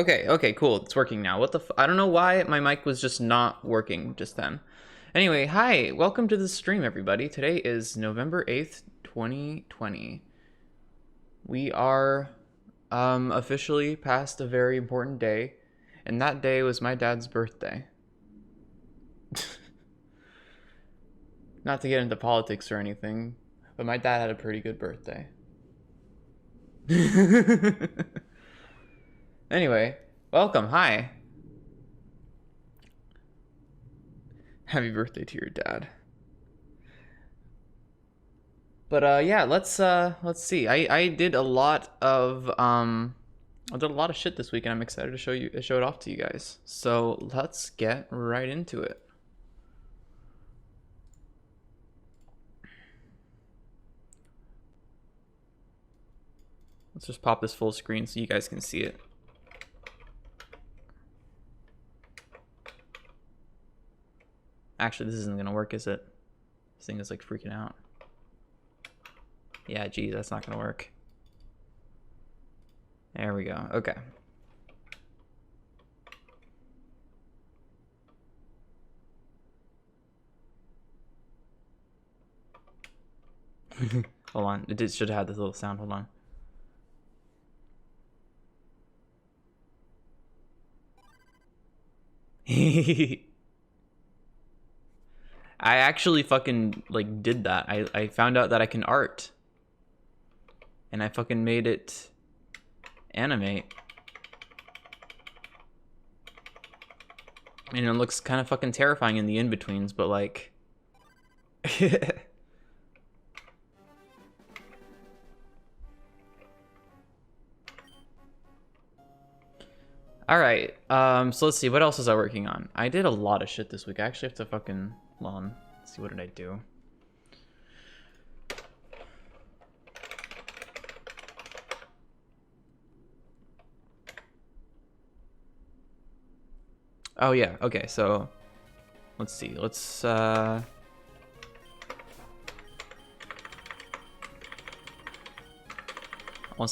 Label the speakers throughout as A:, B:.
A: Okay, cool. It's working now. What the I don't know why my mic was just not working just then. Anyway, hi. Welcome to the stream, everybody. Today is November 8th, 2020. We are officially past a very important day, and that day was my dad's birthday. Not to get into politics or anything, but my dad had a pretty good birthday. Anyway, welcome. Hi. Happy birthday to your dad. But yeah, let's see. I did a lot of shit this week, and I'm excited to show it off to you guys. So let's get right into it. Let's just pop this full screen so you guys can see it. Actually, this isn't gonna work, is it? This thing is like freaking out. Yeah, geez, that's not gonna work. There we go. Okay. Hold on. It should have had this little sound. Hold on. I actually fucking like did that. I found out that I can art. And I fucking made it animate. And it looks kind of fucking terrifying in the in-betweens, but like Alright, so let's see, what else was I working on? I did a lot of shit this week. I actually have to fucking, hold on, let's see, what did I do? Oh yeah, okay, so, let's see, let's, almost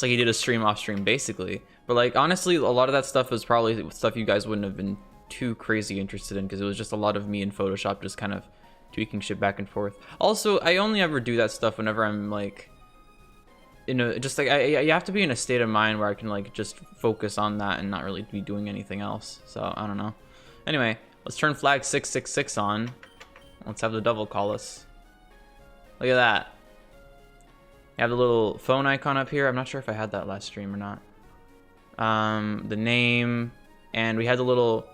A: like he did a stream off stream, basically. But like, honestly, a lot of that stuff was probably stuff you guys wouldn't have been too crazy interested in, because it was just a lot of me in Photoshop just kind of tweaking shit back and forth. Also, I only ever do that stuff whenever I'm like, just like, you have to be in a state of mind where I can like just focus on that and not really be doing anything else. So, I don't know. Anyway, let's turn flag 666 on. Let's have the devil call us. Look at that. I have the little phone icon up here. I'm not sure if I had that last stream or not. The name, and we had the little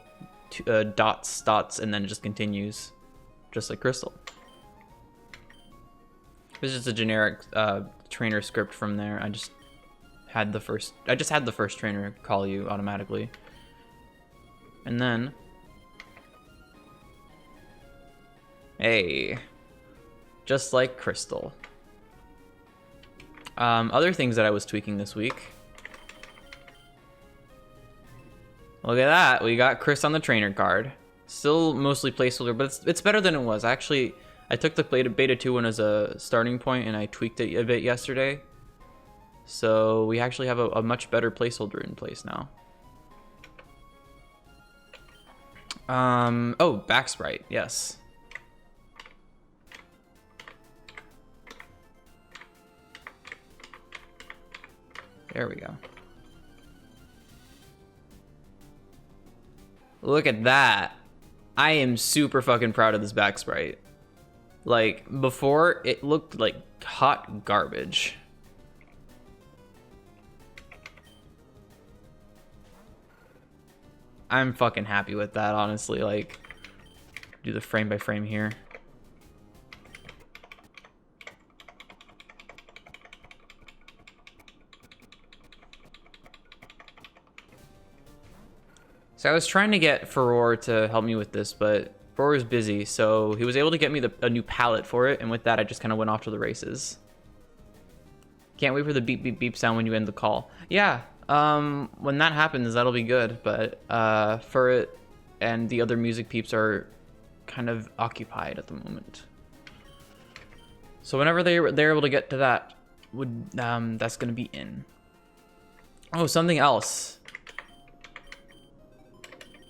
A: dots, and then it just continues, just like Crystal. This is just a generic trainer script from there. I just had the first trainer call you automatically, and then, hey, just like Crystal. Other things that I was tweaking this week. Look at that, we got Chris on the trainer card. Still mostly placeholder, but it's better than it was. Actually, I took the beta 2 one as a starting point and I tweaked it a bit yesterday. So we actually have a much better placeholder in place now. Oh, back sprite, yes. There we go. Look at that. I am super fucking proud of this back sprite. Like, before, it looked like hot garbage. I'm fucking happy with that, honestly. Like, do the frame by frame here. So I was trying to get Furore to help me with this, but Furore's busy, so he was able to get me a new palette for it, and with that I just kind of went off to the races. Can't wait for the beep beep beep sound when you end the call. Yeah, when that happens, that'll be good, but for it and the other music peeps are kind of occupied at the moment. So whenever they're able to get to that, that's gonna be in. Oh, something else.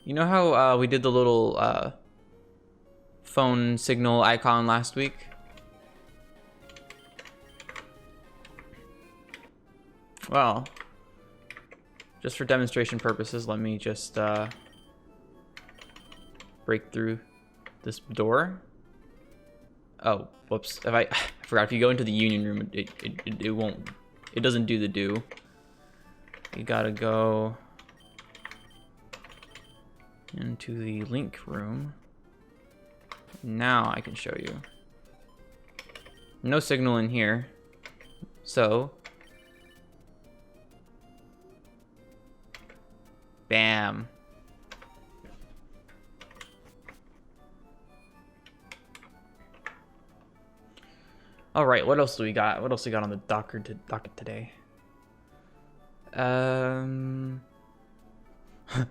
A: You know how we did the little phone signal icon last week? Well, just for demonstration purposes, let me just break through this door. Oh, whoops. If I forgot, if you go into the union room, it won't, it doesn't do the do. You gotta go into the link room. Now I can show you. No signal in here. So, bam. All right, what else do we got? What else we got on the docket today?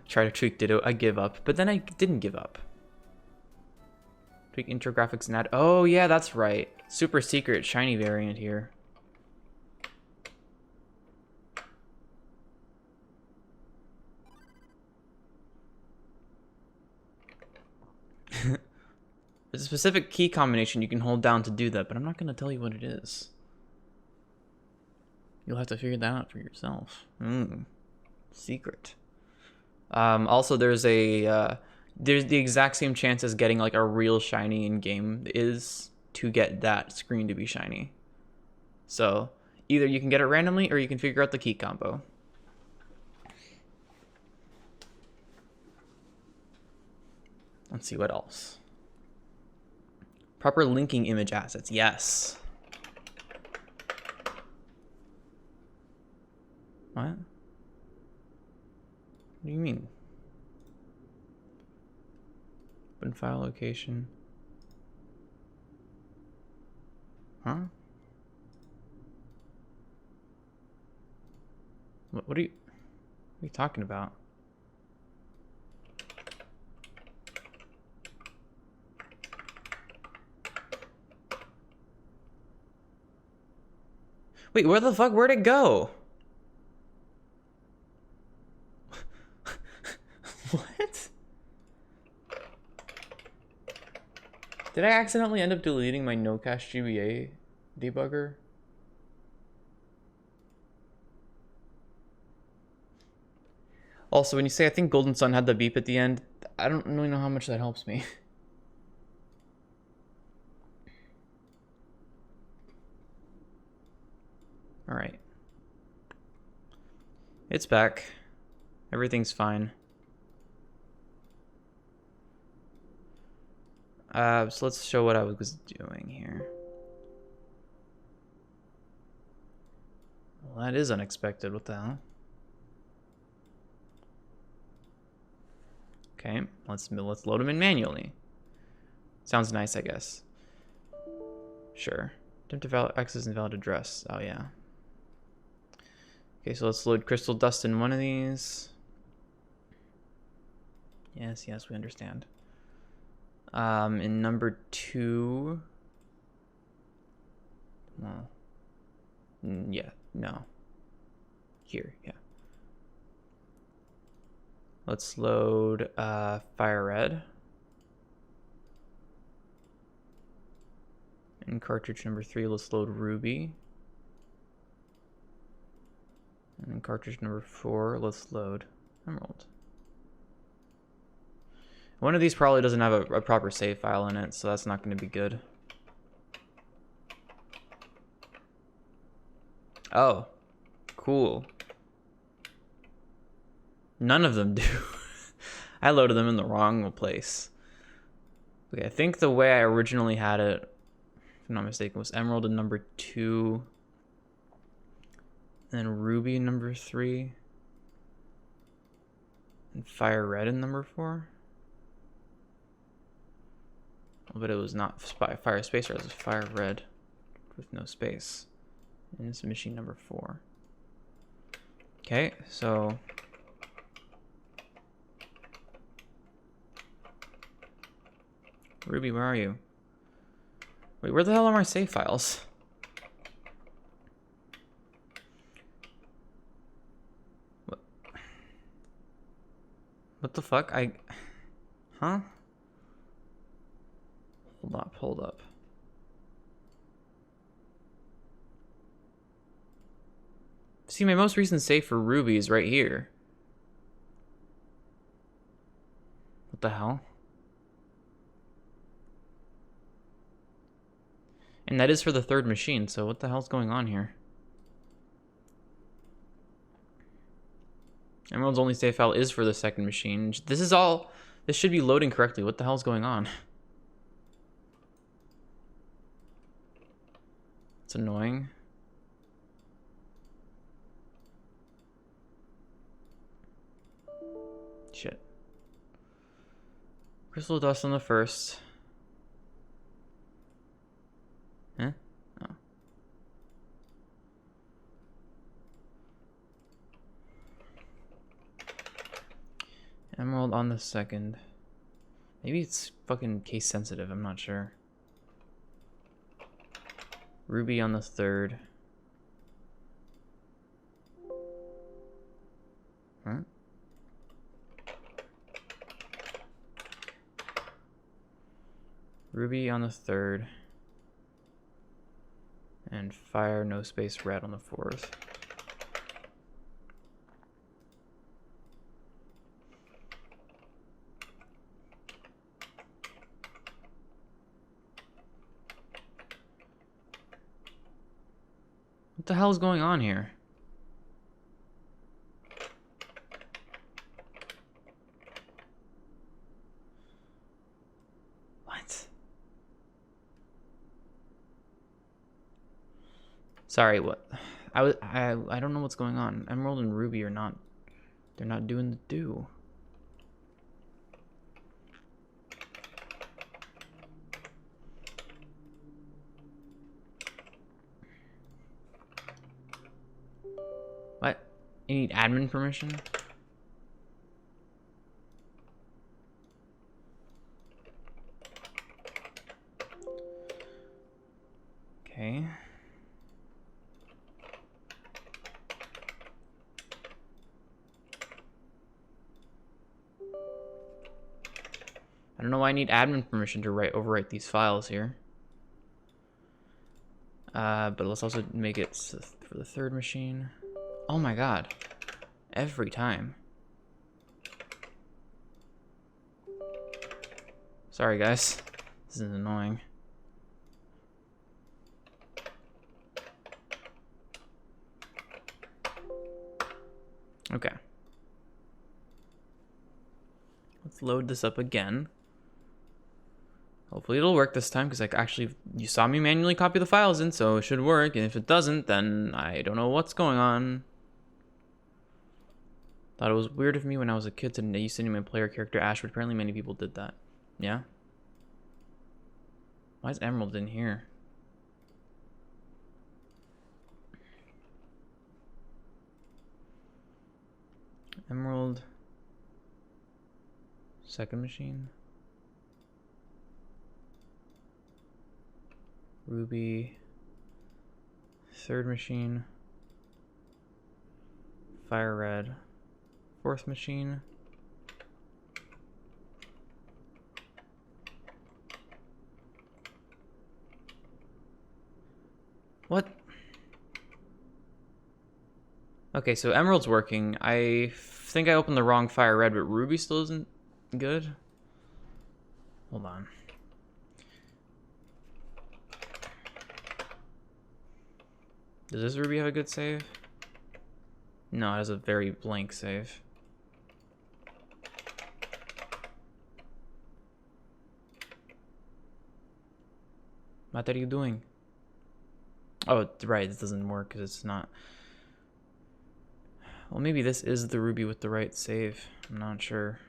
A: Try to tweak Ditto. I give up, but then I didn't give up. Tweak intro graphics and add. Oh yeah, that's right. Super secret shiny variant here. There's a specific key combination you can hold down to do that, but I'm not going to tell you what it is. You'll have to figure that out for yourself. Secret. Also, there's the exact same chance as getting like a real shiny in game is to get that screen to be shiny. So either you can get it randomly or you can figure out the key combo. Let's see what else. Proper linking image assets. Yes. What? What do you mean? Open file location. Huh? What are you talking about? Wait, where the fuck? Where'd it go? What? Did I accidentally end up deleting my no cache GBA debugger? Also, when you say I think Golden Sun had the beep at the end, I don't really know how much that helps me. All right. It's back. Everything's fine. So let's show what I was doing here. Well, that is unexpected. What the hell? Okay, let's load them in manually. Sounds nice, I guess. Sure. Attempt to valid access invalid address. Oh yeah. Okay, so let's load CrystalDust in one of these. Yes, we understand. In number 2. Well, yeah, no. Here, yeah. Let's load Fire Red. In cartridge number 3, let's load Ruby. And in cartridge number 4, let's load Emerald. One of these probably doesn't have a proper save file in it, so that's not going to be good. Oh, cool. None of them do. I loaded them in the wrong place. Okay, I think the way I originally had it, if I'm not mistaken, was Emerald in number 2. And then Ruby in number 3. And Fire Red in number 4. But it was not Fire Spacer, it was Fire Red with no space. And it's machine number 4. Okay, so Ruby, where are you? Wait, where the hell are my save files? What What the fuck? Huh? Hold up. See, my most recent save for Ruby is right here. What the hell? And that is for the third machine, so what the hell's going on here? Emerald's only save file is for the second machine. This should be loading correctly. What the hell's going on? It's annoying. Shit. CrystalDust on the first. Huh? Oh. Emerald on the second. Maybe it's fucking case sensitive, I'm not sure. Ruby on the third. Huh? Ruby on the third. And fire, no space, red on the fourth. What the hell is going on here? What? Sorry, what? I don't know what's going on. Emerald and Ruby are not, they're not doing the do. What? You need admin permission? Okay. I don't know why I need admin permission to overwrite these files here. But let's also make it for the third machine. Oh my god. Every time. Sorry guys. This is annoying. Okay. Let's load this up again. Hopefully it'll work this time, because you saw me manually copy the files in, so it should work. And if it doesn't, then I don't know what's going on. Thought it was weird of me when I was a kid to used to name my player character Ash, but apparently many people did that. Yeah? Why is Emerald in here? Emerald. Second machine. Ruby. Third machine. Fire red. Fourth machine. What? Okay, so Emerald's working. I think I opened the wrong fire red, but Ruby still isn't good. Hold on. Does this Ruby have a good save? No, it has a very blank save. What are you doing? Oh, right, this doesn't work because it's not. Well, maybe this is the Ruby with the right save. I'm not sure.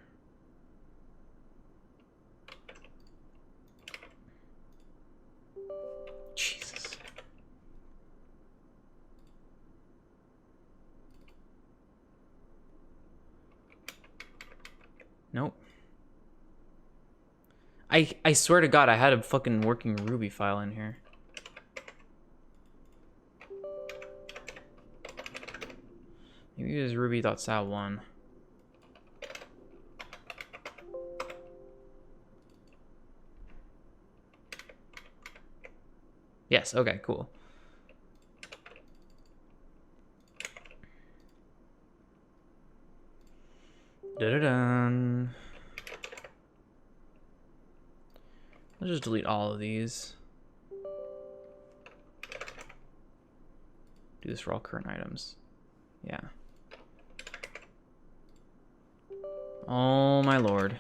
A: Jesus. Nope. I swear to God, I had a fucking working Ruby file in here. Maybe it was ruby.sal1. Yes, okay, cool. Da-da-dun. Let's just delete all of these. Do this for all current items. Yeah. Oh my lord.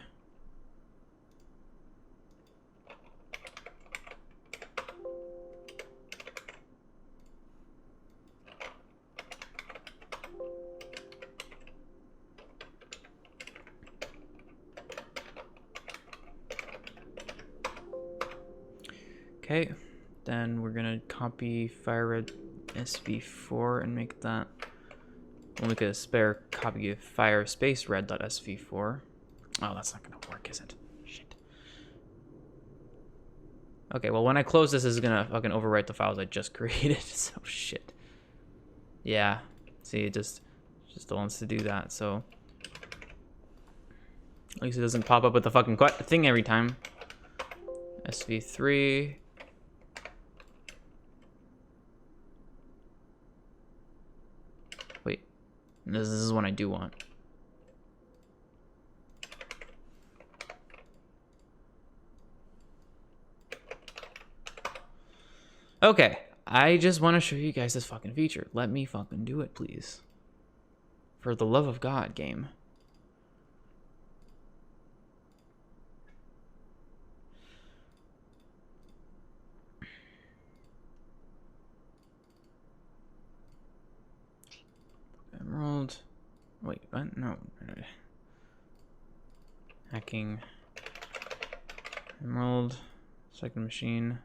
A: Okay, then we're gonna copy FireRed SV4 and make that. We'll make a spare copy of FireSpaceRed.sv4. Oh, that's not gonna work, is it? Shit. Okay, well when I close this, is gonna fucking overwrite the files I just created. So shit. Yeah. See, it just wants to do that. So at least it doesn't pop up with the fucking thing every time. SV3. Wait, this is one I do want. Okay, I just want to show you guys this fucking feature. Let me fucking do it, please. For the love of God, game. Emerald. Wait, what? No. Hacking. Emerald. Second machine.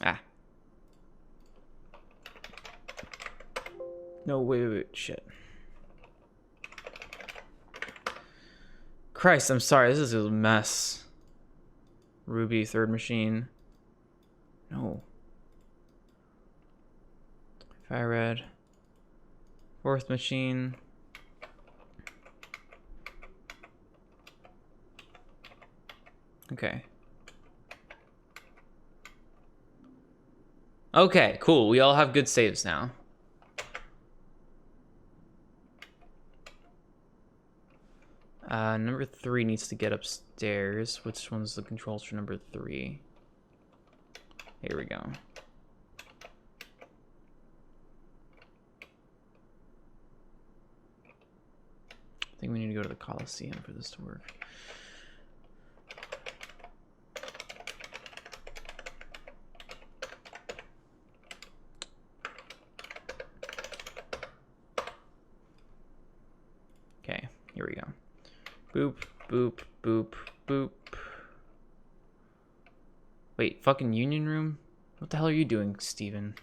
A: Ah. No, wait, shit. Christ, I'm sorry, this is a mess. Ruby, third machine. No. FireRed. Fourth machine. Okay. Okay, cool. We all have good saves now. Number 3 needs to get upstairs. Which one's the controls for number 3? Here we go. I think we need to go to the Coliseum for this to work. Okay, here we go. Boop, boop, boop, boop. Wait, fucking Union Room? What the hell are you doing, Steven?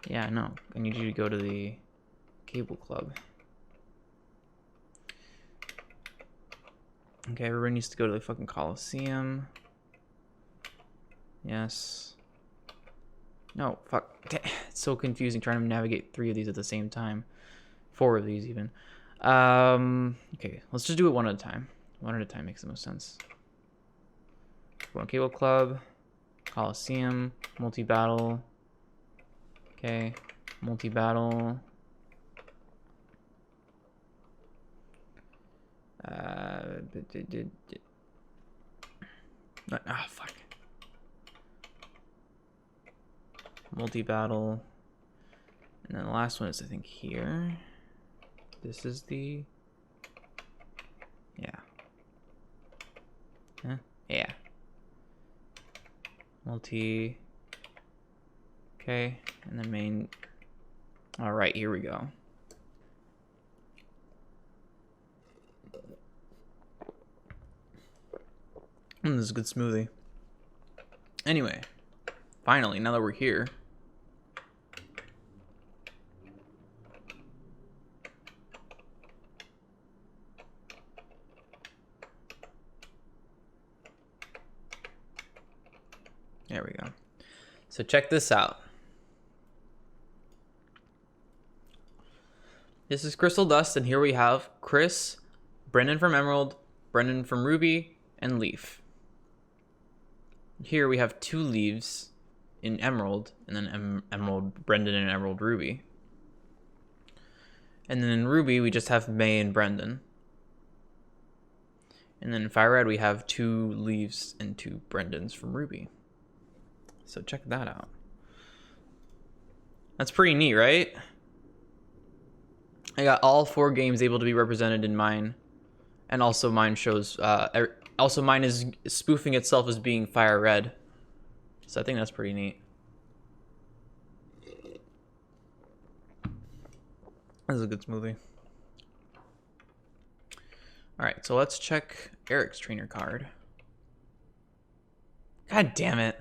A: Yeah, no. I need you to go to the Cable Club. Okay, everybody needs to go to the fucking Coliseum. Yes. No, fuck. It's so confusing trying to navigate 3 of these at the same time. 4 of these even. Okay, let's just do it one at a time. One at a time makes the most sense. Go on Cable Club, Coliseum, multi-battle. Okay, multi-battle. Ah, fuck. Multi-battle. And then the last one is, I think, here. This is the... Yeah. Huh? Yeah. Multi... Okay, and then main... Alright, here we go. This is a good smoothie. Anyway, finally, now that we're here... There we go. So check this out. This is CrystalDust, and here we have Chris, Brendan from Emerald, Brendan from Ruby, and Leaf. Here we have 2 leaves in Emerald, and then Emerald Brendan and Emerald Ruby. And then in Ruby, we just have May and Brendan. And then in Fire Red, we have 2 leaves and 2 Brendans from Ruby. So check that out. That's pretty neat, right? I got all 4 games able to be represented in mine. And also mine shows, also mine is spoofing itself as being Fire Red. So I think that's pretty neat. This is a good smoothie. Alright, so let's check Eric's trainer card. God damn it.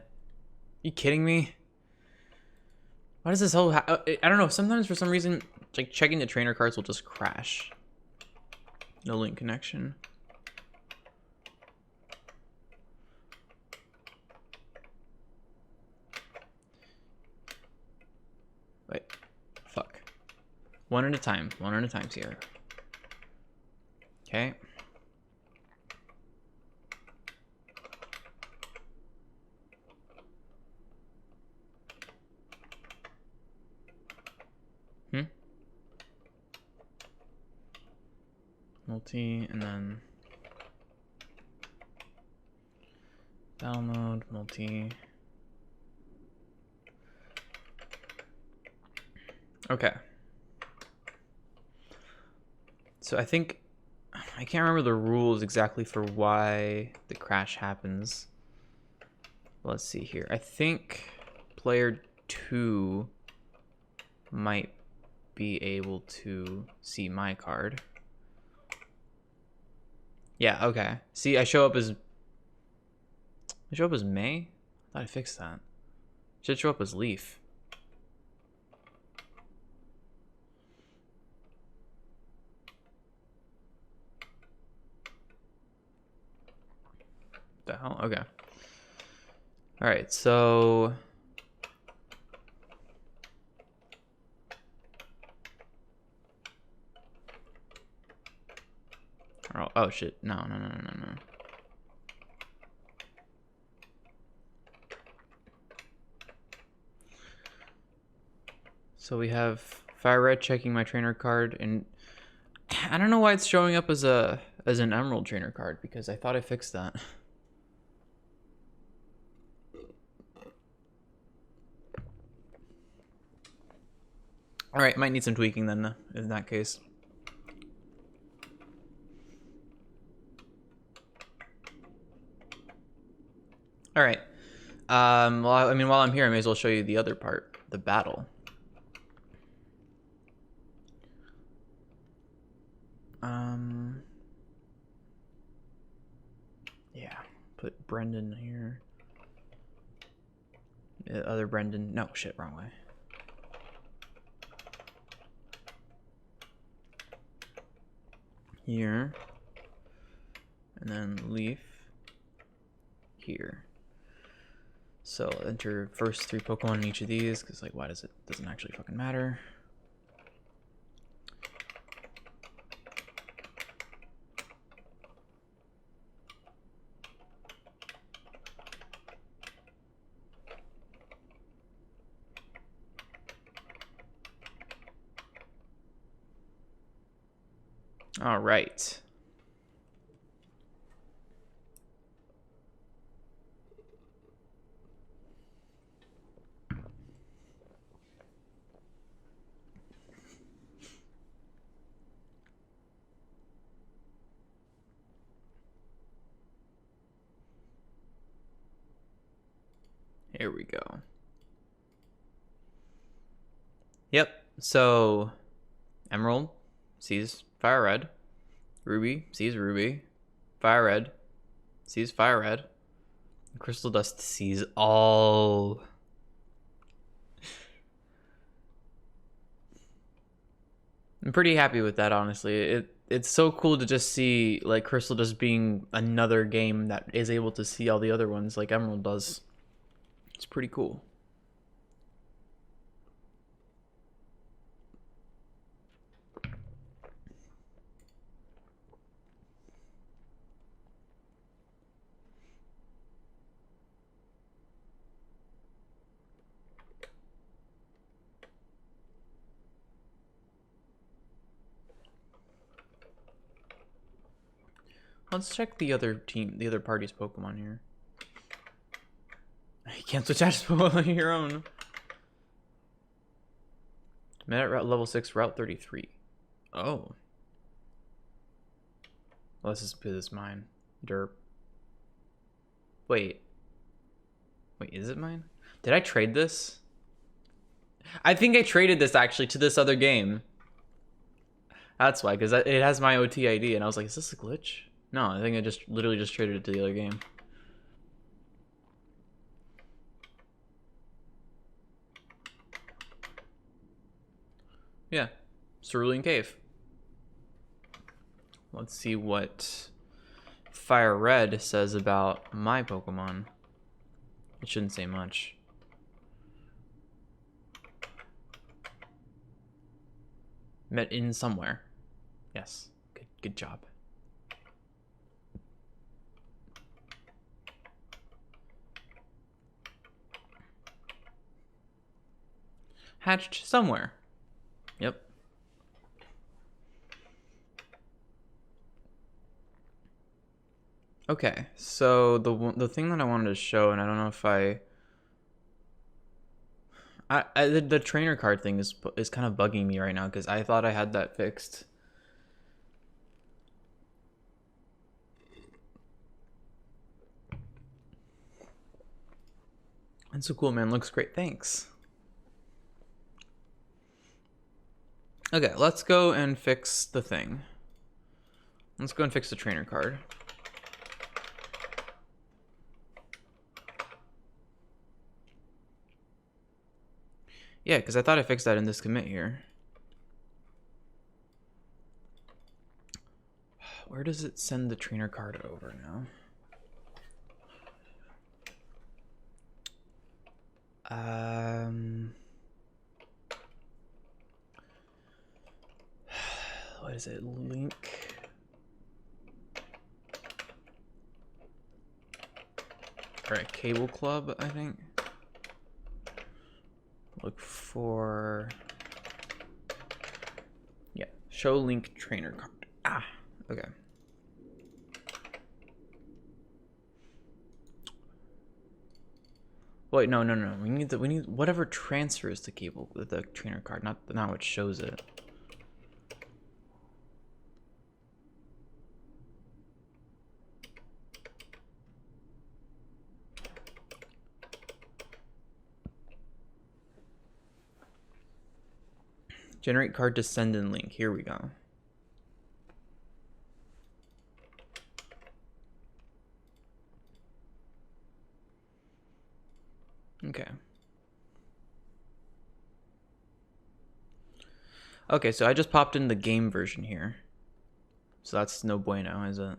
A: You kidding me? Why does this whole... I don't know, sometimes for some reason, like checking the trainer cards will just crash. No link connection. Wait. Fuck. One at a time, Sierra. Okay. Multi, and then battle mode, multi. Okay. So I think, I can't remember the rules exactly for why the crash happens. Let's see here. I think player 2 might be able to see my card. Yeah, okay. See, I show up as May? I thought I fixed that. Should show up as Leaf. The hell? Okay. Alright, so oh shit. No. So we have Fire Red checking my trainer card, and I don't know why it's showing up as an Emerald trainer card, because I thought I fixed that. Alright, might need some tweaking then in that case. Alright. Well, I mean, while I'm here, I may as well show you the other part, the battle. Yeah, put Brendan here. The other Brendan, no, shit, wrong way. Here. And then Leaf here. So enter first 3 Pokemon in each of these, because like, why doesn't actually fucking matter. All right. Here we go. Yep, so Emerald sees Fire Red. Ruby sees Ruby. Fire Red sees Fire Red. CrystalDust sees all. I'm pretty happy with that, honestly. It's so cool to just see like CrystalDust being another game that is able to see all the other ones like Emerald does. It's pretty cool. Let's check the other team, the other party's Pokemon here. You can't switch out Pokemon on your own. Met at route level 6, route 33. Oh. Well, this is mine. Derp. Wait. Wait, is it mine? Did I trade this? I think I traded this actually to this other game. That's why, because it has my OT ID, and I was like, is this a glitch? No, I think I just literally just traded it to the other game. Yeah, Cerulean Cave. Let's see what Fire Red says about my Pokemon. It shouldn't say much. Met in somewhere. Yes, good job. Hatched somewhere. Yep. Okay, so the thing that I wanted to show, and I don't know if the trainer card thing is kind of bugging me right now because I thought I had that fixed. That's so cool, man. Looks great. Thanks. Okay, let's go and fix the thing. Let's go and fix the trainer card. Yeah, because I thought I fixed that in this commit here. Where does it send the trainer card over now? What is it? Link. All right, Cable Club, I think. Look for, yeah, show link trainer card. Ah, okay. Wait, no. We need whatever transfers the cable, the trainer card, not what shows it. Generate card to send in link. Here we go. Okay. Okay, so I just popped in the game version here. So that's no bueno, is it?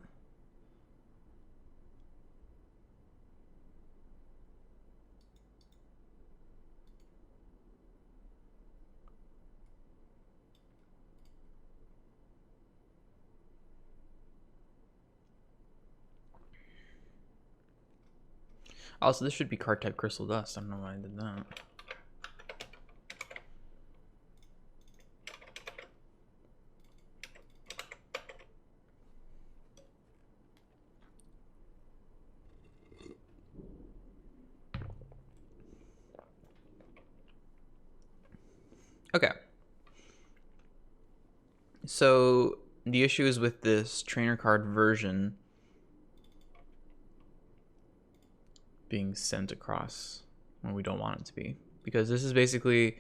A: Also, this should be card type CrystalDust. I don't know why I did that. Okay. So the issue is with this trainer card version being sent across when we don't want it to be, because this is basically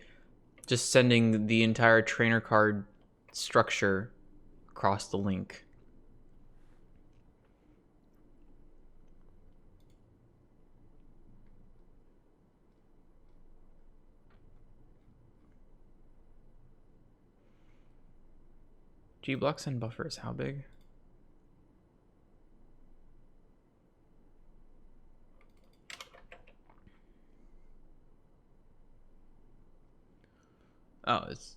A: just sending the entire trainer card structure across the link. G block send buffer is how big? Oh, it's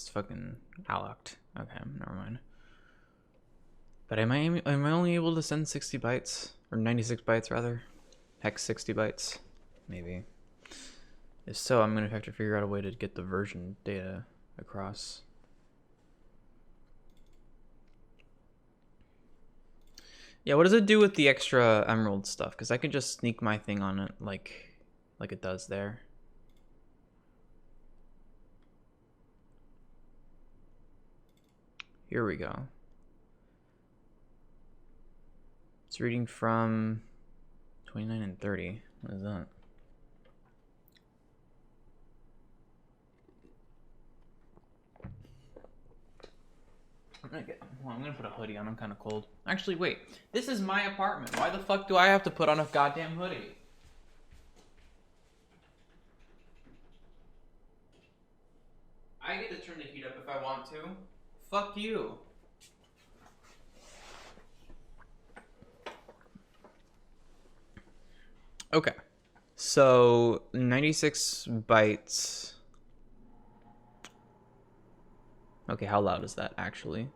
A: fucking allocked. Okay, never mind. But am I only able to send 60 bytes or 96 bytes rather? Hex 60 bytes, maybe. If so, I'm gonna have to figure out a way to get the version data across. Yeah, what does it do with the extra emerald stuff? Because I could just sneak my thing on it like it does there. Here we go. It's reading from 29 and 30. What is that? I'm gonna put a hoodie on. I'm kind of cold. Actually, wait. This is my apartment. Why the fuck do I have to put on a goddamn hoodie? I get to turn the heat up if I want to. Fuck you. Okay. So, 96 bytes. Okay, how loud is that actually?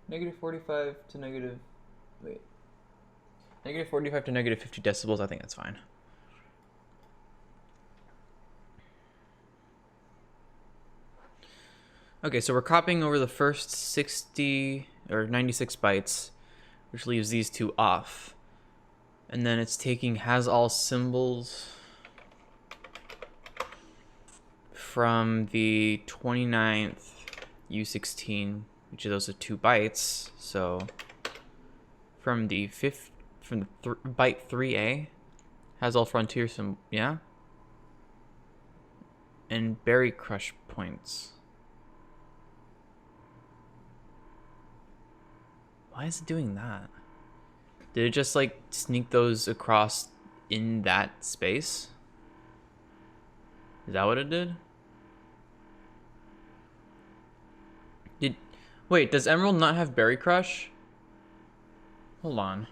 A: Negative 45 to negative... Wait. Negative 45 to negative 50 decibels, I think that's fine. Okay, so we're copying over the first 60 or 96 bytes, which leaves these two off. And then it's taking has all symbols from the 29th U16, which is also 2 bytes. So from the byte 3A, has all frontier some, yeah? And berry crush points. Why is it doing that? Did it just like sneak those across in that space? Is that what it did? Wait, does Emerald not have Berry Crush? Hold on.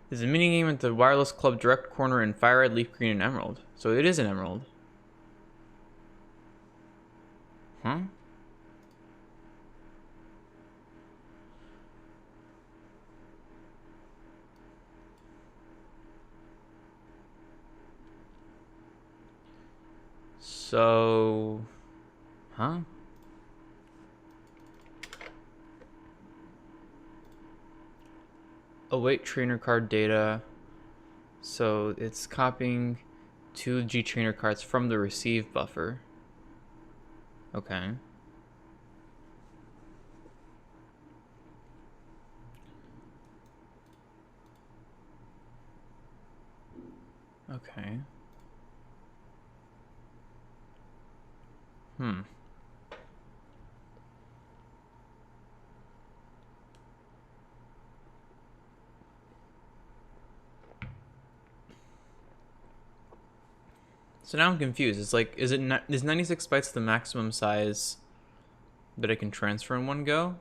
A: There's a minigame at the Wireless Club Direct Corner in Fire Red, Leaf Green, and Emerald. So it is an Emerald. Huh? So... Huh? Await trainer card data. So it's copying 2 G trainer cards from the receive buffer. Okay. Okay. Hmm. So now I'm confused. It's like, is 96 bytes the maximum size that I can transfer in one go?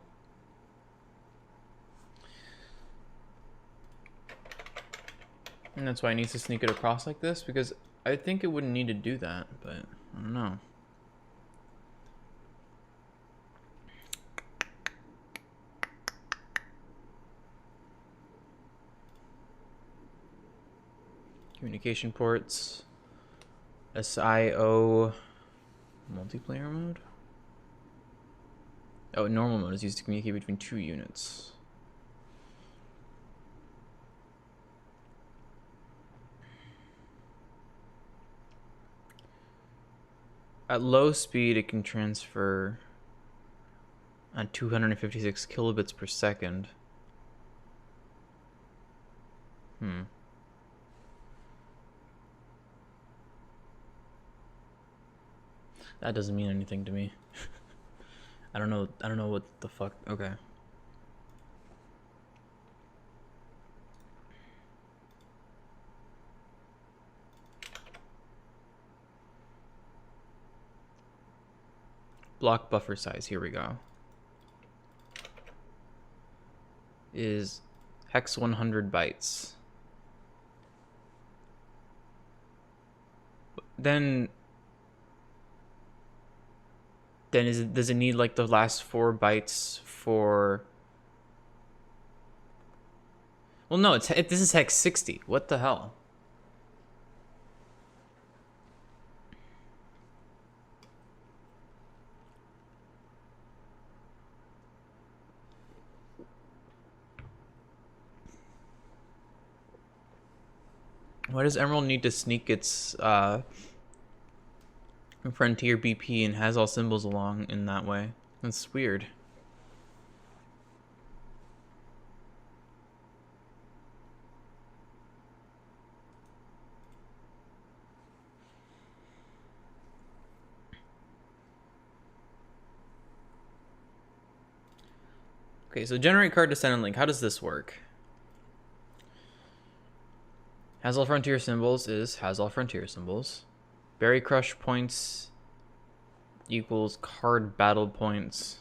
A: And that's why it needs to sneak it across like this? Because I think it wouldn't need to do that, but I don't know. Communication ports. SIO multiplayer mode? Oh, normal mode is used to communicate between 2 units. At low speed, it can transfer at 256 kilobits per second. Hmm. That doesn't mean anything to me. I don't know what the fuck. Okay. Block buffer size, here we go. Is hex 100 bytes. Then Then does it need like the last 4 bytes for? Well, no, this is hex 60. What the hell? Why does Emerald need to sneak its Frontier BP and has all symbols along in that way? That's weird. Okay, so generate card descendant link. How does this work? Has all frontier symbols is has all frontier symbols. Berry crush points equals card battle points.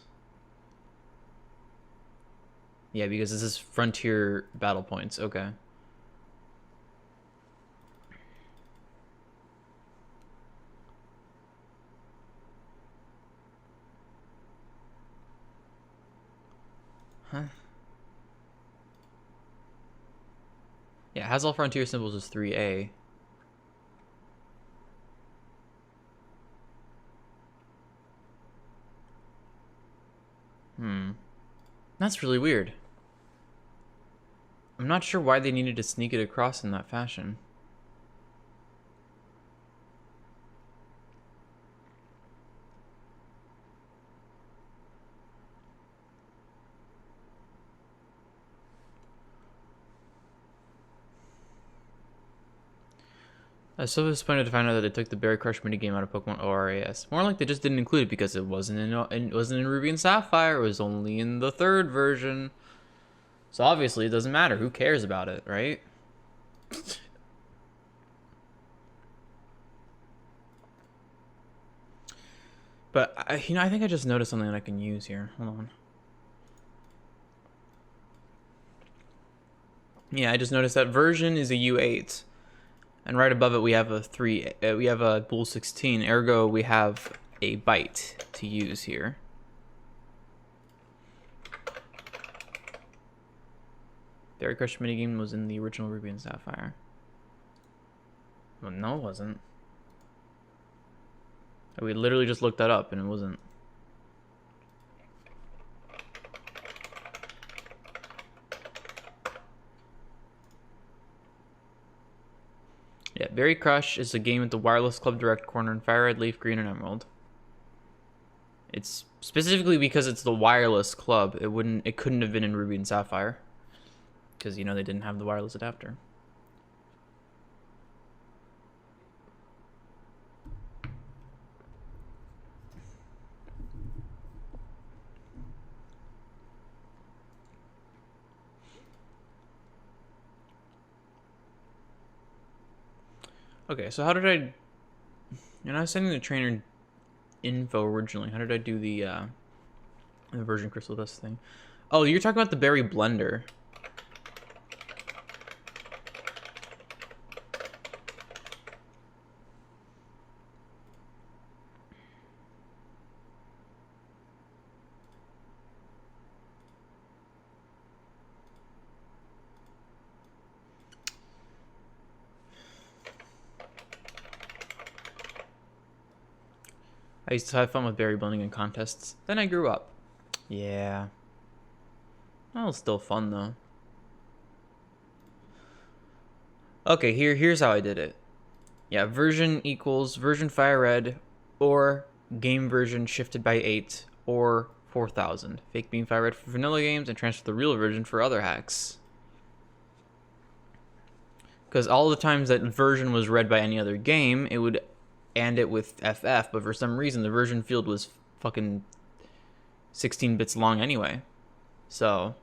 A: Yeah, because this is frontier battle points. Okay. Huh? Yeah, has all frontier symbols is 3A. That's really weird. I'm not sure why they needed to sneak it across in that fashion. I was so disappointed to find out that they took the Berry Crush minigame out of Pokemon ORAS. More like they just didn't include it because it wasn't in Ruby and Sapphire. It was only in the 3rd version. So obviously it doesn't matter. Who cares about it, right? But I think I just noticed something that I can use here. Hold on. Yeah, I just noticed that version is a U8. And right above it, we have we have a Bull 16. Ergo, we have a byte to use here. Berry Crush minigame was in the original Ruby and Sapphire. Well, no, it wasn't. We literally just looked that up, and it wasn't. Yeah, Berry Crush is a game at the Wireless Club Direct corner in Fire Red, Leaf Green, and Emerald. It's specifically because it's the Wireless Club. It couldn't have been in Ruby and Sapphire, because they didn't have the wireless adapter. Okay, so how did I... I was sending the trainer info originally. How did I do the version CrystalDust thing? Oh, you're talking about the berry blender. I used to have fun with berry blending in contests. Then I grew up. Yeah. That was still fun, though. Okay, here's how I did it. Yeah, version equals version Fire Red, or game version shifted by 8, or 4000. Fake Beam Fire Red for vanilla games, and transfer the real version for other hacks. Because all the times that version was read by any other game, it would and it with FF, but for some reason the version field was fucking 16 bits long anyway. So,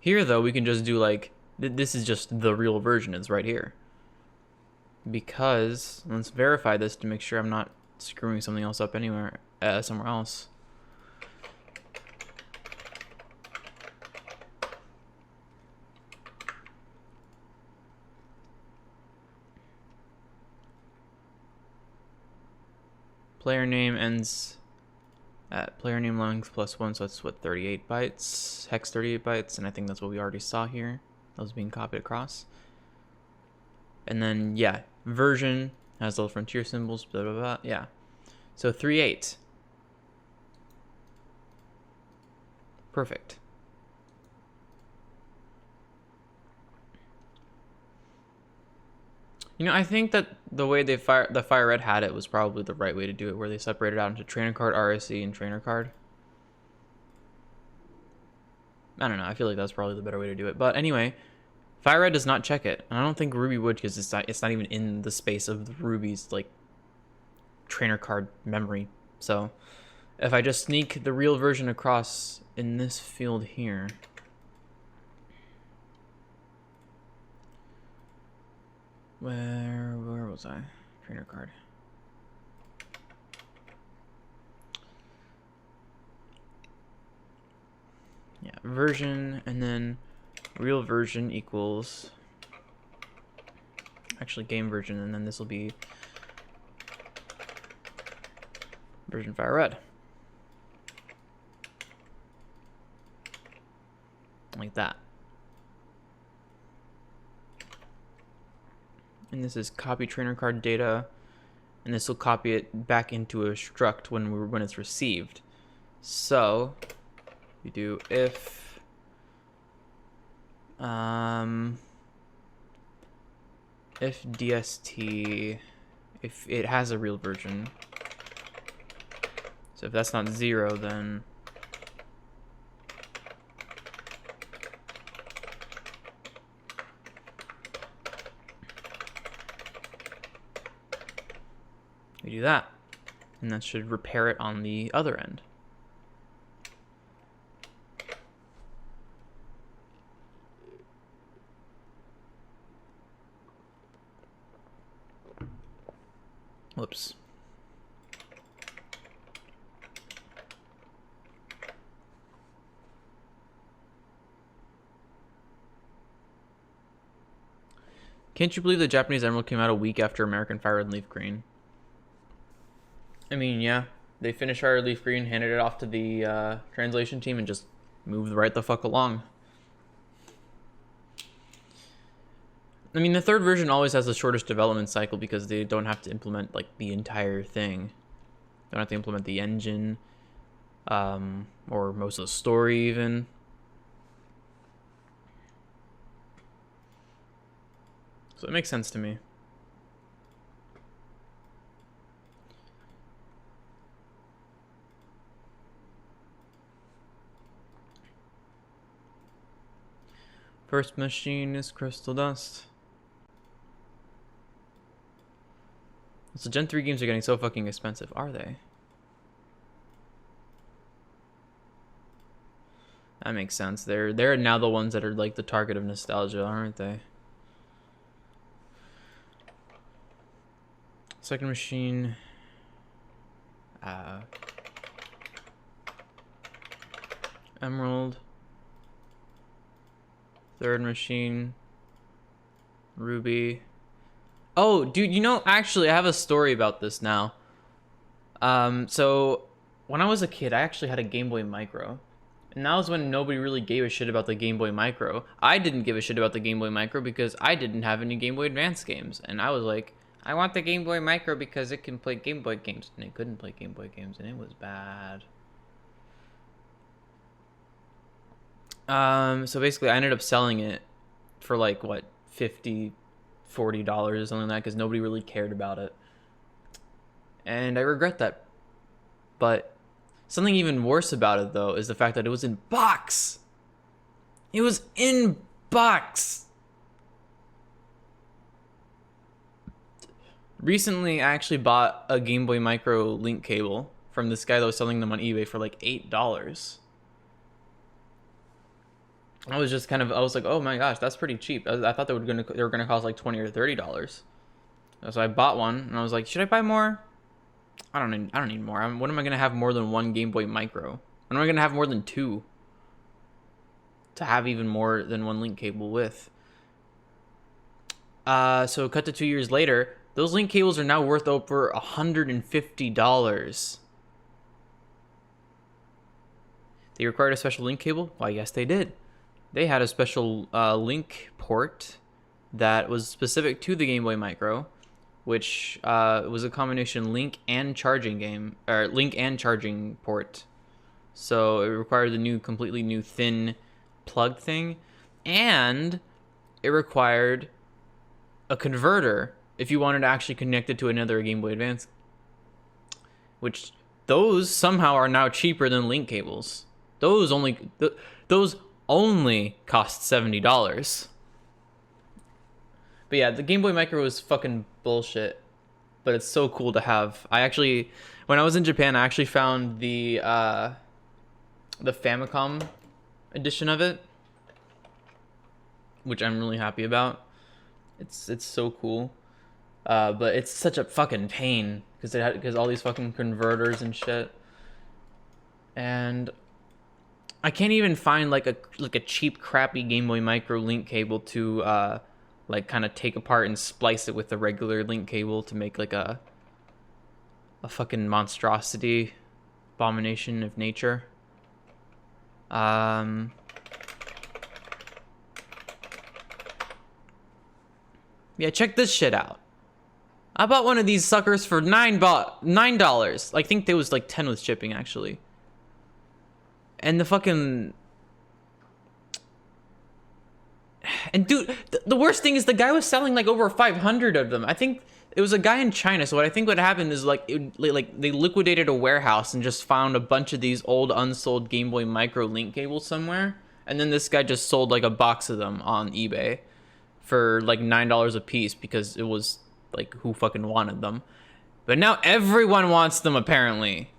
A: Here, though, we can just do, like, this is just the real version. It's right here. Because, let's verify this to make sure I'm not screwing something else up somewhere else. Player name ends at player name length +1, so that's what, 38 bytes, hex 38 bytes, and I think that's what we already saw here. That was being copied across. And then, yeah, version has little frontier symbols, blah, blah, blah, yeah. So 38. Perfect. You know, I think that the way the Fire Red had it was probably the right way to do it, where they separated out into trainer card, RSC, and trainer card. I don't know. I feel like that's probably the better way to do it. But anyway, Fire Red does not check it. And I don't think Ruby would, because it's not even in the space of the Ruby's like trainer card memory. So if I just sneak the real version across in this field here, where was I? Trainer card. Yeah, version, and then real version equals actually game version, and then this will be version Fire Red. Like that. And this is copy trainer card data, and this will copy it back into a struct when it's received. So we do if DST, if it has a real version. So if that's not 0, then we do that, and that should repair it on the other end. Whoops. Can't you believe the Japanese Emerald came out a week after American Fire Red Leaf Green? I mean, yeah, they finished Fire Red Leaf Green, handed it off to the translation team, and just moved right the fuck along. I mean, the third version always has the shortest development cycle because they don't have to implement like the entire thing. They don't have to implement the engine, or most of the story even. So it makes sense to me. First machine is CrystalDust. So Gen 3 games are getting so fucking expensive, are they? That makes sense. They're now the ones that are like the target of nostalgia, aren't they? Second machine. Emerald. Third machine. Ruby. Oh, dude, you know, actually, I have a story about this now. So when I was a kid, I actually had a Game Boy Micro. And that was when nobody really gave a shit about the Game Boy Micro. I didn't give a shit about the Game Boy Micro because I didn't have any Game Boy Advance games. And I was like, I want the Game Boy Micro because it can play Game Boy games. And it couldn't play Game Boy games, and it was bad. So basically, I ended up selling it for like, what, $50, $40 or something like that, because nobody really cared about it. And I regret that. But something even worse about it, though, is the fact that it was in box. It was in box. Recently, I actually bought a Game Boy Micro link cable from this guy that was selling them on eBay for like $8. I was just kind of, I was like, oh my gosh, that's pretty cheap. I thought they were gonna cost like $20 or $30. So I bought one, and I was like, should I buy more? I don't need more. When am I gonna have more than one Game Boy Micro? When am I gonna have more than two? To have even more than one link cable with. So cut to 2 years later, Those link cables are now worth over $150. They required a special link cable? Why, yes, they did. They had a special link port that was specific to the Game Boy Micro, which was a combination link and charging port. So it required the completely new thin plug thing, and it required a converter if you wanted to actually connect it to another Game Boy Advance, which those somehow are now cheaper than link cables. Those only cost $70. But yeah, the Game Boy Micro is fucking bullshit, but it's so cool to have. When I was in Japan, I actually found the Famicom edition of it, which I'm really happy about. It's so cool, but it's such a fucking pain because all these fucking converters and shit, and I can't even find like a cheap crappy Game Boy Micro link cable to like kind of take apart and splice it with the regular link cable to make like a fucking monstrosity, abomination of nature. Yeah, check this shit out. I bought one of these suckers for $9. I think there was like 10 with shipping actually. And the fucking... And dude, the worst thing is the guy was selling like over 500 of them. I think it was a guy in China. So what happened is like they liquidated a warehouse and just found a bunch of these old unsold Game Boy Micro link cables somewhere. And then this guy just sold like a box of them on eBay for like $9 a piece because it was like, who fucking wanted them? But now everyone wants them apparently.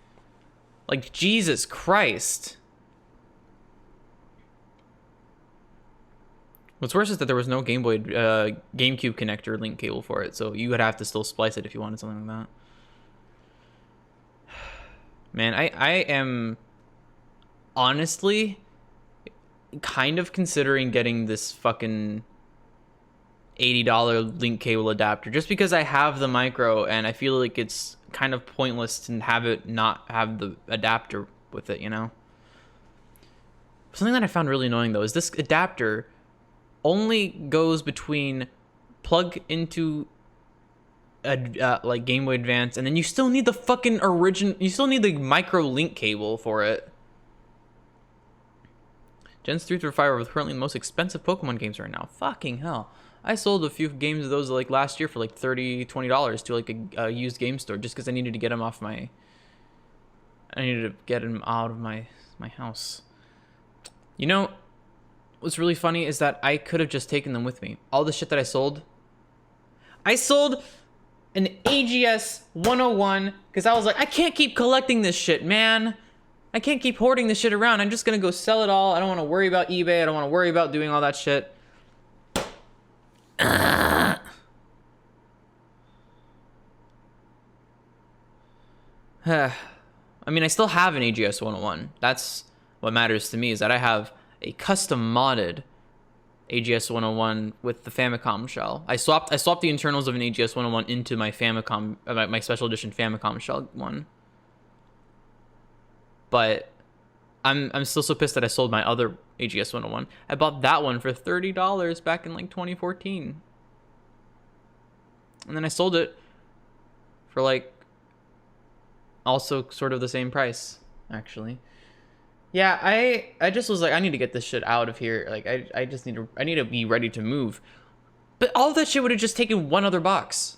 A: Like, Jesus Christ. What's worse is that there was no GameCube connector link cable for it, so you would have to still splice it if you wanted something like that. Man, I am honestly kind of considering getting this fucking $80 link cable adapter just because I have the Micro and I feel like it's kind of pointless to have it not have the adapter with it, you know? Something that I found really annoying though is this adapter only goes between plug into a like Game Boy Advance, and then you still need the fucking you still need the Micro link cable for it. Gens 3 through 5 are currently the most expensive Pokemon games right now. Fucking hell. I sold a few games of those like last year for like $20 to like a used game store just because I needed to get them off I needed to get them out of my house. You know, what's really funny is that I could have just taken them with me. All the shit that I sold an AGS 101 because I was like, I can't keep collecting this shit, man. I can't keep hoarding this shit around. I'm just gonna go sell it all. I don't want to worry about eBay. I don't want to worry about doing all that shit. I mean, I still have an AGS 101. That's what matters to me, is that I have a custom modded AGS 101 with the Famicom shell. I swapped the internals of an AGS 101 into my Famicom, my special edition Famicom shell one. But I'm still so pissed that I sold my other AGS 101. I bought that one for $30 back in like 2014. And then I sold it for like also sort of the same price, actually. Yeah, I just was like, I need to get this shit out of here. Like I need to be ready to move. But all of that shit would have just taken one other box.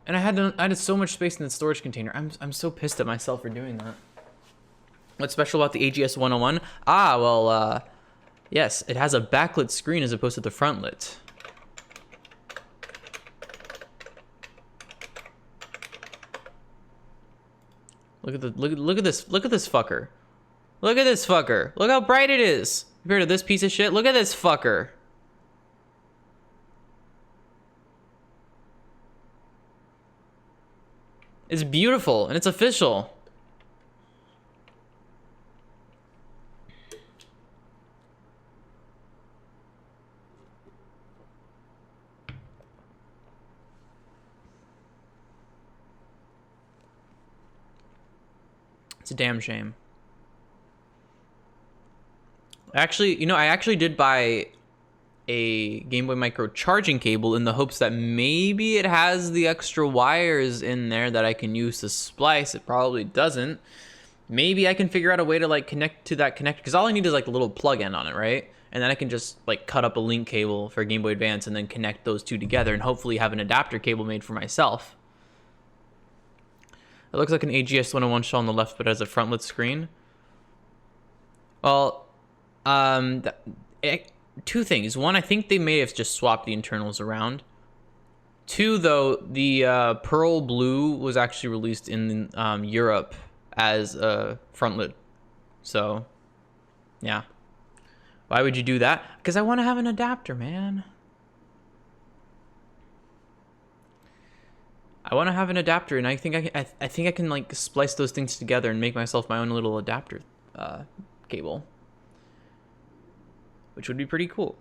A: And I had so much space in the storage container. I'm so pissed at myself for doing that. What's special about the AGS 101? Ah, well, yes, it has a backlit screen as opposed to the frontlit. Look at this fucker. Look at this fucker. Look how bright it is compared to this piece of shit. Look at this fucker. It's beautiful and it's official. It's a damn shame. Actually, you know, I actually did buy a Game Boy Micro charging cable in the hopes that maybe it has the extra wires in there that I can use to splice. It probably doesn't. Maybe I can figure out a way to like connect to that connector, because all I need is like a little plug-in on it, right? And then I can just like cut up a link cable for Game Boy Advance and then connect those two together and hopefully have an adapter cable made for myself. It looks like an AGS 101 shell on the left, but it has a frontlit screen. Well, two things. One, I think they may have just swapped the internals around. Two, though, the Pearl Blue was actually released in Europe as a frontlit. So, yeah. Why would you do that? Because I want to have an adapter, man. I want to have an adapter, and I think I think I can like splice those things together and make myself my own little adapter cable, which would be pretty cool.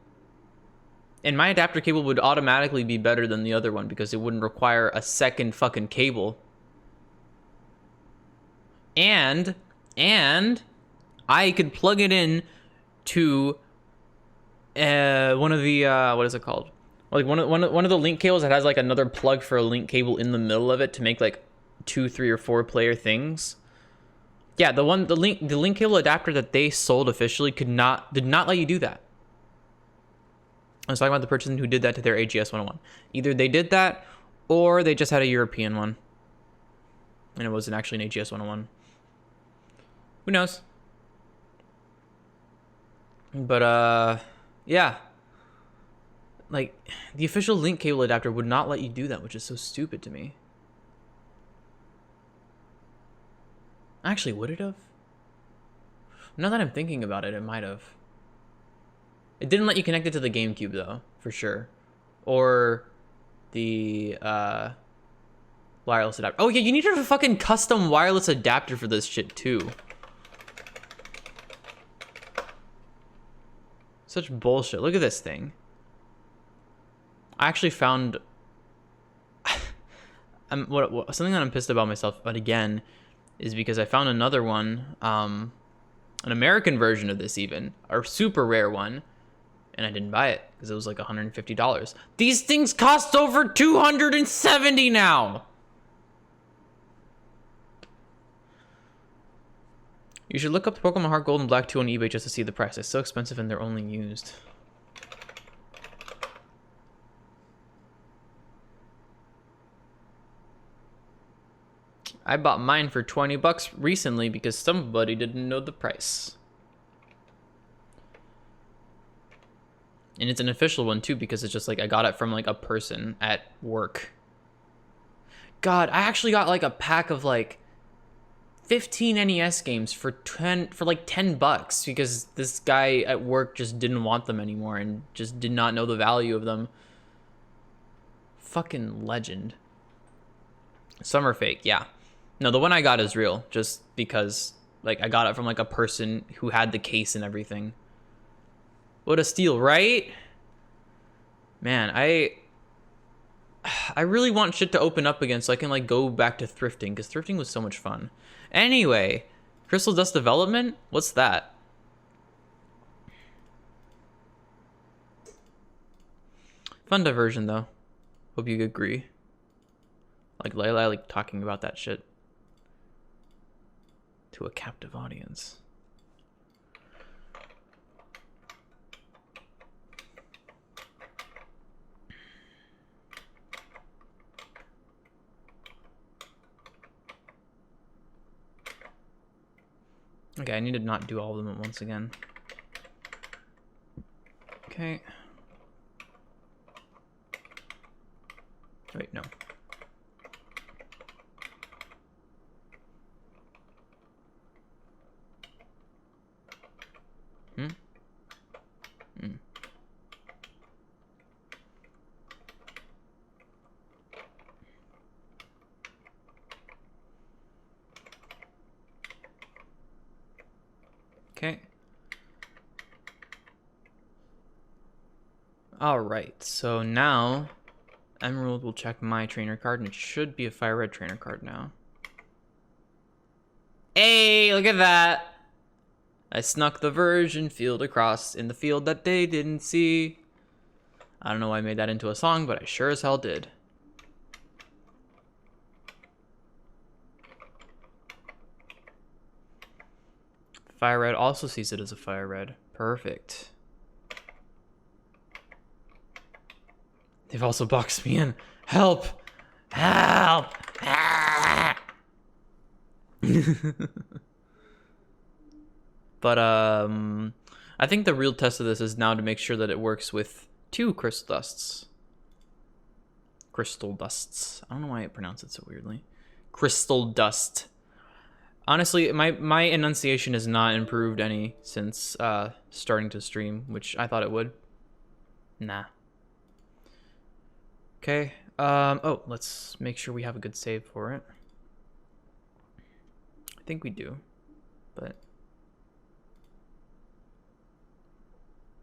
A: And my adapter cable would automatically be better than the other one because it wouldn't require a second fucking cable. And I could plug it in to one of the what is it called? Like one of the link cables that has like another plug for a link cable in the middle of it to make like 2, 3, or 4 player things. Yeah, the link cable adapter that they sold officially did not let you do that. I was talking about the person who did that to their AGS 101. Either they did that or they just had a European one. And it wasn't actually an AGS 101. Who knows? But yeah. Like, the official link cable adapter would not let you do that, which is so stupid to me. Actually, would it have? Now that I'm thinking about it, it might have. It didn't let you connect it to the GameCube, though, for sure. Or the wireless adapter. Oh, yeah, you needed a fucking custom wireless adapter for this shit, too. Such bullshit. Look at this thing. I actually found something that I'm pissed about myself, but again, is because I found another one, an American version of this even, a super rare one, and I didn't buy it because it was like $150. These things cost over $270 now. You should look up the Pokemon Heart Gold and Black 2 on eBay just to see the price. It's so expensive and they're only used. I bought mine for 20 bucks recently because somebody didn't know the price. And it's an official one too because it's just like I got it from like a person at work. God, I actually got like a pack of like 15 NES games for like 10 bucks because this guy at work just didn't want them anymore and just did not know the value of them. Fucking legend. Some are fake, yeah. No, the one I got is real, just because, like, I got it from, like, a person who had the case and everything. What a steal, right? Man, I really want shit to open up again so I can, like, go back to thrifting, because thrifting was so much fun. Anyway, CrystalDust development? What's that? Fun diversion, though. Hope you agree. Like, I like talking about that shit to a captive audience. Okay, I need to not do all of them at once again. Okay. Wait, no. Okay. Alright, so now Emerald will check my trainer card, and it should be a Fire Red trainer card now. Hey, look at that. I snuck the virgin field across in the field that they didn't see. I don't know why I made that into a song, but I sure as hell did. Fire red also sees it as a fire red. Perfect. They've also boxed me in. Help! Help! Ah! But I think the real test of this is now to make sure that it works with 2 crystal dusts. CrystalDusts. I don't know why I pronounce it so weirdly. CrystalDust. Honestly, my enunciation has not improved any since starting to stream, which I thought it would. Nah. Okay. Oh, let's make sure we have a good save for it. I think we do, but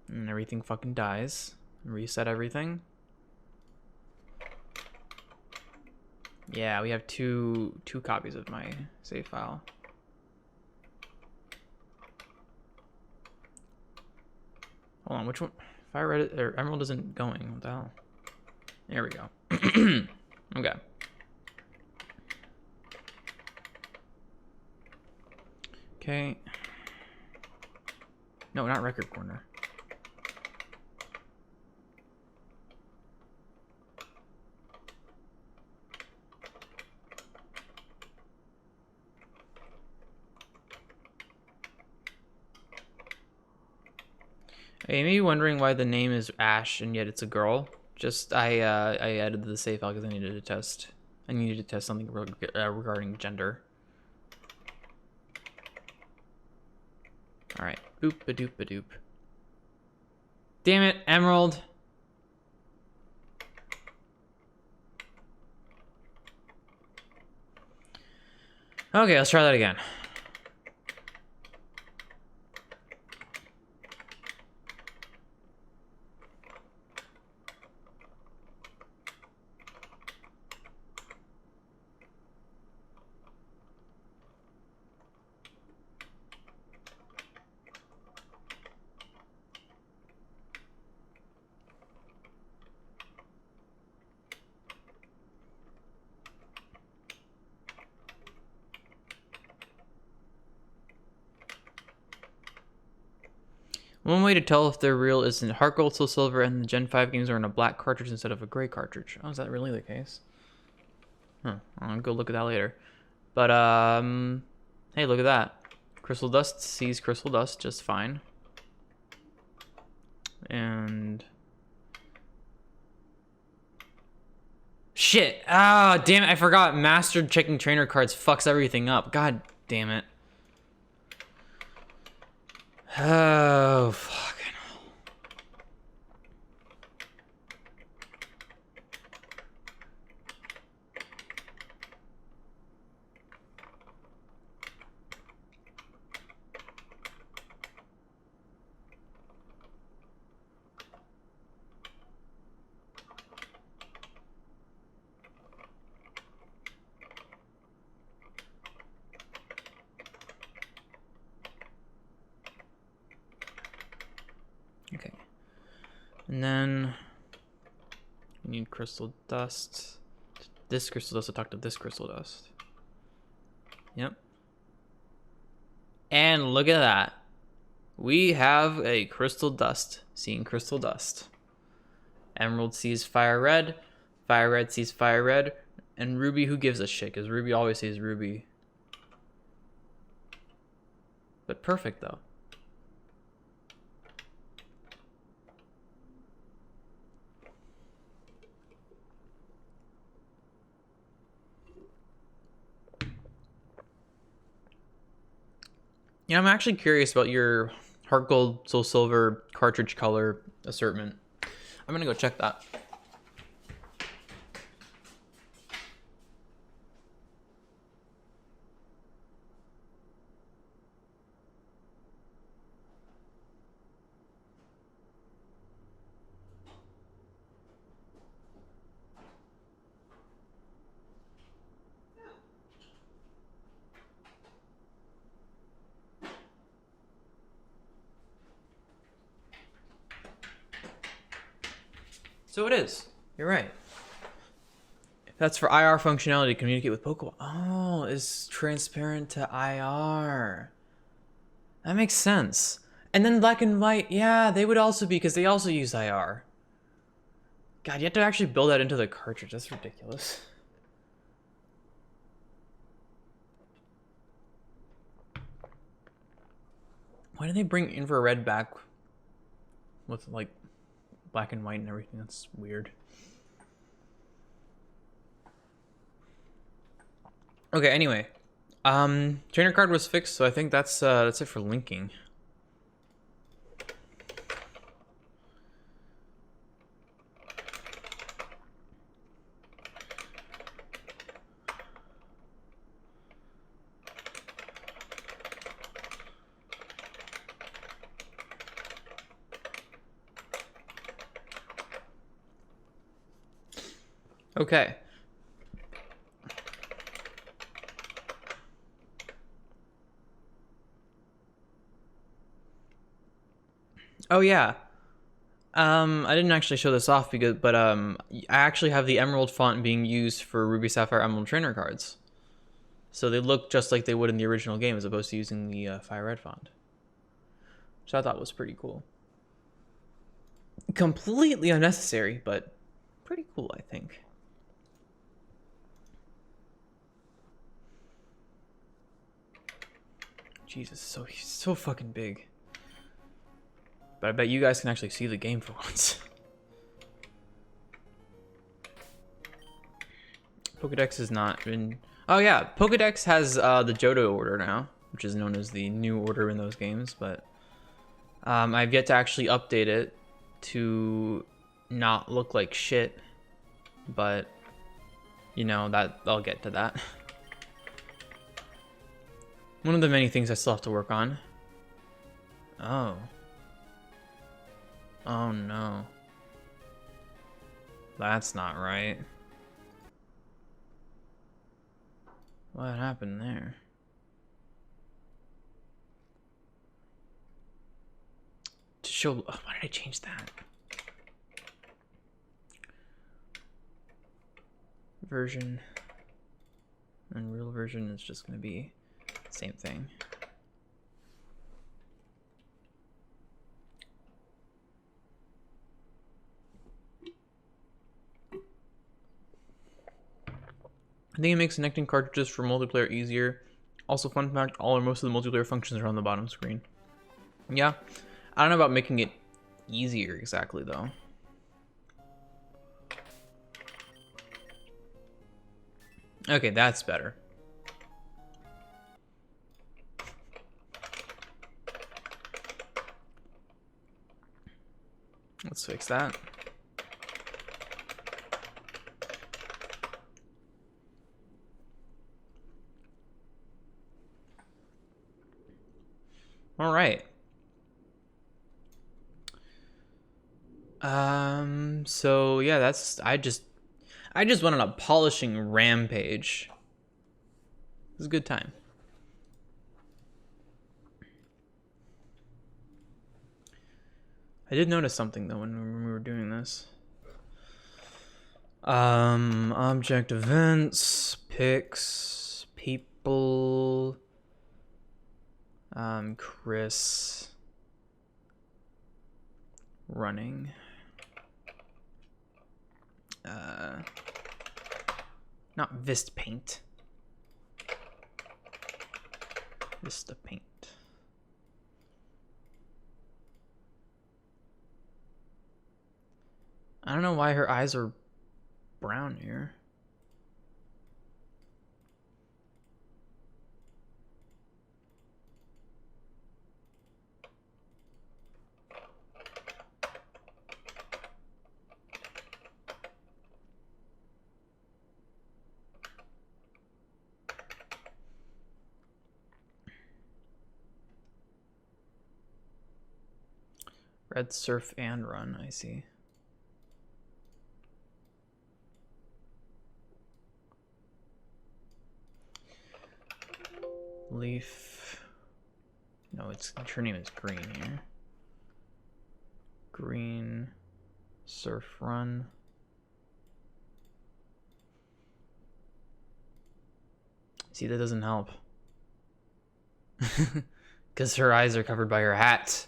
A: and everything fucking dies. Reset everything. Yeah, we have two copies of my save file. Hold on, which one? Fire red or emerald isn't going. What the hell? There we go. Okay. Okay. No, not record corner. Hey, maybe wondering why the name is Ash and yet it's a girl. Just I added the save file because I needed to test. I needed to test something regarding gender. All right, boop a doop a doop. Damn it, emerald. Okay, let's try that again. One way to tell if they're real is in Heart Gold, Soul Silver, and the Gen 5 games are in a black cartridge instead of a gray cartridge. Oh, is that really the case? Huh. I'll go look at that later. But, hey, look at that. CrystalDust sees CrystalDust just fine. And... shit! Ah, damn it, I forgot. Mastered checking trainer cards fucks everything up. God damn it. Oh, fucking hell. Okay. And then we need CrystalDust. This CrystalDust will talk to this CrystalDust. Yep. And look at that. We have a CrystalDust seeing CrystalDust. Emerald sees fire red sees fire red, and Ruby, who gives a shit? Because Ruby always sees Ruby. But perfect though. Yeah, I'm actually curious about your Heart Gold, Soul Silver cartridge color assortment. I'm gonna go check that. So it is. You're right. That's for IR functionality to communicate with Pokemon. Oh, it's transparent to IR. That makes sense. And then black and white, yeah, they would also be, because they also use IR. God, you have to actually build that into the cartridge. That's ridiculous. Why do they bring infrared back with, like, black and white and everything? That's weird. Okay, anyway. Trainer card was fixed, so I think that's it for linking. Okay. Oh yeah. I didn't actually show this off but I actually have the Emerald font being used for Ruby Sapphire Emerald trainer cards. So they look just like they would in the original game as opposed to using the Fire Red font. Which I thought was pretty cool. Completely unnecessary, but pretty cool, I think. Jesus, he's so fucking big. But I bet you guys can actually see the game for once. Pokedex has not been... Oh yeah, Pokedex has the Johto order now, which is known as the new order in those games, but I've yet to actually update it to not look like shit, but you know, that I'll get to that. One of the many things I still have to work on. Oh. Oh no. That's not right. What happened there? To show... Oh, why did I change that? Version. And real version is just going to be the same thing. I think it makes connecting cartridges for multiplayer easier. Also, fun fact, all or most of the multiplayer functions are on the bottom screen. Yeah, I don't know about making it easier exactly though. Okay, that's better. Let's fix that. All right. So yeah, that's I just went on a polishing rampage. It was a good time. I did notice something though when we were doing this. Object events, pics, people, Chris running. Not Vist Paint. Vista Paint. I don't know why her eyes are brown here. Red surf and run, I see. Leaf. No, her name is Green here. Green surf run. See, that doesn't help. Because her eyes are covered by her hat.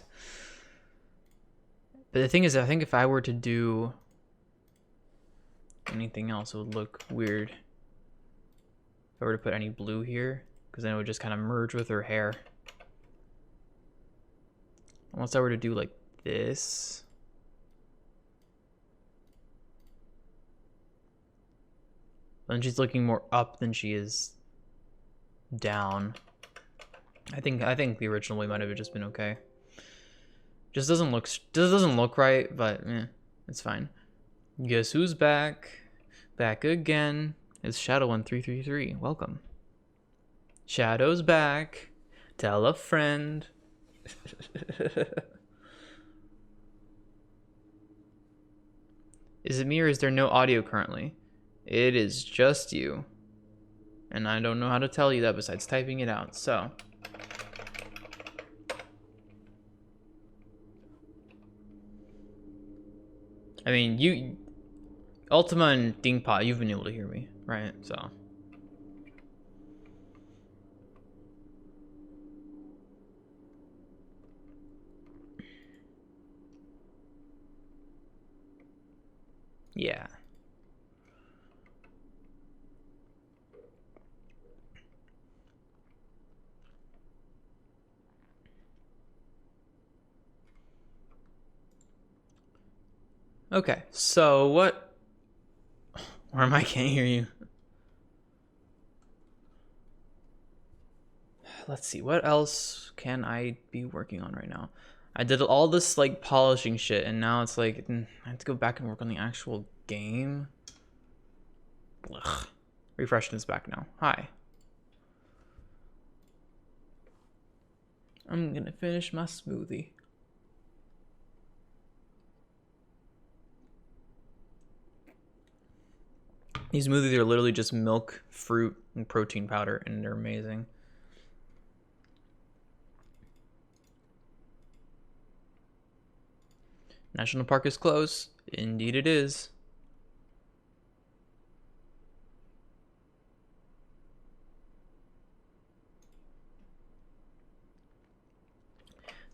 A: But the thing is, I think if I were to do anything else, it would look weird. If I were to put any blue here, because then it would just kind of merge with her hair. Unless I were to do like this. Then she's looking more up than she is down. I think the original way might have just been okay. Just doesn't look right, but it's fine. Guess who's back? Back again. It's Shadow1333. Welcome. Shadow's back. Tell a friend. Is it me or is there no audio currently? It is just you. And I don't know how to tell you that besides typing it out, so. I mean, you, Ultima and Dingpa, you've been able to hear me, right? So. Yeah. Okay, so what? Where am I? Can't hear you. Let's see, what else can I be working on right now? I did all this like polishing shit, and now it's like I have to go back and work on the actual game. Ugh. Refreshing is back now. Hi. I'm gonna finish my smoothie. These smoothies are literally just milk, fruit, and protein powder, and they're amazing. National Park is close. Indeed it is.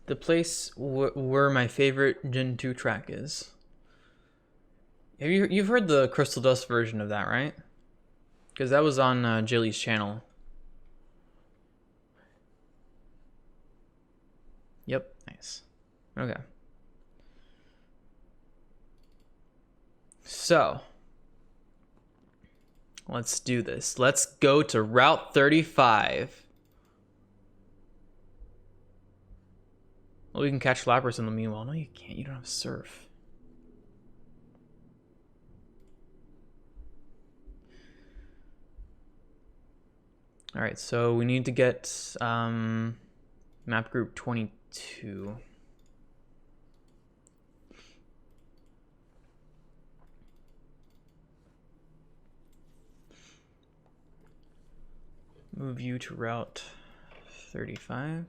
A: The place where my favorite Gen 2 track is. You've heard the CrystalDust version of that, right? Because that was on Jilly's channel. Yep, nice. Okay. So, let's do this. Let's go to Route 35. Well, we can catch flappers in the meanwhile. No, you can't. You don't have surf. All right, so we need to get map group 22. Move you to Route 35.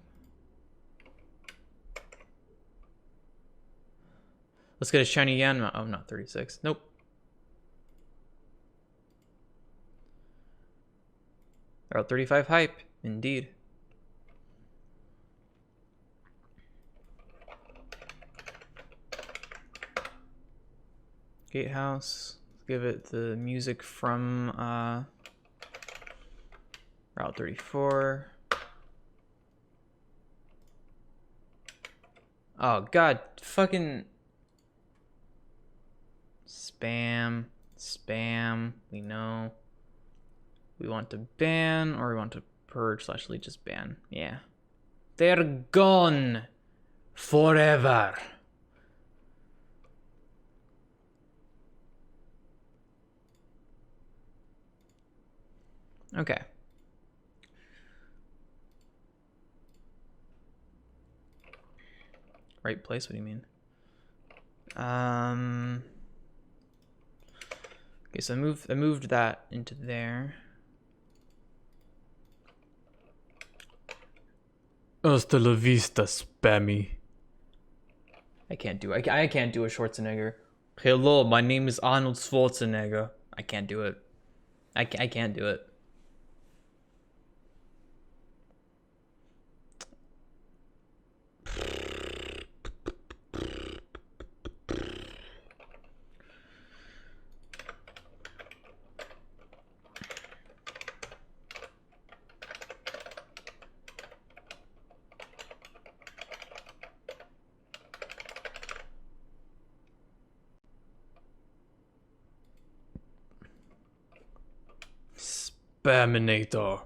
A: Let's get a shiny Yanma. Oh, not 36. Nope. Route 35 hype, indeed. Gatehouse. Let's give it the music from Route 34. Oh god, fucking spam, we know. We want to ban, or we want to purge / just ban. Yeah. They're gone forever. Okay. Right place, what do you mean? Okay, so I moved that into there. Hasta la vista, spammy. I can't do a Schwarzenegger. Hello, my name is Arnold Schwarzenegger. I can't do it. I can't do it. Spaminator.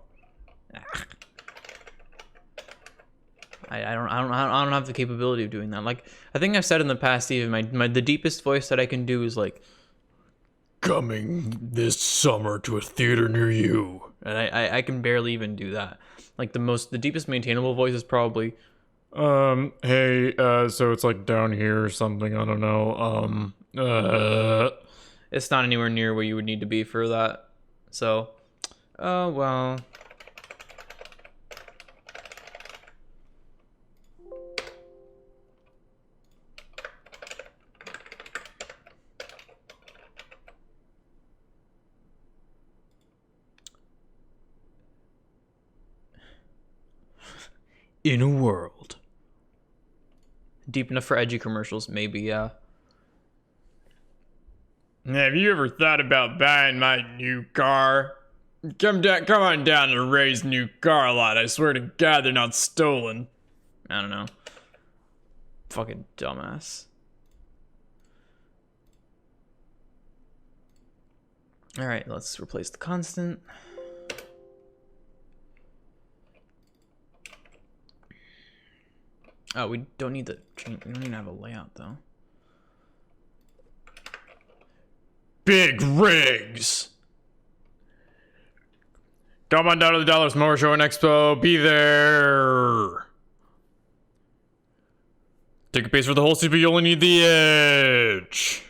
A: I don't have the capability of doing that. Like, I think I've said in the past, even the deepest voice that I can do is like, coming this summer to a theater near you, and I can barely even do that. Like the deepest maintainable voice is probably, hey, so it's like down here or something. I don't know. It's not anywhere near where you would need to be for that. So, oh well. In a world deep enough for edgy commercials, maybe, yeah.
B: Have you ever thought about buying my new car? Come on down to Ray's new car lot. I swear to God, they're not stolen.
A: I don't know. Fucking dumbass. All right, let's replace the constant. Oh, we don't need to change. We don't even have a layout though.
B: Big rigs. Come on down to the Dallas Motor Show and Expo. Be there. Ticket pays for the whole seat, but you only need the edge.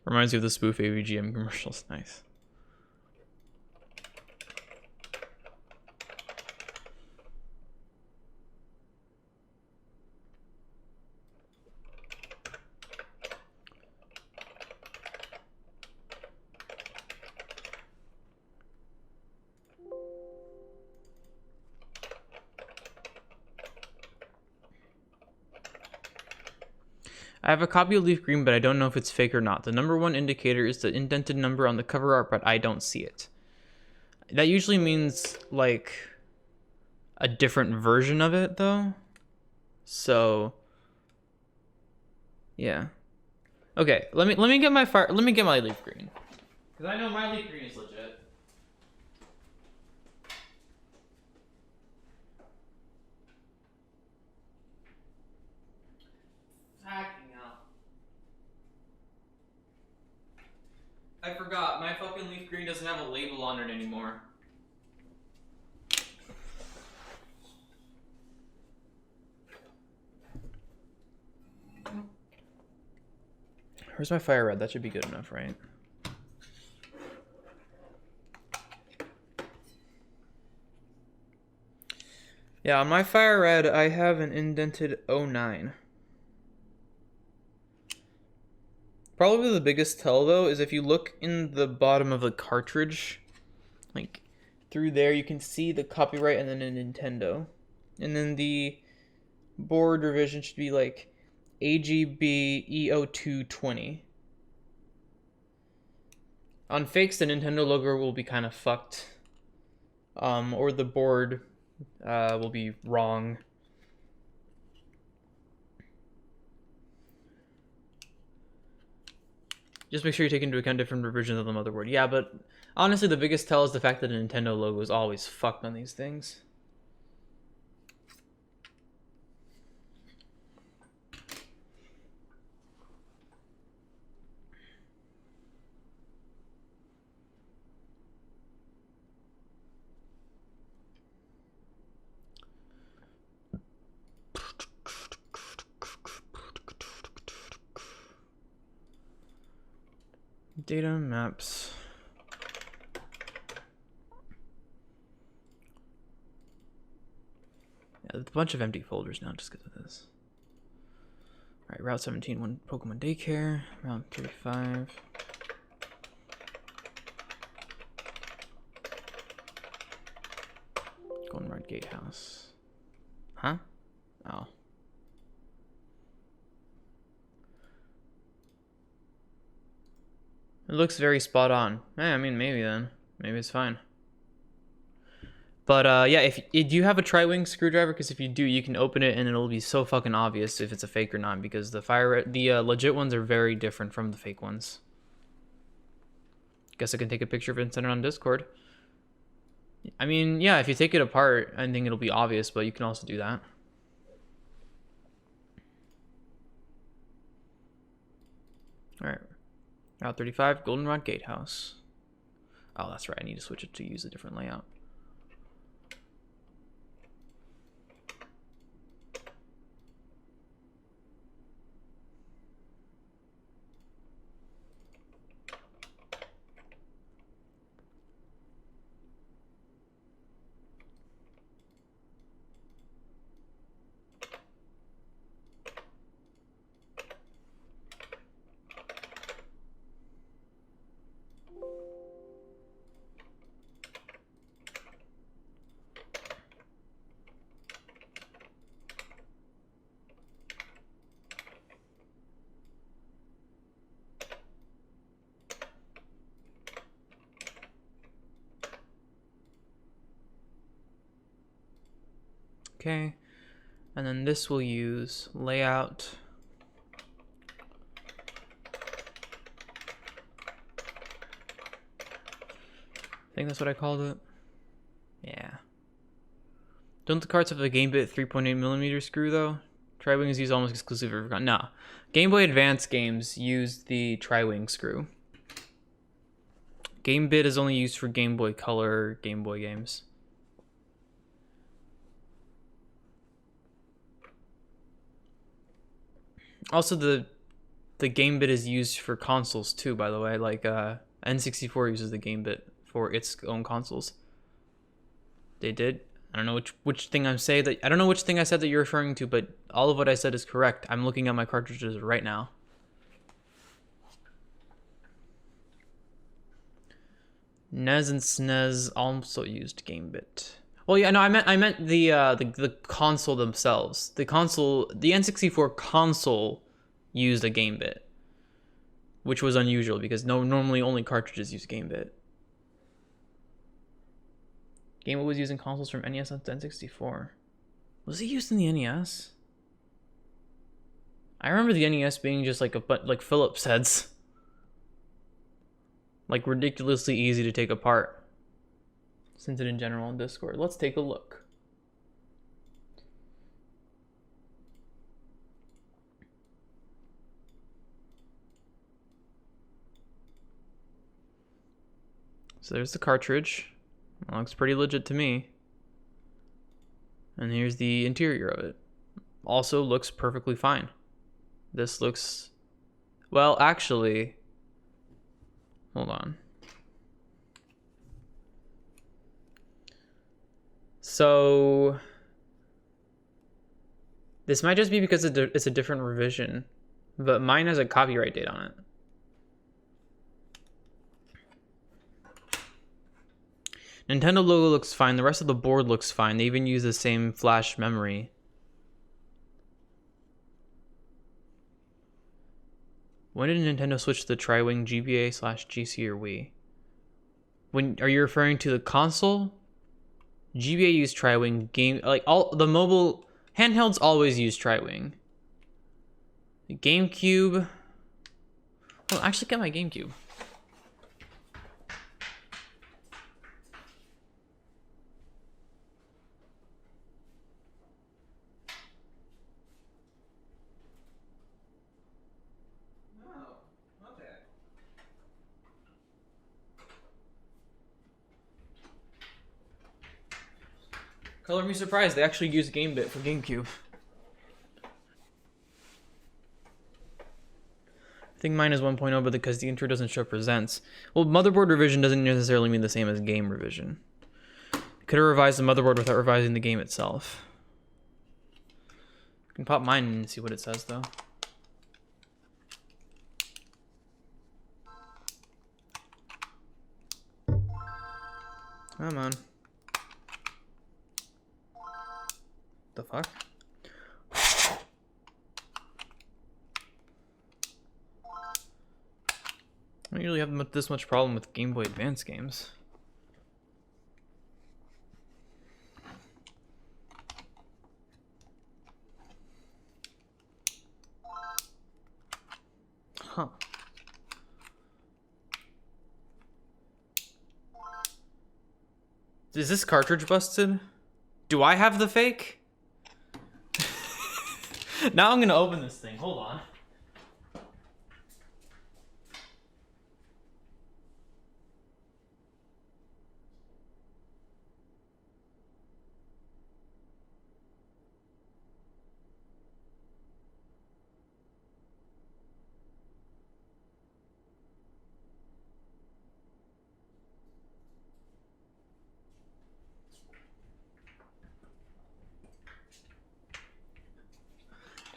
A: Reminds me of the spoof AVGM commercials. Nice. I have a copy of Leaf Green, but I don't know if it's fake or not. The number one indicator is the indented number on the cover art, but I don't see it. That usually means, like, a different version of it, though. So, yeah. Okay, let me get my Leaf Green. Because I know my Leaf Green is legit. I forgot, my fucking Leaf Green doesn't have a label on it anymore. Where's my fire red? That should be good enough, right? Yeah, on my fire red, I have an indented 09. Probably the biggest tell, though, is if you look in the bottom of the cartridge, like, through there, you can see the copyright and then a Nintendo. And then the board revision should be, like, AGB E0220. On fakes, the Nintendo logo will be kind of fucked. Or the board will be wrong. Just make sure you take into account different versions of the motherboard. Yeah, but honestly, the biggest tell is the fact that the Nintendo logo is always fucked on these things. Data maps. Yeah, there's a bunch of empty folders now just because of this. Alright, Route 17, one Pokemon Daycare. Route 35. Goldenrod Gatehouse. Huh? Oh. It looks very spot on. I mean, maybe then. Maybe it's fine. But yeah, if you have a tri-wing screwdriver, because if you do, you can open it and it'll be so fucking obvious if it's a fake or not, because the legit ones are very different from the fake ones. Guess I can take a picture of it and send it on Discord. I mean, yeah, if you take it apart, I think it'll be obvious, but you can also do that. Alright. Route 35, Goldenrod Gatehouse. Oh, that's right. I need to switch it to use a different layout. Okay, and then this will use layout. I think that's what I called it. Yeah. Don't the carts have a Game Bit 3.8mm screw though? Tri-Wing is used almost exclusively for... No. Game Boy Advance games use the Tri-Wing screw. Game Bit is only used for Game Boy Color, Game Boy games. Also, the Game Bit is used for consoles too, by the way. Like N64 uses the Game Bit for its own consoles. They did. I don't know which thing I'm saying that I don't know which thing I said that you're referring to, but all of what I said is correct. I'm looking at my cartridges right now. NES and SNES also used Game Bit. Well, yeah, no, I meant the console themselves. The N64 console used a Game Bit, which was unusual because normally only cartridges use Game Bit. Game Boy was using consoles from NES up to N64. Was it used in the NES? I remember the NES being just like like Philips heads, like ridiculously easy to take apart. Sent it in general on Discord. Let's take a look. So there's the cartridge. It looks pretty legit to me. And here's the interior of it. Also looks perfectly fine. This looks... Well, actually... Hold on. So... This might just be because it's a different revision. But mine has a copyright date on it. Nintendo logo looks fine. The rest of the board looks fine. They even use the same flash memory. When did Nintendo switch to the Tri-Wing GBA/GC or Wii? Are you referring to the console? GBA used Tri-Wing. Like all the mobile handhelds always use Tri-Wing. The GameCube. Well, actually, get my GameCube. Color me surprised, they actually use Game Bit for GameCube. I think mine is 1.0, but because the intro doesn't show presents. Well, motherboard revision doesn't necessarily mean the same as game revision. Could have revised the motherboard without revising the game itself. can pop mine and see what it says though. Come on. The fuck? I don't usually have this much problem with Game Boy Advance games. Huh. Is this cartridge busted? Do I have the fake? Now I'm gonna open this thing. Hold on.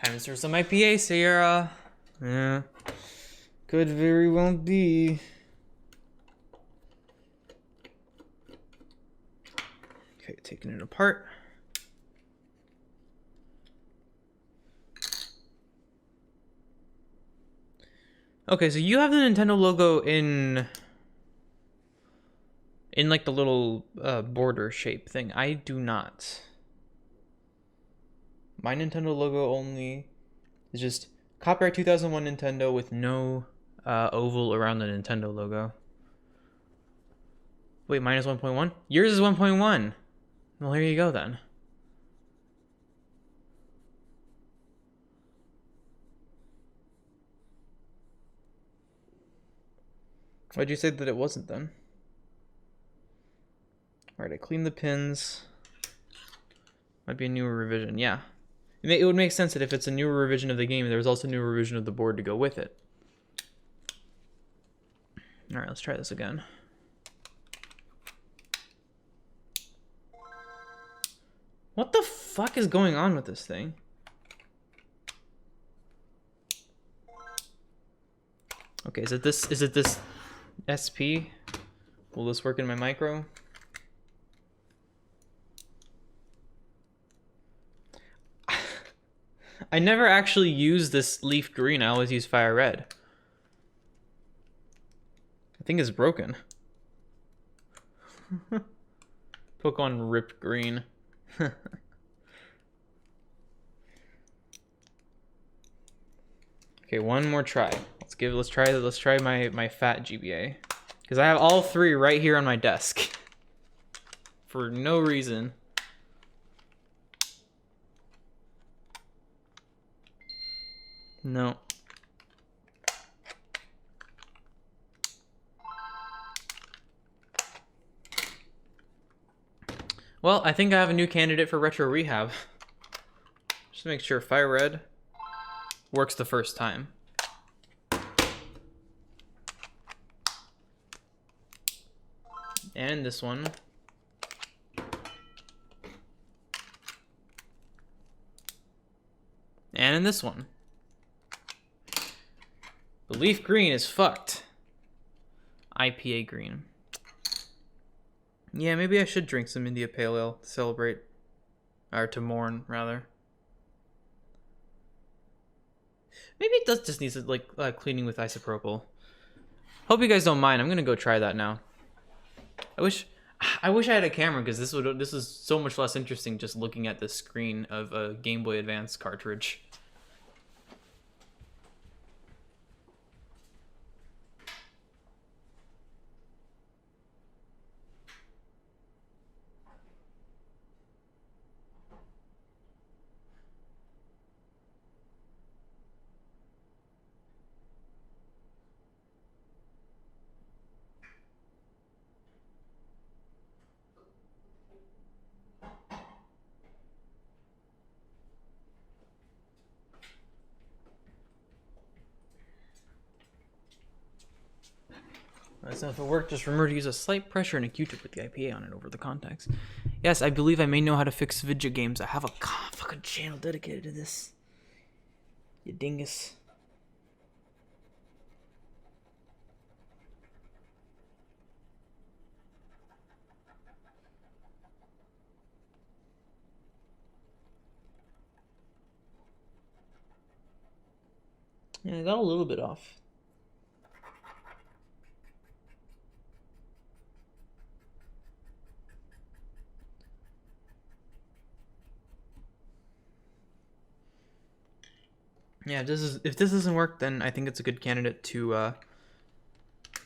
A: Time to serve some IPA, Sierra. Yeah. Could very well be. Okay, taking it apart. Okay, so you have the Nintendo logo in like the little border shape thing. I do not. My Nintendo logo only is just copyright 2001 Nintendo with no oval around the Nintendo logo. Wait, mine is 1.1? Yours is 1.1. Well, here you go then. Why'd you say that it wasn't then? Alright, I cleaned the pins. Might be a newer revision, yeah. It would make sense that if it's a newer revision of the game, there's also a newer revision of the board to go with it. Alright, let's try this again. What the fuck is going on with this thing? Okay, is it this SP? Will this work in my micro? I never actually use this leaf green. I always use fire red. I think it's broken. Pokemon ripped green. Okay, one more try. Let's try my fat GBA. Because I have all three right here on my desk. For no reason. No. Well, I think I have a new candidate for retro rehab. Just to make sure fire red works the first time. And this one. And in this one. The leaf green is fucked. IPA green. Yeah, maybe I should drink some India Pale Ale to celebrate. Or to mourn, rather. Maybe it does just need like cleaning with isopropyl. Hope you guys don't mind. I'm gonna go try that now. I wish I had a camera because this is so much less interesting just looking at the screen of a Game Boy Advance cartridge. So if it worked, just remember to use a slight pressure and a Q-tip with the IPA on it over the contacts. Yes, I believe I may know how to fix video games. I have a fucking channel dedicated to this. You dingus. Yeah, I got a little bit off. Yeah, if this doesn't work, then I think it's a good candidate to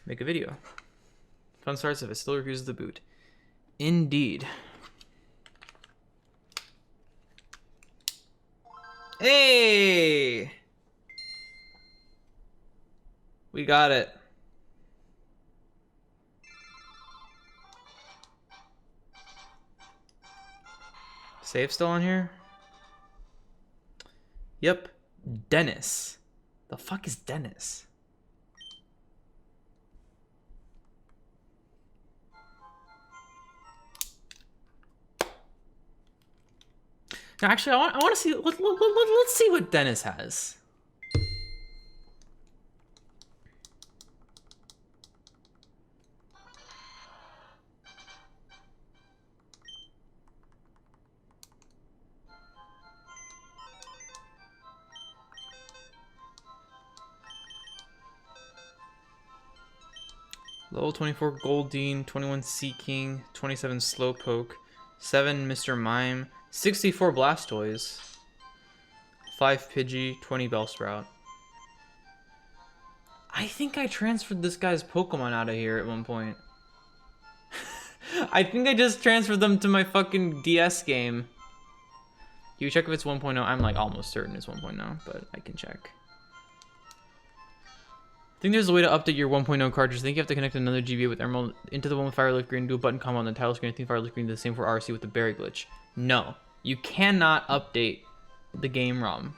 A: make a video. Fun starts if it still refuses the boot. Indeed. Hey! We got it. Save still on here? Yep. Dennis. The fuck is Dennis? Now, actually, I want to see. Let's see what Dennis has. Level 24 Goldeen, 21 Seeking, 27 Slowpoke, 7 Mr. Mime, 64 Blastoise, 5 Pidgey, 20 Bellsprout. I think I transferred this guy's Pokemon out of here at one point. I think I just transferred them to my fucking DS game. Can you check if it's 1.0? I'm like almost certain it's 1.0, but I can check. I think there's a way to update your 1.0 cartridge. I think you have to connect another GBA with Emerald into the one with Firelight Green, do a button combo on the title screen. I think Firelight Green is the same for RC with the berry glitch. No, you cannot update the game ROM.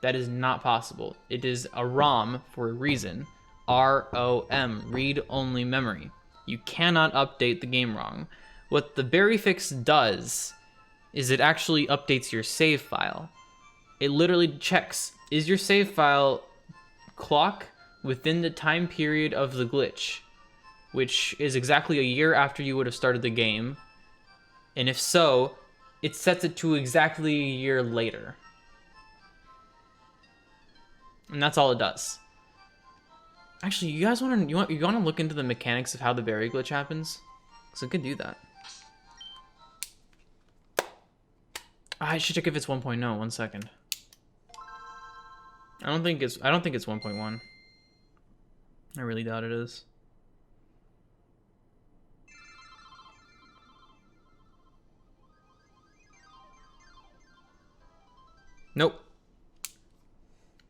A: That is not possible. It is a ROM for a reason. ROM, read-only memory. You cannot update the game ROM. What the berry fix does is it actually updates your save file. It literally checks, is your save file clock within the time period of the glitch, which is exactly a year after you would have started the game. And if so, it sets it to exactly a year later. And that's all it does. Actually, you guys want to look into the mechanics of how the berry glitch happens? Because it could do that. I should check if it's 1.0. 1 second. I don't think it's 1.1. I really doubt it is. Nope.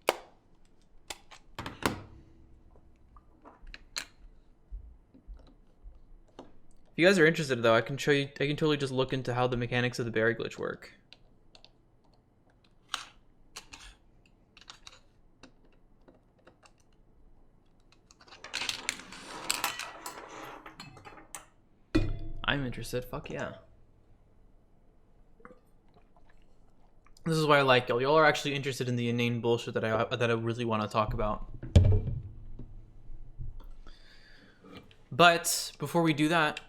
A: If you guys are interested though, I can show you, I can totally just look into how the mechanics of the berry glitch work. I'm interested, fuck yeah. This is why I like y'all. Y'all are actually interested in the inane bullshit that I really want to talk about. But before we do that,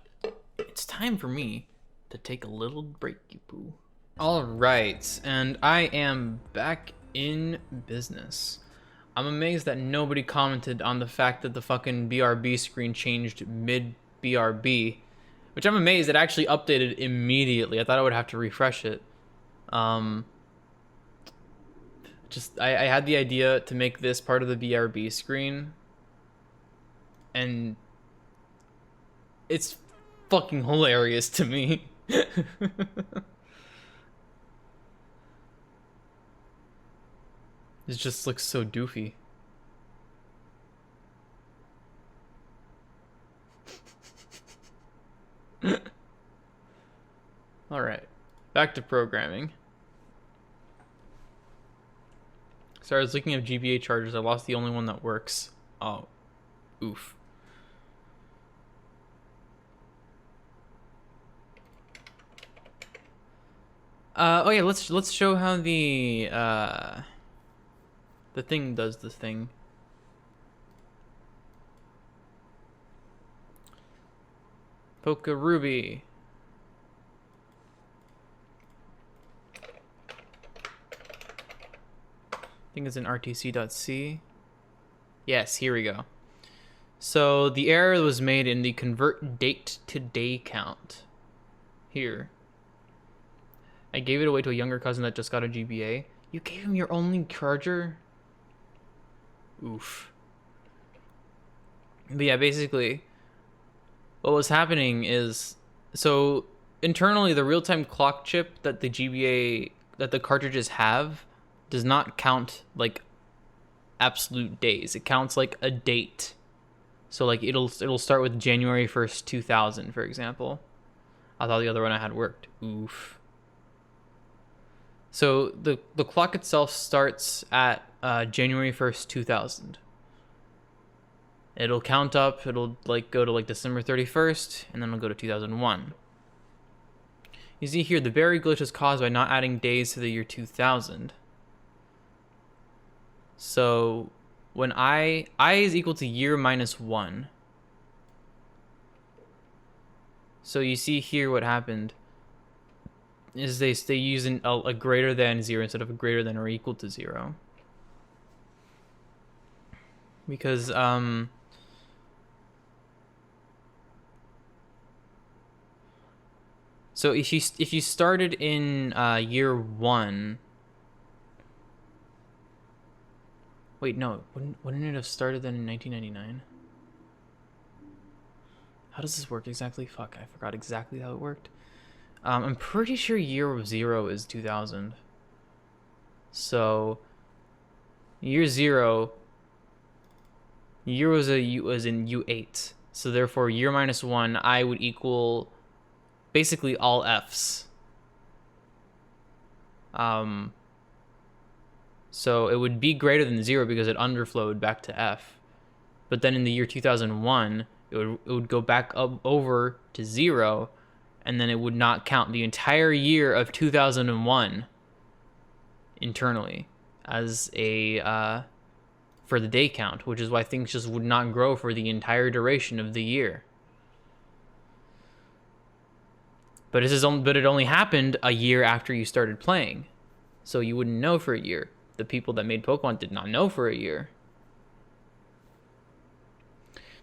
A: it's time for me to take a little break, you poo. All right, and I am back in business. I'm amazed that nobody commented on the fact that the fucking BRB screen changed mid-BRB, which I'm amazed it actually updated immediately. I thought I would have to refresh it. I had the idea to make this part of the BRB screen, and it's fucking hilarious to me. It just looks so doofy. All right, back to programming. So I was looking at GBA chargers. I lost the only one that works. Oh, oof. Oh yeah, let's show how the thing does this thing. Poke Ruby. I think it's in rtc.c. Yes, here we go. So the error was made in the convert date to day count. Here. I gave it away to a younger cousin that just got a GBA. You gave him your only charger? Oof. But yeah, basically, what was happening is, so internally the real-time clock chip that the GBA, that the cartridges have, does not count like absolute days. It counts like a date. So like it'll start with January 1st, 2000, for example. I thought the other one I had worked. Oof. So the clock itself starts at January 1st, 2000. It'll count up, it'll like go to like December 31st, and then it'll go to 2001. You see here, the berry glitch is caused by not adding days to the year 2000. So when I is equal to year minus 1. So you see here what happened is they use a greater than 0 instead of a greater than or equal to 0. Because so if you started in year 1. Wait, no, wouldn't it have started then in 1999? How does this work exactly? Fuck, I forgot exactly how it worked. I'm pretty sure year 0 is 2000. So year 0, year was in U8. So therefore year minus 1, I would equal basically all F's. So it would be greater than 0 because it underflowed back to F. But then in the year 2001, it would go back up over to 0, and then it would not count the entire year of 2001 internally as a for the day count, which is why things just would not grow for the entire duration of the year. But it only happened a year after you started playing, so you wouldn't know for a year. The people that made Pokemon did not know for a year.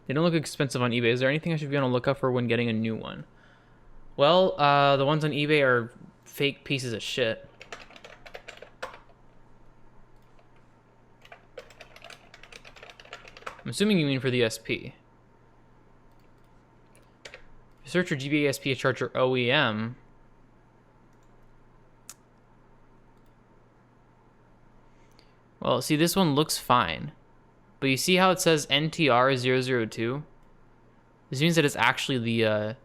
A: They don't look expensive on eBay. Is there anything I should be on the lookout for when getting a new one? Well, the ones on eBay are fake pieces of shit. I'm assuming you mean for the SP. If you search for GBA SP charger OEM, well, see, this one looks fine. But you see how it says NTR002? This means that it's actually the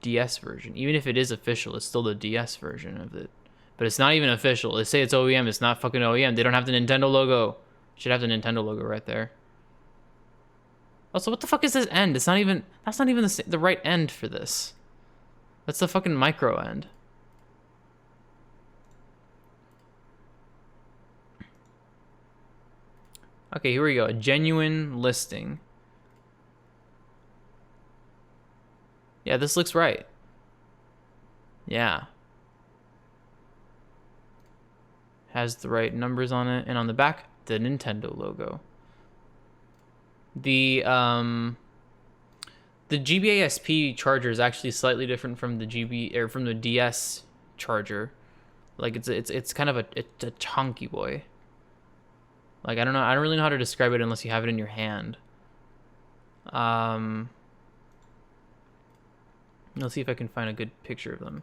A: DS version. Even if it is official, it's still the DS version of it. But it's not even official. They say it's OEM, it's not fucking OEM. They don't have the Nintendo logo. Should have the Nintendo logo right there. Also, what the fuck is this end? It's not even, that's not even the right end for this. That's the fucking micro end. Okay, here we go. A genuine listing. Yeah, this looks right. Yeah. Has the right numbers on it, and on the back, the Nintendo logo. The GBA SP charger is actually slightly different from the DS charger. Like it's kind of a chunky boy. Like, I don't know. I don't really know how to describe it unless you have it in your hand. Let's see if I can find a good picture of them.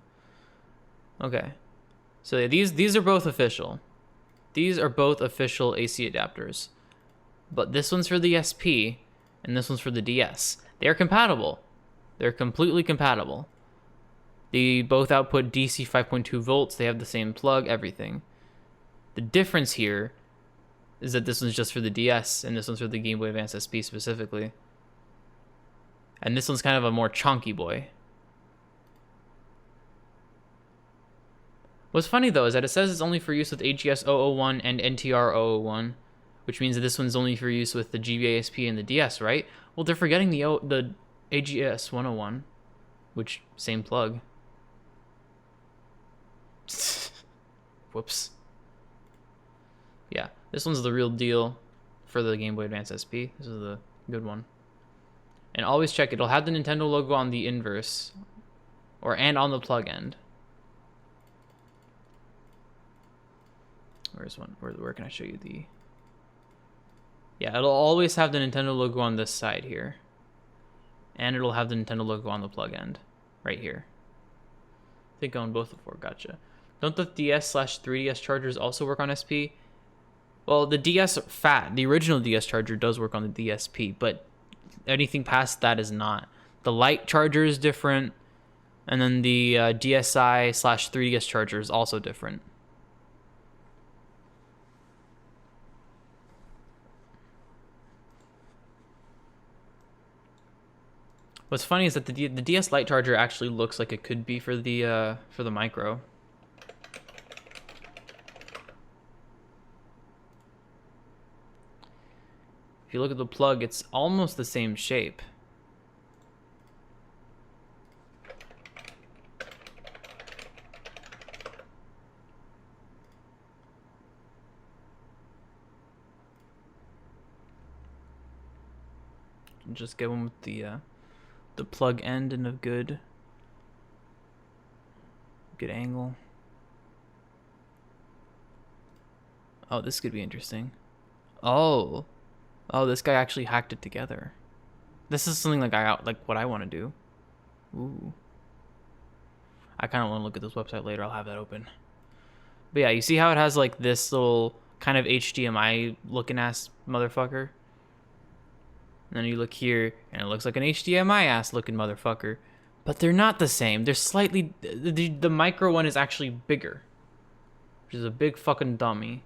A: Okay. So yeah, these are both official. These are both official AC adapters. But this one's for the SP, and this one's for the DS. They are compatible. They're completely compatible. They both output DC 5.2 volts. They have the same plug, everything. The difference here is that this one's just for the DS, and this one's for the Game Boy Advance SP specifically. And this one's kind of a more chunky boy. What's funny though is that it says it's only for use with AGS 001 and NTR 001, which means that this one's only for use with the GBASP and the DS, right? Well, they're forgetting the AGS 101, which same plug. Whoops. Yeah, this one's the real deal for the Game Boy Advance SP. This is the good one. And always check, it'll have the Nintendo logo on the inverse, and on the plug end. Where's one? Where can I show you the? Yeah, it'll always have the Nintendo logo on this side here, and it'll have the Nintendo logo on the plug end, right here. I think I own both before. Gotcha. Don't the DS/3DS chargers also work on SP? Well, the DS Fat, the original DS charger, does work on the DSP, but anything past that is not. The Lite charger is different, and then the DSi/3DS charger is also different. What's funny is that the DS Lite charger actually looks like it could be for the micro. If you look at the plug, it's almost the same shape. Just get one with the plug end in a good angle. Oh, this could be interesting. Oh, this guy actually hacked it together. This is something like what I want to do. Ooh. I kind of want to look at this website later. I'll have that open. But yeah, you see how it has like this little kind of HDMI looking ass motherfucker? And then you look here, and it looks like an HDMI ass looking motherfucker. But they're not the same. They're slightly... The micro one is actually bigger, which is a big fucking dummy.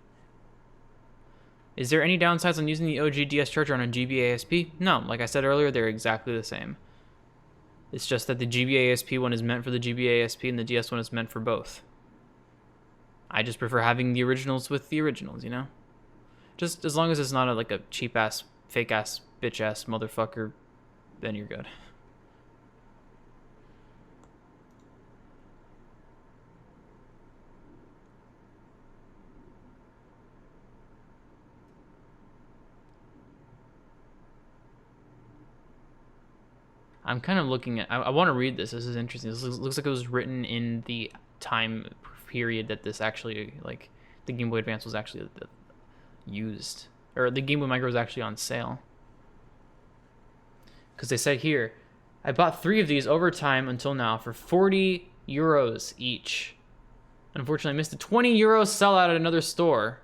A: Is there any downsides on using the OG DS charger on a GBASP? No, like I said earlier, they're exactly the same. It's just that the GBASP one is meant for the GBASP and the DS one is meant for both. I just prefer having the originals with the originals, you know? Just as long as it's not like a cheap ass, fake ass, bitch ass motherfucker, then you're good. I'm kind of looking at... I want to read this. This is interesting. This looks like it was written in the time period that this actually, like, the Game Boy Advance was actually used. Or the Game Boy Micro was actually on sale. Because they said here, I bought 3 of these over time until now for 40 euros each. Unfortunately, I missed a 20 euro sellout at another store.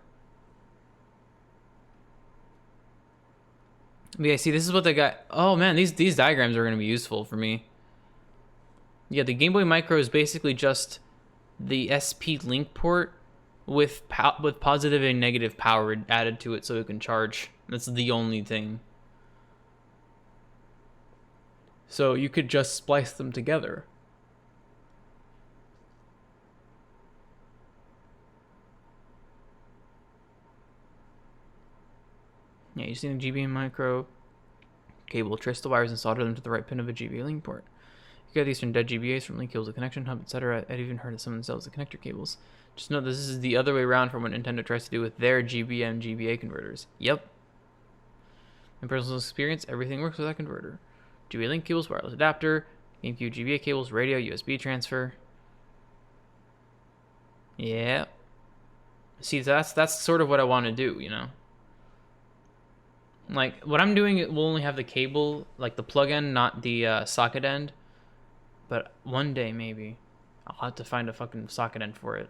A: But yeah, see, this is what they got. Oh man, these diagrams are going to be useful for me. Yeah, the Game Boy Micro is basically just the SP link port with positive and negative power added to it so it can charge. That's the only thing. So you could just splice them together. Yeah, you see the GBA micro cable, trace the wires and solder them to the right pin of a GBA link port. You get these from dead GBAs, from link cables, a connection hub, etc. I've even heard of someone sells the connector cables. Just note this is the other way around from what Nintendo tries to do with their GBM GBA converters. Yep. In personal experience, everything works with that converter. GBA link cables, wireless adapter, GameCube GBA cables, radio, USB transfer. Yeah. See, that's sort of what I want to do, you know? Like, what I'm doing, it will only have the cable, like the plug end, not the socket end. But one day, maybe, I'll have to find a fucking socket end for it.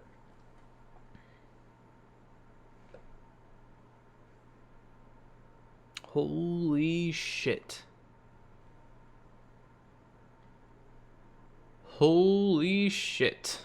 A: Holy shit. Holy shit.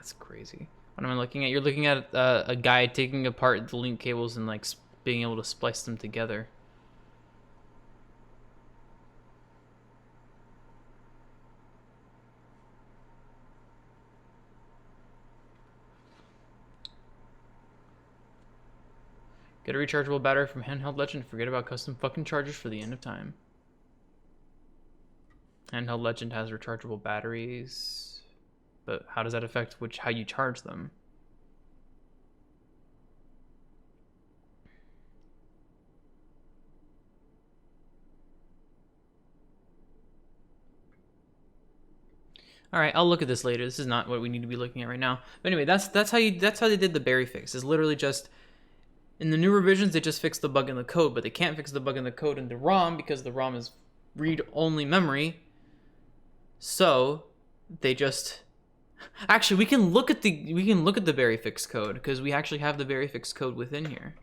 A: That's crazy. What am I looking at? You're looking at a guy taking apart the link cables and like being able to splice them together. Get a rechargeable battery from Handheld Legend. Forget about custom fucking chargers for the end of time. Handheld Legend has rechargeable batteries, but how does that affect how you charge them? All right, I'll look at this later. This is not what we need to be looking at right now. But anyway, that's how they did the berry fix. Is literally just in the new revisions they just fixed the bug in the code, but they can't fix the bug in the code in the ROM because the ROM is read-only memory. So they just actually we can look at the berry fix code because we actually have the berry fix code within here.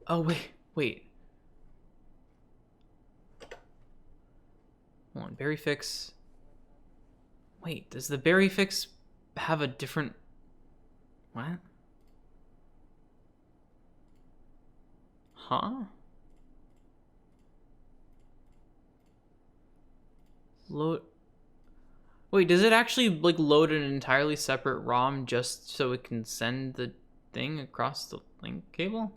A: Oh wait. Hold on, berry fix. Wait, does the berry fix have a different what? Huh? Load. Wait, does it actually like load an entirely separate ROM just so it can send the thing across the link cable?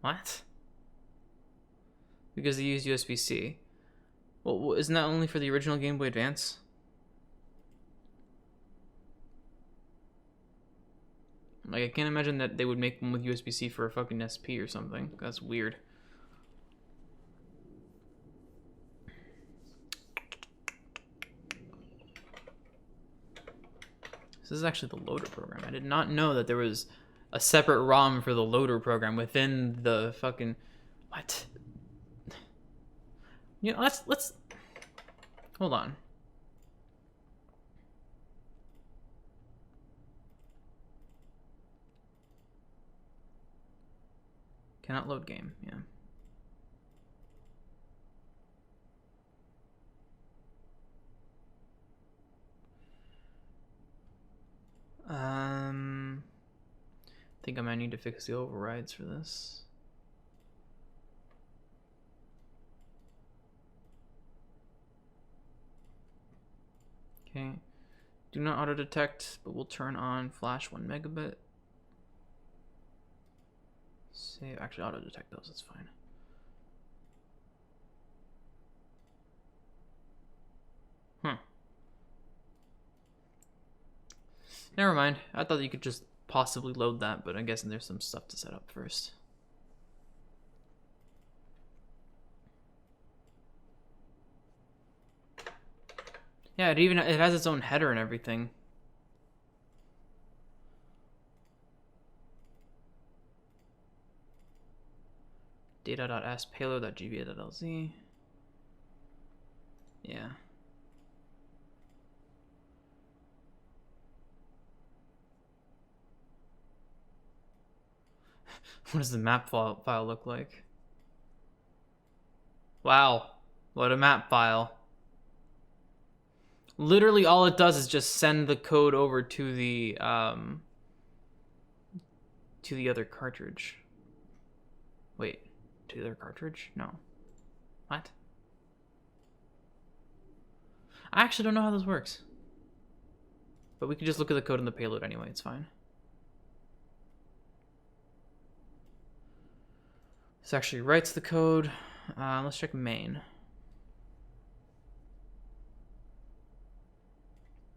A: What? Because they use USB-C. Well, isn't that only for the original Game Boy Advance? Like, I can't imagine that they would make one with USB-C for a fucking SP or something. That's weird. This is actually the loader program. I did not know that there was a separate ROM for the loader program within the fucking... What? You know, let's... Hold on. Cannot load game, yeah. I think I might need to fix the overrides for this. Okay. Do not auto detect, but we'll turn on flash 1 megabit. Save. Actually, auto detect those. That's fine. Never mind. I thought you could just possibly load that, but I'm guessing there's some stuff to set up first. Yeah, it has its own header and everything. Data.s payload.gba.lz. Yeah. What does the map file look like? Wow, what a map file. Literally all it does is just send the code over to the other cartridge. Wait, to the other cartridge? No. What? I actually don't know how this works. But we can just look at the code in the payload anyway, it's fine. This actually writes the code. Let's check main.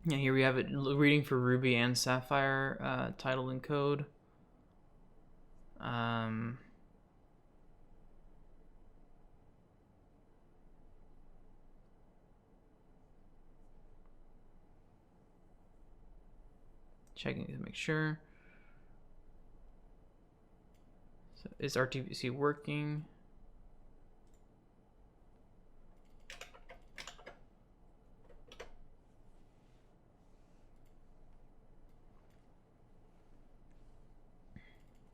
A: Yeah, here we have it reading for Ruby and Sapphire title and code. Checking to make sure. So is RTBC working?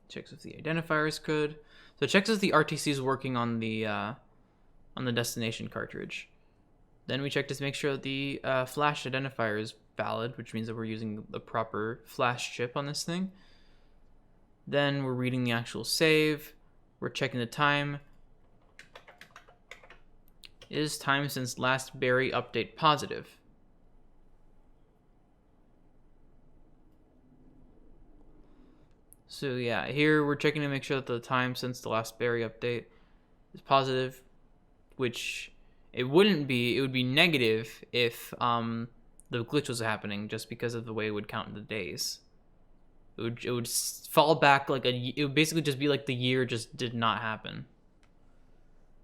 A: Checks if the identifier is good. So it checks if the RTC is working on the destination cartridge. Then we check to make sure that the flash identifier is valid, which means that we're using the proper flash chip on this thing. Then we're reading the actual save. We're checking the time. Is time since last berry update positive? So yeah, here we're checking to make sure that the time since the last berry update is positive, which it wouldn't be. It would be negative if the glitch was happening, just because of the way it would count the days. It would fall back like it would basically just be like the year just did not happen.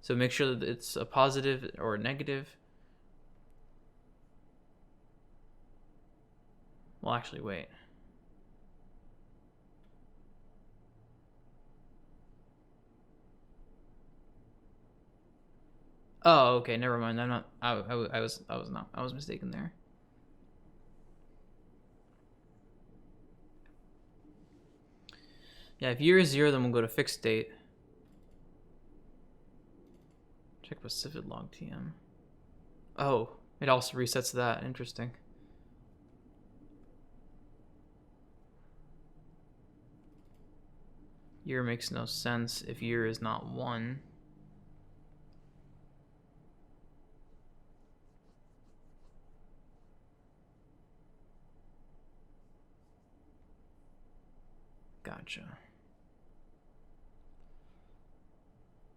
A: So make sure that it's a positive or a negative. Well, actually, wait. Oh, okay, never mind. I'm not. I was mistaken there. Yeah, if year is 0, then we'll go to fixed date. Check Pacific log TM. Oh, it also resets that. Interesting. Year makes no sense if year is not 1. Gotcha.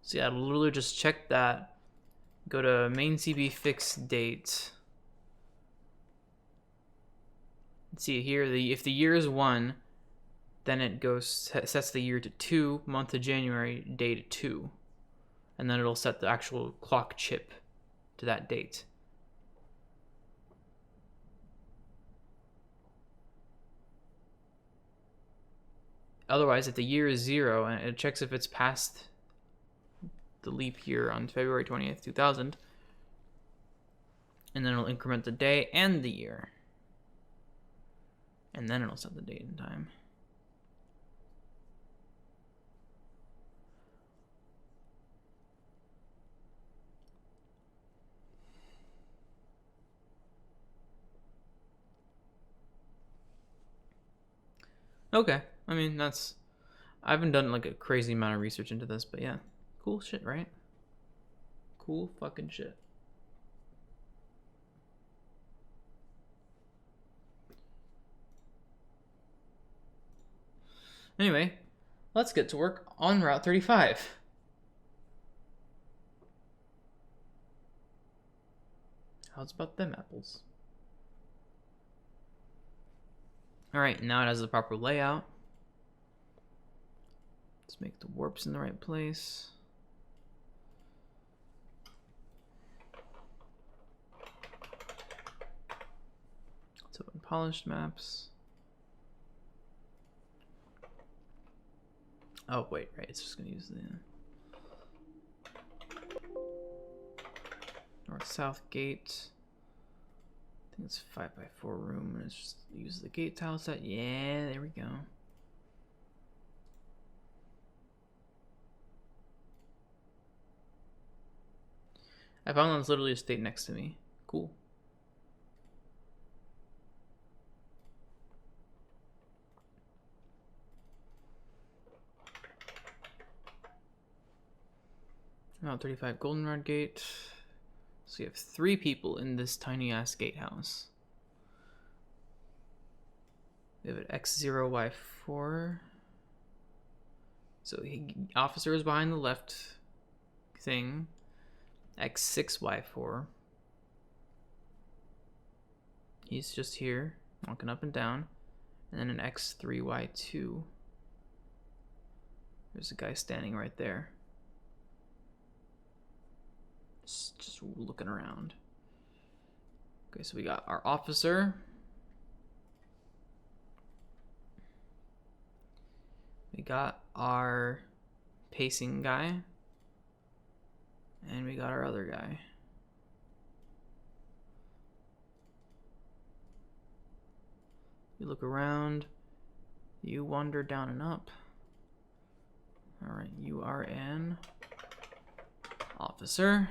A: So yeah, literally just check that. Go to main CB fixed date. See here, if the year is 1, then it sets the year to 2, month of January, day to 2. And then it'll set the actual clock chip to that date. Otherwise, if the year is 0, and it checks if it's past the leap year on February 20th, 2000, and then it'll increment the day and the year. And then it'll set the date and time. Okay, I mean, I haven't done like a crazy amount of research into this, but yeah, cool shit, right? Cool fucking shit. Anyway, let's get to work on Route 35. How's about them apples? Alright, now it has the proper layout. Let's make the warps in the right place. Let's open polished maps. Oh, wait, right, it's just gonna use the north-south gate. I think it's 5x4 room, and it's just use the gate tile set. Yeah, there we go. I found one that's literally a state next to me. Cool. Route 35 Goldenrod Gate. So you have 3 people in this tiny ass gatehouse. We have an X0Y4. So officer is behind the left thing. X6Y4. He's just here, walking up and down. And then an X3Y2. There's a guy standing right there. Just looking around. Okay, so we got our officer. We got our pacing guy. And we got our other guy. You look around. You wander down and up. All right, you are an officer.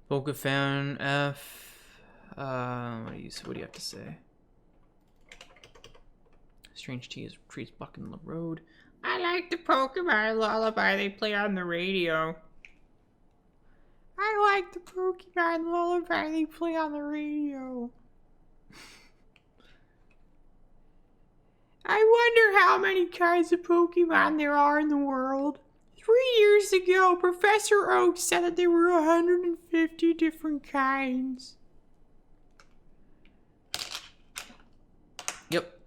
A: Pokefan F. What do you have to say? Strange trees blocking the road.
C: I like the Pokemon lullaby they play on the radio. I like the Pokemon lullaby they play on the radio. I wonder how many kinds of Pokemon there are in the world. 3 years ago, Professor Oak said that there were 150 different kinds.
A: Yep.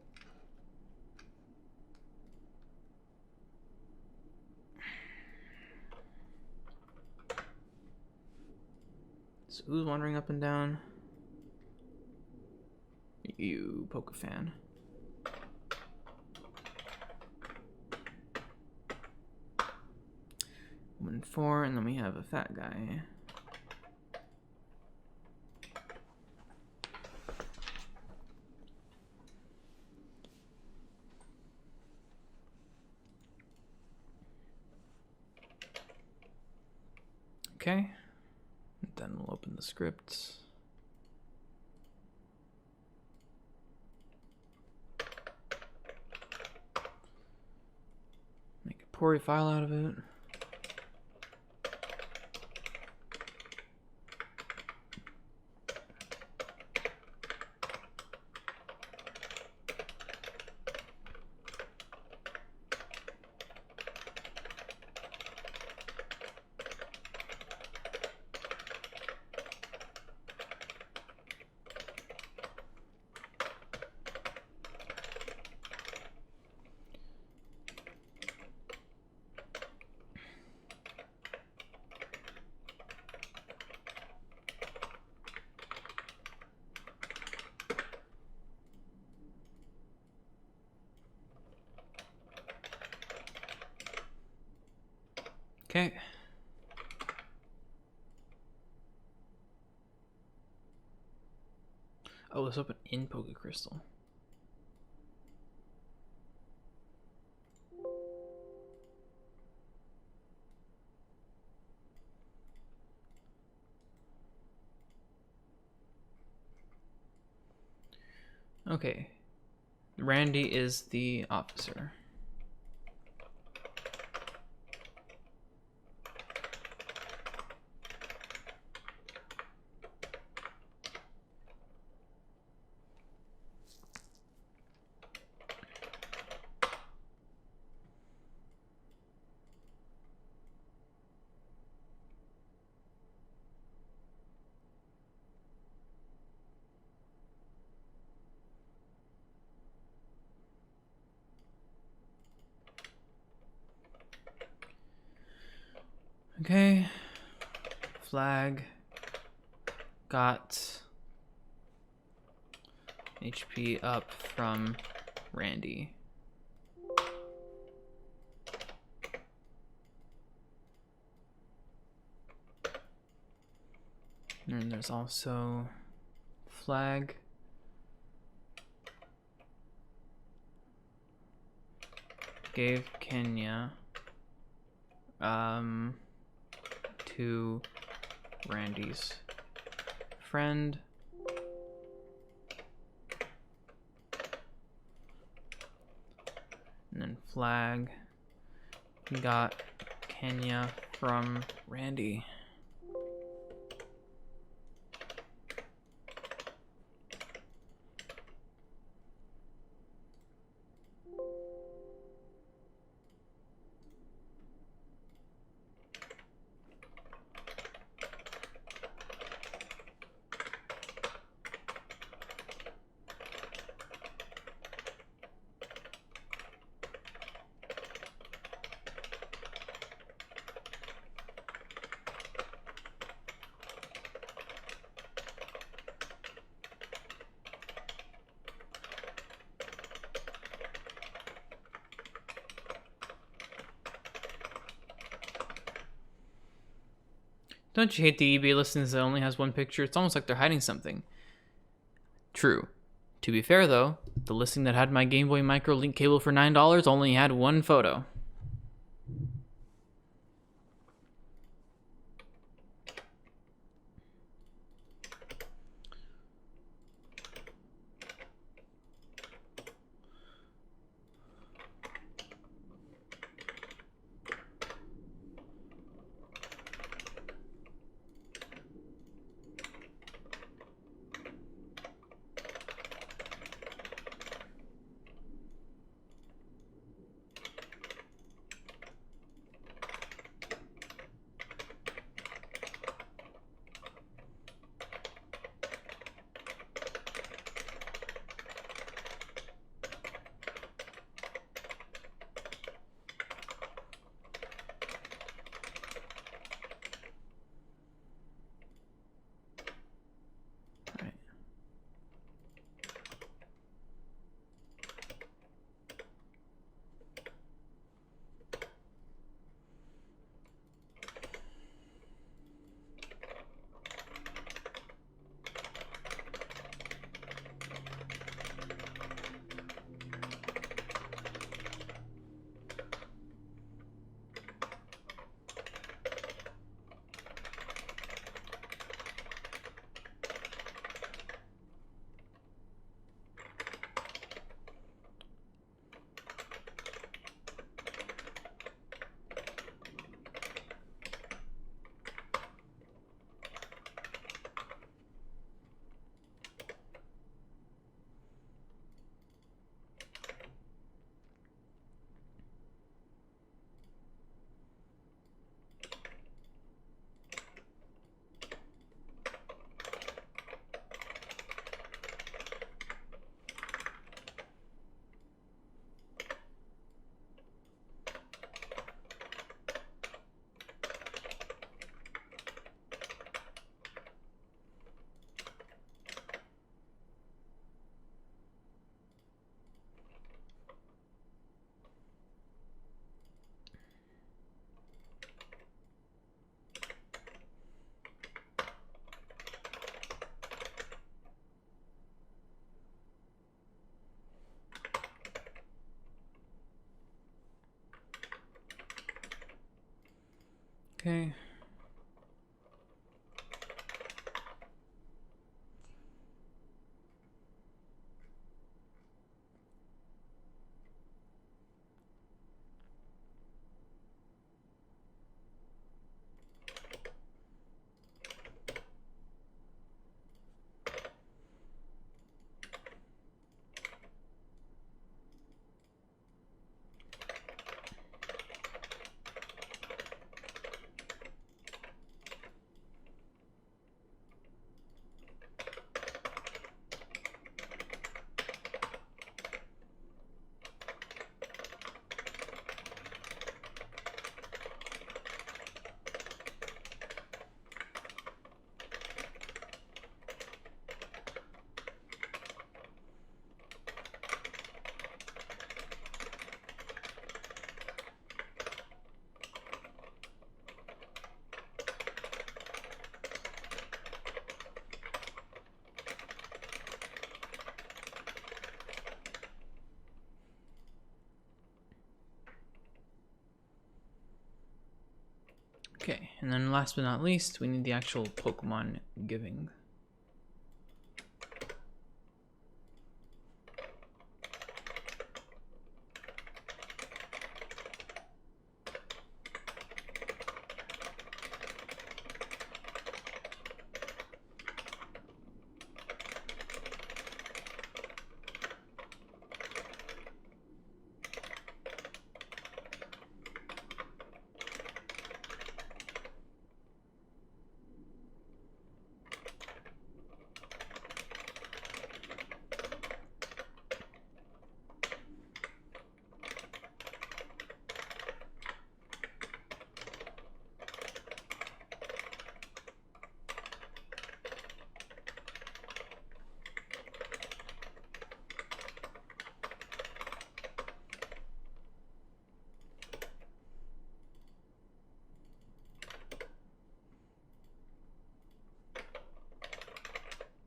A: So who's wandering up and down? You, Pokefan. Woman 4, and then we have a fat guy. Okay. Then we'll open the script. Make a PORI file out of it. Okay. Oh, let's open in PokeCrystal. Okay. Randy is the officer. Okay. Flag. Got HP up from Randy. And there's also flag. Gave Kenya to Randy's friend. And then flag got Kenya from Randy. Don't you hate the eBay listings that only has one picture? It's almost like they're hiding something. True. To be fair though, the listing that had my Game Boy Micro link cable for $9 only had one photo. Okay. Okay, and then last but not least, we need the actual Pokemon giving.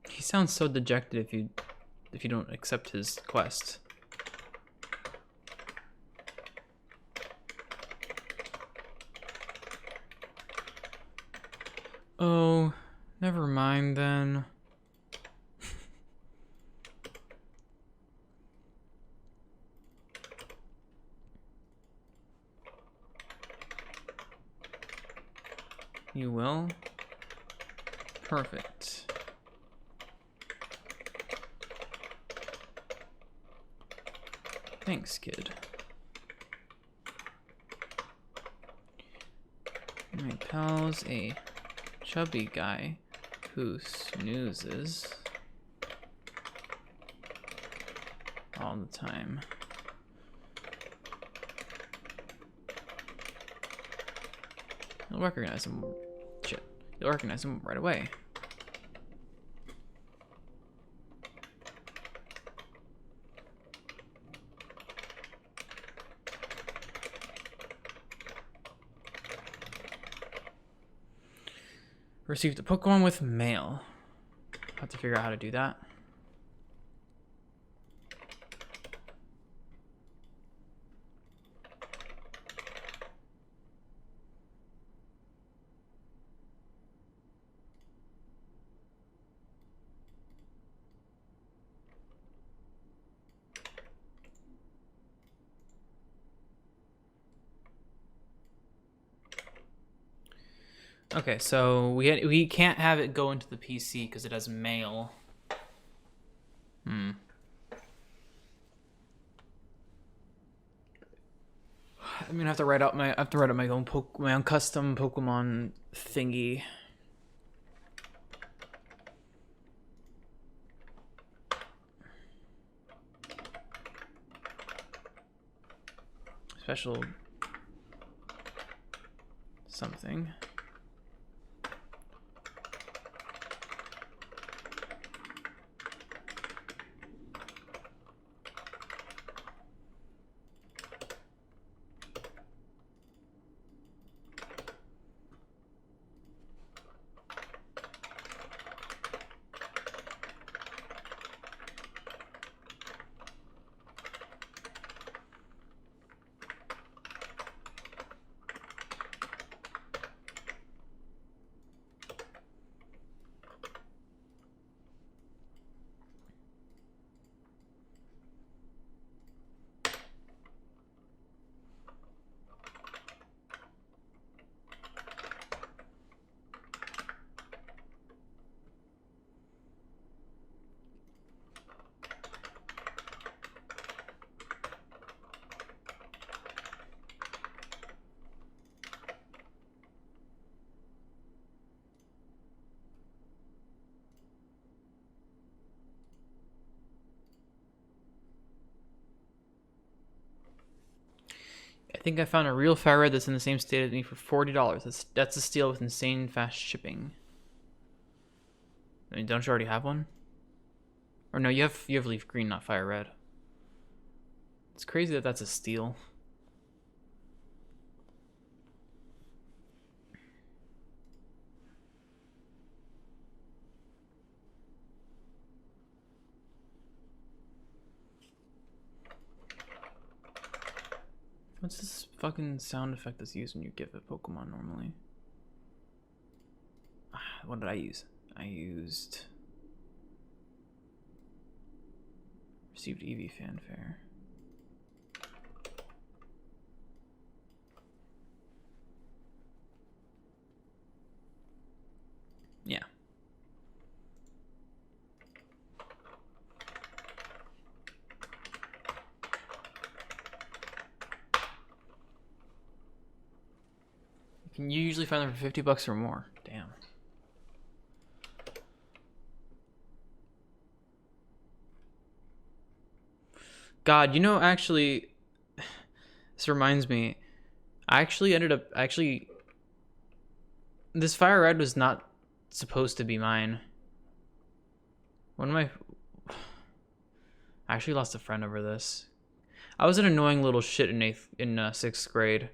A: He sounds so dejected if you don't accept his quest. Oh, never mind then. You will? Perfect. Thanks, kid. My pal's a chubby guy who snoozes all the time. You'll recognize him. Shit. You'll recognize him right away. Received a Pokemon with mail. Have to figure out how to do that. Okay, so we can't have it go into the PC because it has mail. I'm gonna have to write out my my own custom Pokemon thingy. Special something. I think I found a real fire red that's in the same state as me for $40. That's a steal with insane fast shipping. I mean, don't you already have one? Or no, you have leaf green, not fire red. It's crazy that that's a steal. What's this fucking sound effect that's used when you give a Pokemon normally? What did I use? I used... Received Eevee fanfare. Yeah. You usually find them for $50 or more. Damn. God, you know, actually, this reminds me. I actually ended up this fire red was not supposed to be mine. One of my, I actually lost a friend over this. I was an annoying little shit in 6th grade.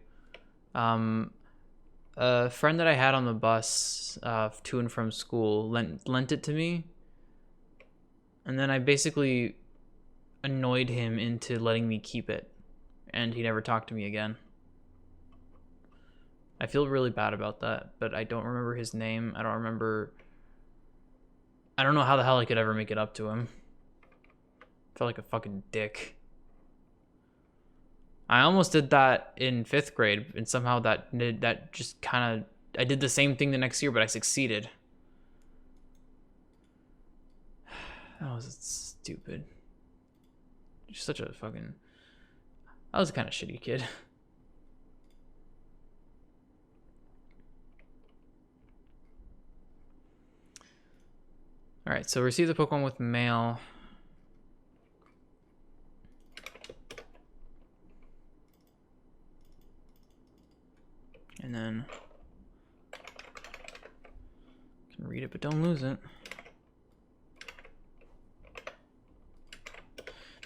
A: A friend that I had on the bus to and from school lent it to me. And then I basically annoyed him into letting me keep it. And he never talked to me again. I feel really bad about that, but I don't remember his name. I don't know how the hell I could ever make it up to him. I felt like a fucking dick. I almost did that in 5th grade, and somehow that just kind of... I did the same thing the next year, but I succeeded. That was stupid. Just such a fucking... I was a kind of shitty kid. Alright, so receive the Pokemon with mail. And then... You can read it, but don't lose it.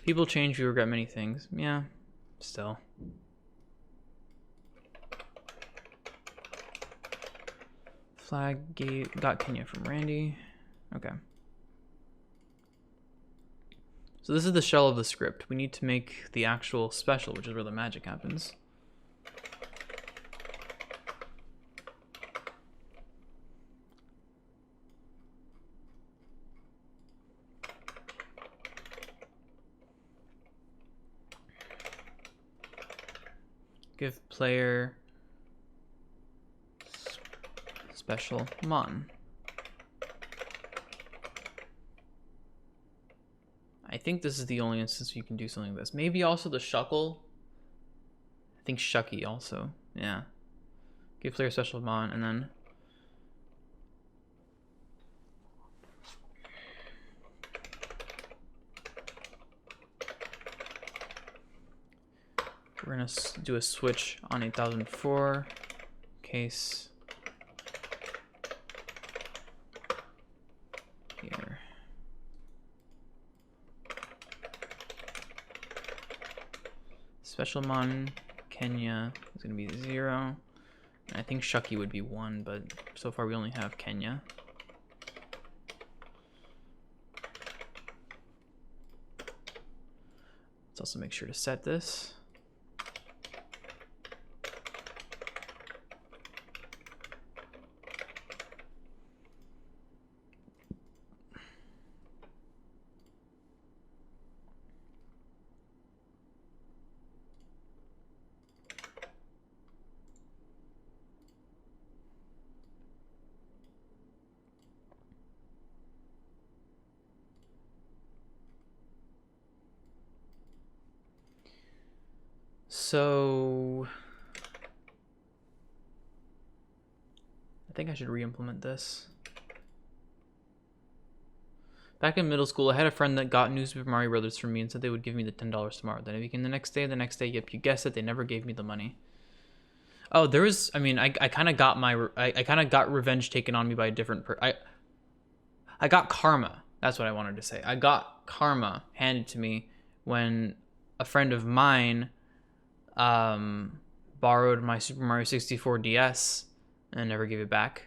A: People change, we regret many things. Yeah, still. Got Kenya from Randy. Okay. So this is the shell of the script. We need to make the actual special, which is where the magic happens. Give player special mon. I think this is the only instance you can do something like this. Maybe also the Shuckle. I think Shucky also. Yeah. Give player special mon, and then we're gonna do a switch on 8004 case here. Special mon Kenya is gonna be 0. And I think Shucky would be 1, but so far we only have Kenya. Let's also make sure to set this. So I think I should re-implement this. Back in middle school, I had a friend that got New Super Mario Brothers from me and said they would give me the $10 tomorrow. Then it became the next day, yep, you guessed it, they never gave me the money. Oh, there was, I mean, I kind of got I kind of got revenge taken on me by a different I got karma. That's what I wanted to say. I got karma handed to me when a friend of mine borrowed my Super Mario 64 DS and never gave it back.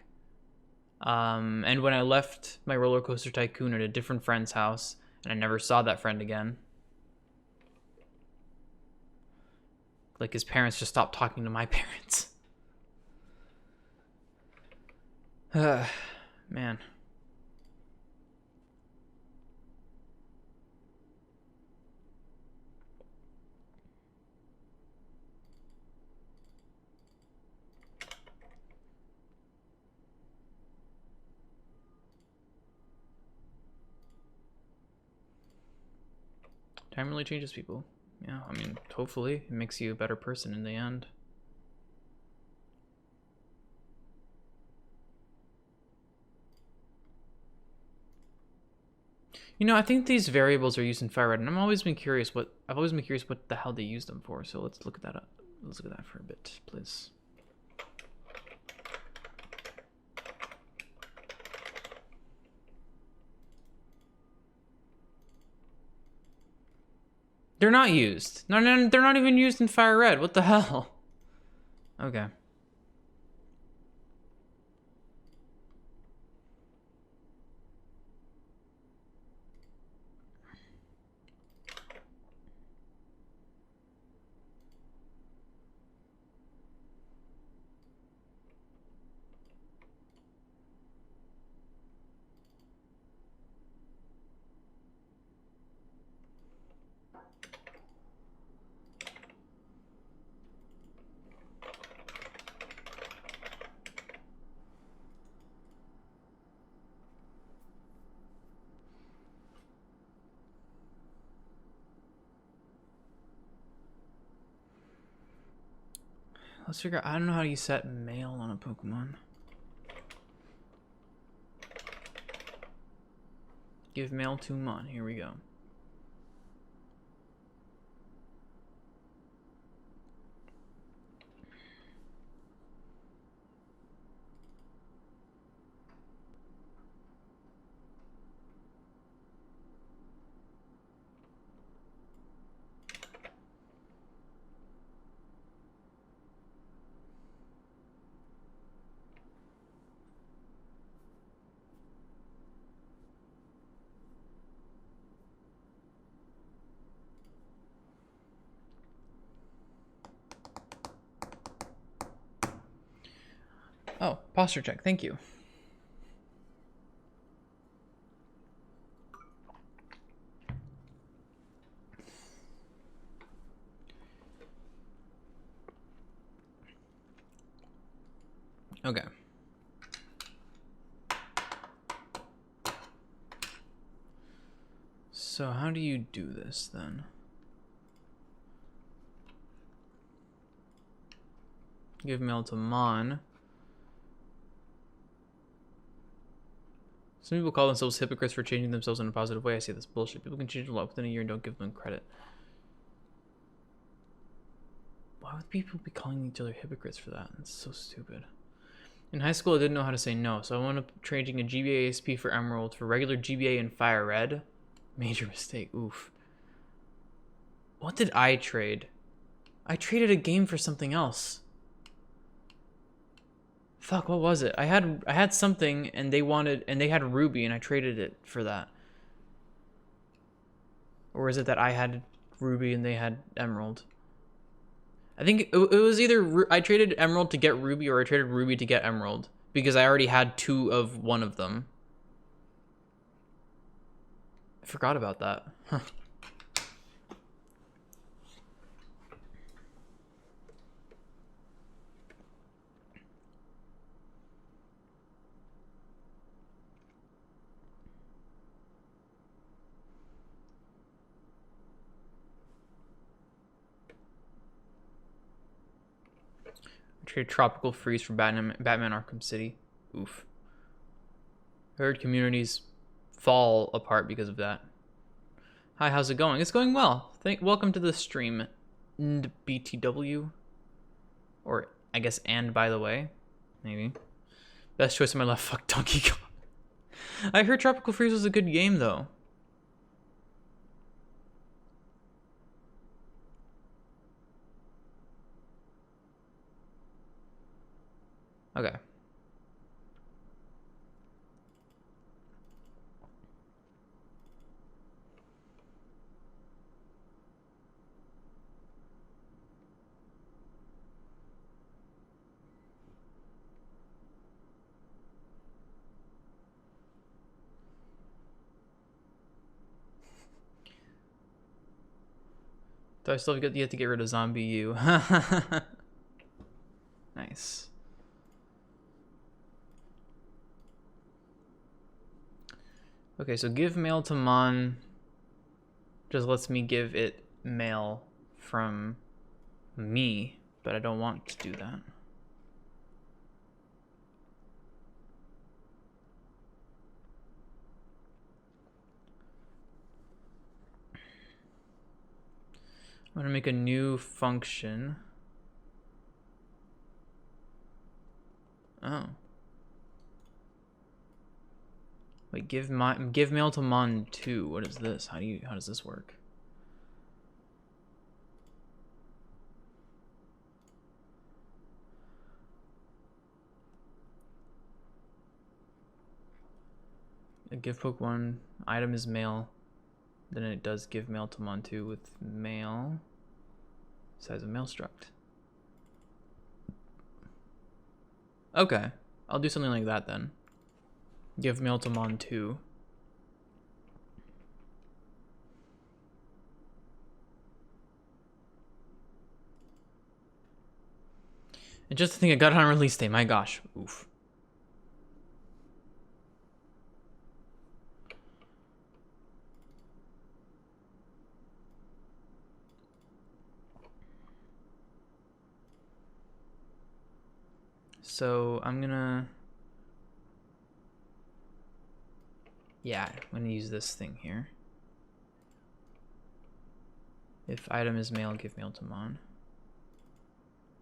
A: And when I left my Roller Coaster Tycoon at a different friend's house, and I never saw that friend again. Like, his parents just stopped talking to my parents. Man. Time really changes people. Yeah, I mean, hopefully it makes you a better person in the end. You know, I think these variables are used in Fire Red, and I've always been curious what the hell they use them for. So let's look at that up. Let's look at that for a bit, please. They're not used. No, they're not even used in Fire Red. What the hell? Okay. Let's figure out. I don't know how you set male on a Pokemon. Give male to Mon. Here we go. Oh, posture check. Thank you. Okay. So how do you do this then? Give mail to Mon. Some people call themselves hypocrites for changing themselves in a positive way. I say this bullshit. People can change a lot within a year and don't give them credit. Why would people be calling each other hypocrites for that? That's so stupid. In high school, I didn't know how to say no, so I wound up trading a GBA ASP for Emerald for regular GBA and Fire Red. Major mistake. Oof. What did I trade? I traded a game for something else. Fuck, what was it? I had something and they had Ruby and I traded it for that. Or is it that I had Ruby and they had Emerald? I think it was either I traded Emerald to get Ruby or I traded Ruby to get Emerald because I already had 2 of one of them. I forgot about that. Huh. Trade Tropical Freeze for Batman Arkham City. Oof. Heard communities fall apart because of that. Hi, how's it going? It's going well. Welcome to the stream, BTW. Or, I guess, and by the way. Maybe. Best choice of my life. Fuck Donkey Kong. I heard Tropical Freeze was a good game, though. Okay. Do I still have to get rid of Zombie U? Nice. Okay, so give mail to Mon just lets me give it mail from me, but I don't want to do that. I'm gonna make a new function. Oh. Wait, give mail to Mon 2. What is this? How does this work? A give poke 1 item is mail. Then it does give mail to Mon 2 with mail. Size of mail struct. Okay. I'll do something like that then. Give mail to Mon 2. And just to think I got it on release day, my gosh. Oof. So I'm gonna, yeah, I'm gonna use this thing here. If item is male, give male to mon.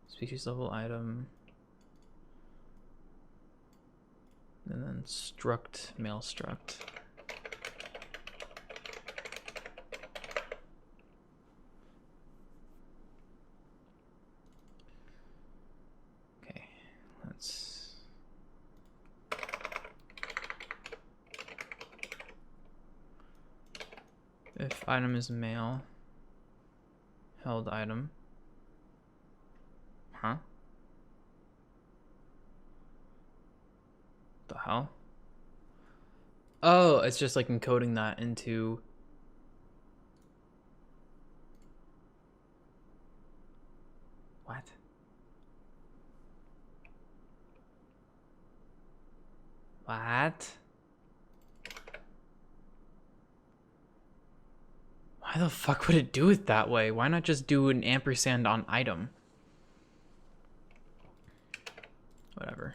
A: Species level item. And then struct, male struct. Okay, let's... If item is male, held item. Huh? The hell? Oh, it's just like encoding that into... What? What? Why the fuck would it do it that way? Why not just do an ampersand on item? Whatever.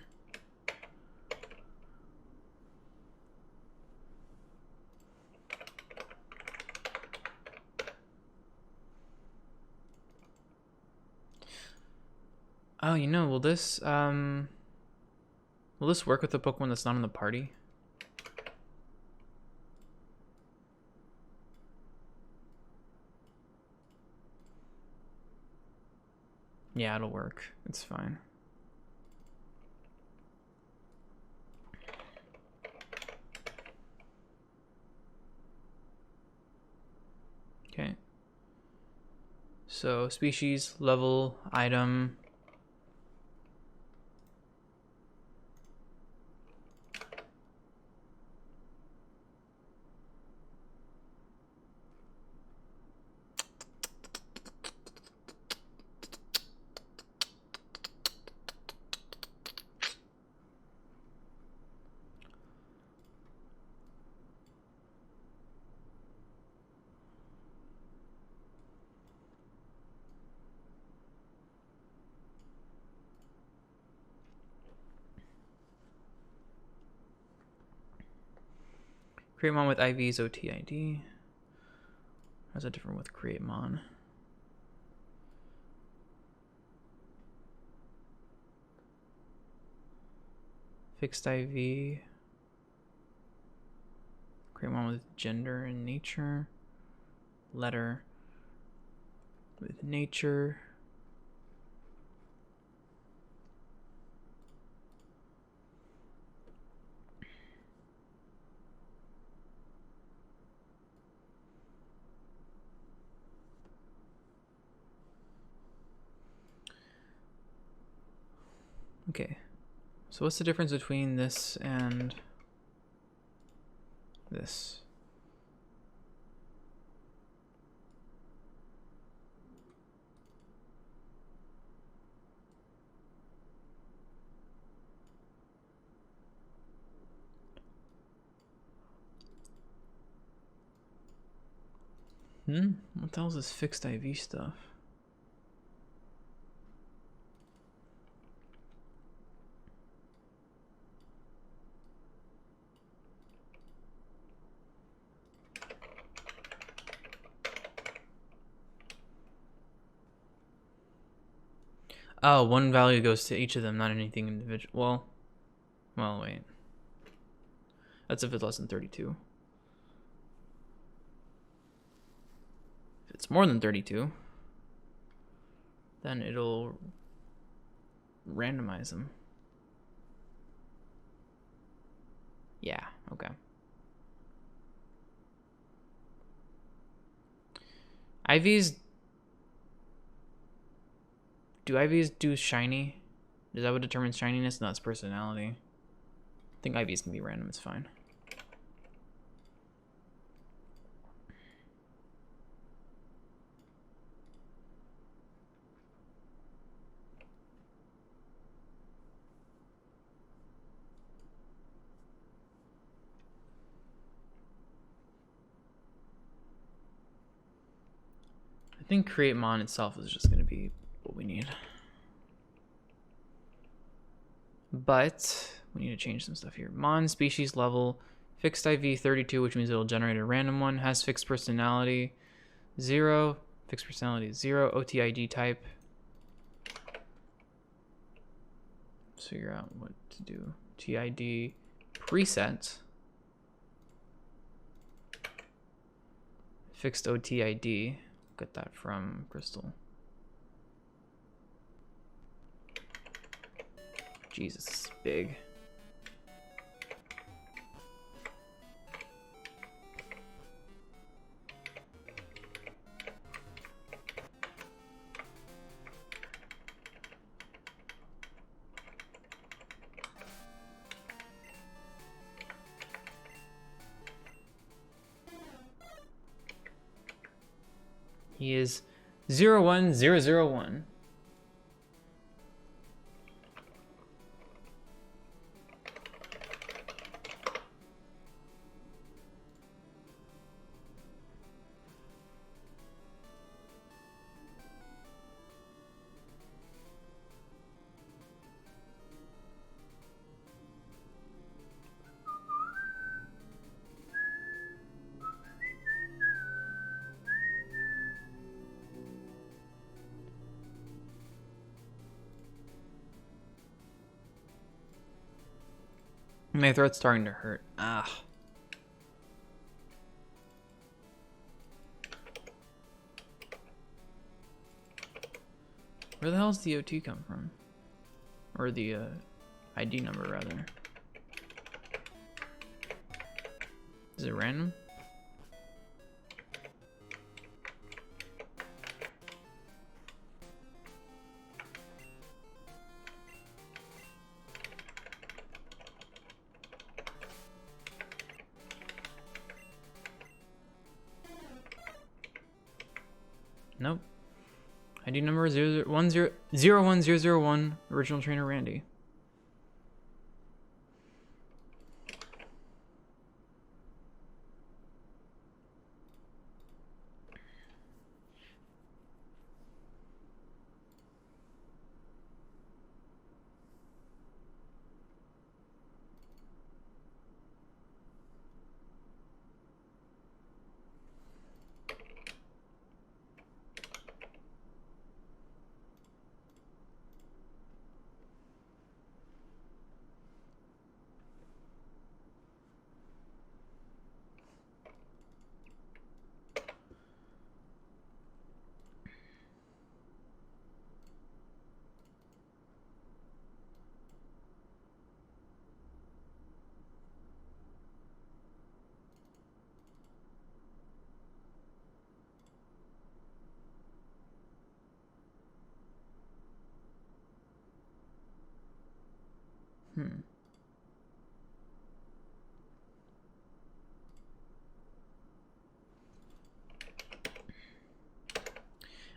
A: Oh, you know, will this work with the Pokemon that's not in the party? Yeah, it'll work. It's fine. Okay. So species, level, item. Create mon with IV's OTID. How's that different with create mon? Fixed IV. Create mon with gender and nature. Letter with nature. Okay, so what's the difference between this and this? What the hell is this fixed IV stuff? Oh, one value goes to each of them, not anything individual. Well, wait. That's if it's less than 32. If it's more than 32, then it'll randomize them. Yeah, okay. IVs... Do IVs do shiny? Is that what determines shininess? No, it's personality. I think IVs can be random, it's fine. I think create mon itself is just going to be what we need. But we need to change some stuff here. Mon species level, fixed IV 32, which means it'll generate a random one. Has fixed personality 0, fixed personality 0, OTID type. Let's figure out what to do. TID preset. Fixed OTID. Get that from Crystal. Jesus, this is big. He is 01001. My throat's starting to hurt. Ah. Where the hell does the OT come from? Or the ID number, rather. Is it random? Nope. ID number 01001, original trainer Randy.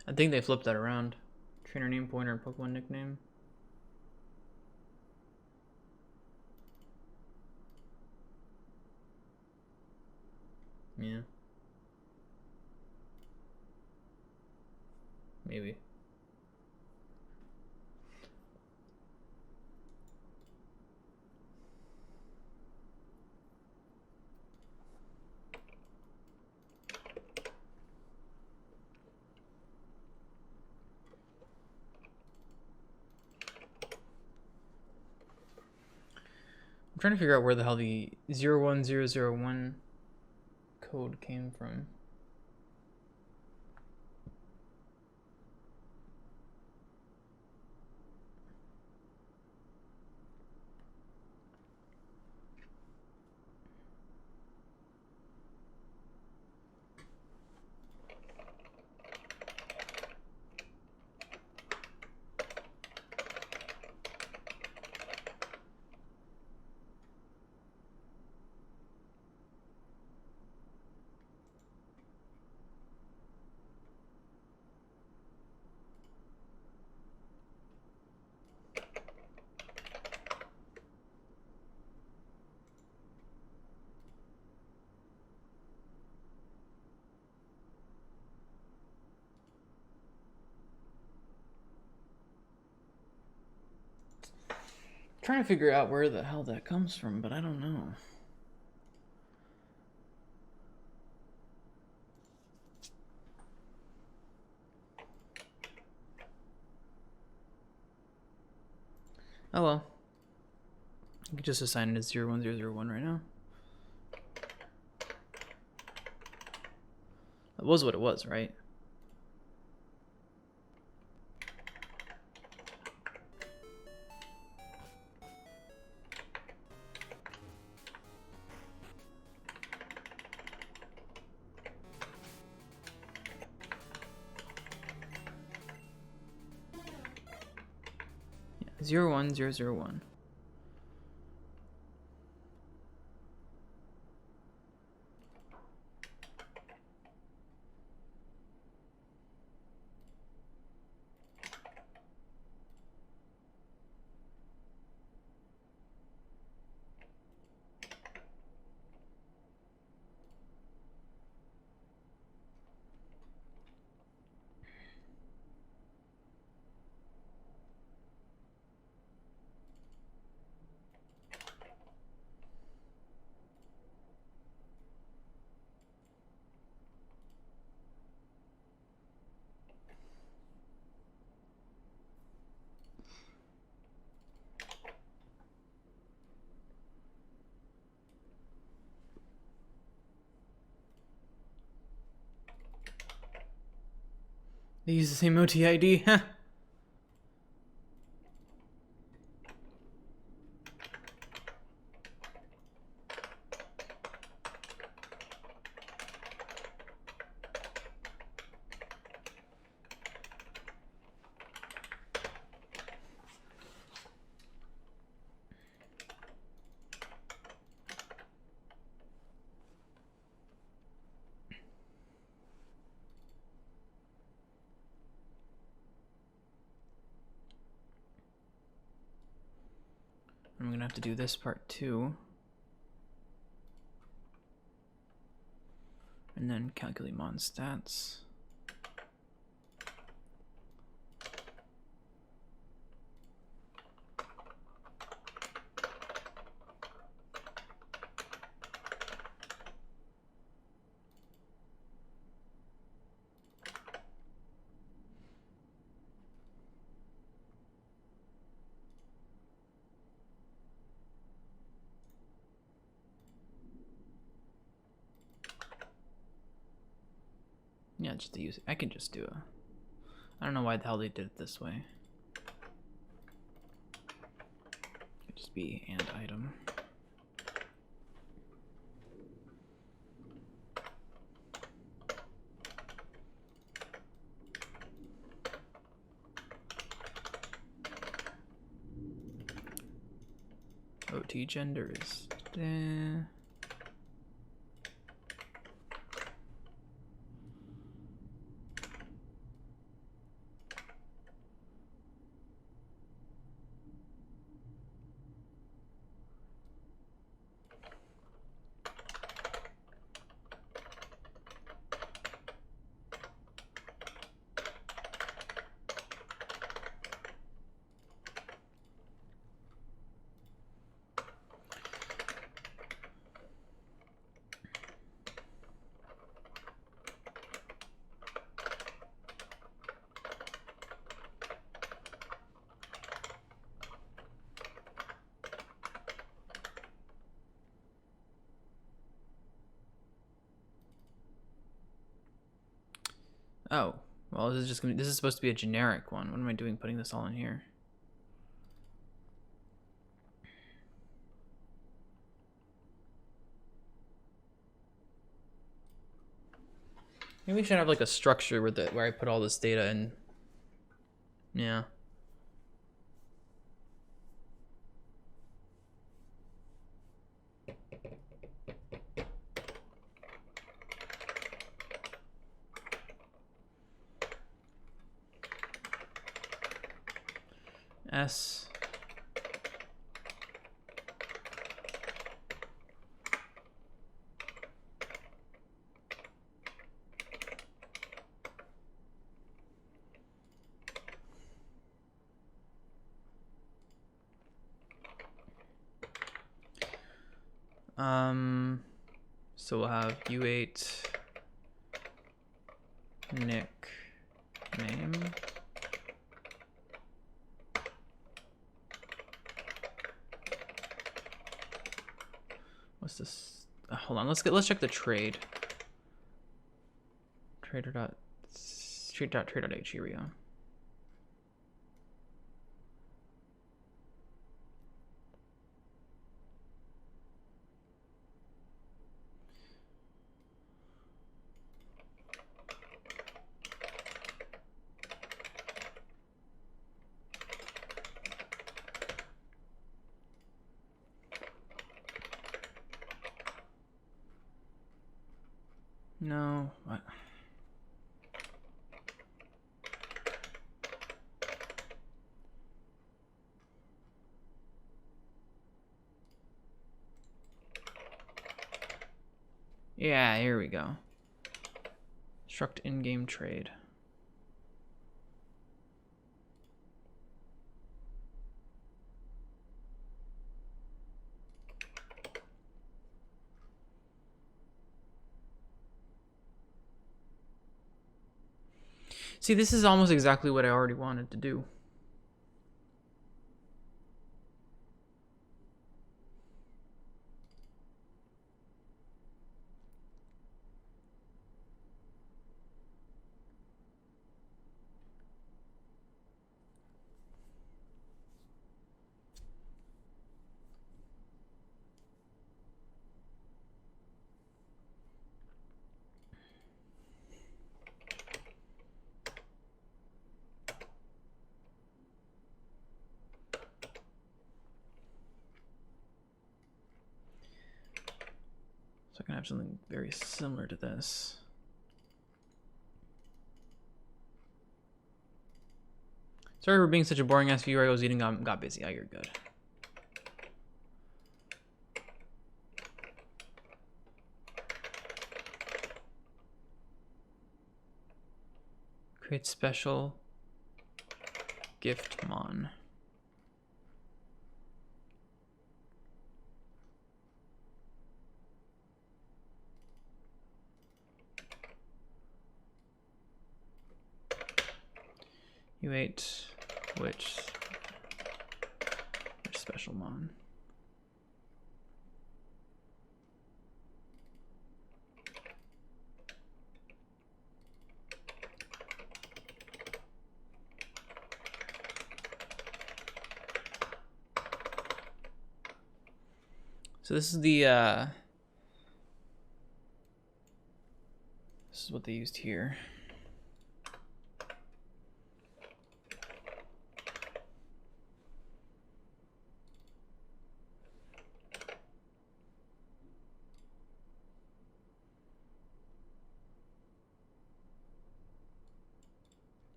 A: I think they flipped that around. Trainer name, pointer, Pokemon nickname. Yeah. Maybe. I'm trying to figure out where the hell the 01001 code came from. trying to figure out where the hell that comes from, but I don't know. Oh well. I could just assign it as 01001 right now. That was what it was, right? Yeah, 01001. They use the same OT-ID, huh? I'm gonna have to do this part too. And then calculate mon stats. Yeah, just to use it. I can just do it. I don't know why the hell they did it this way. It'd just be and item. OT gender is there. Oh, well, this is just gonna be, this is supposed to be a generic one. What am I doing putting this all in here? Maybe we should have like a structure where I put all this data in. Yeah. S. So we'll have U8 nick name. What's this? Hold on, let's check the trade. Trade.h, here we go. No, what? Yeah, here we go. Struct in-game trade. See, this is almost exactly what I already wanted to do. So I can have something very similar to this. Sorry for being such a boring ass viewer. I was eating, got busy. Oh, you're good. Create special gift mon. U8 which special mon. So this is the this is what they used here.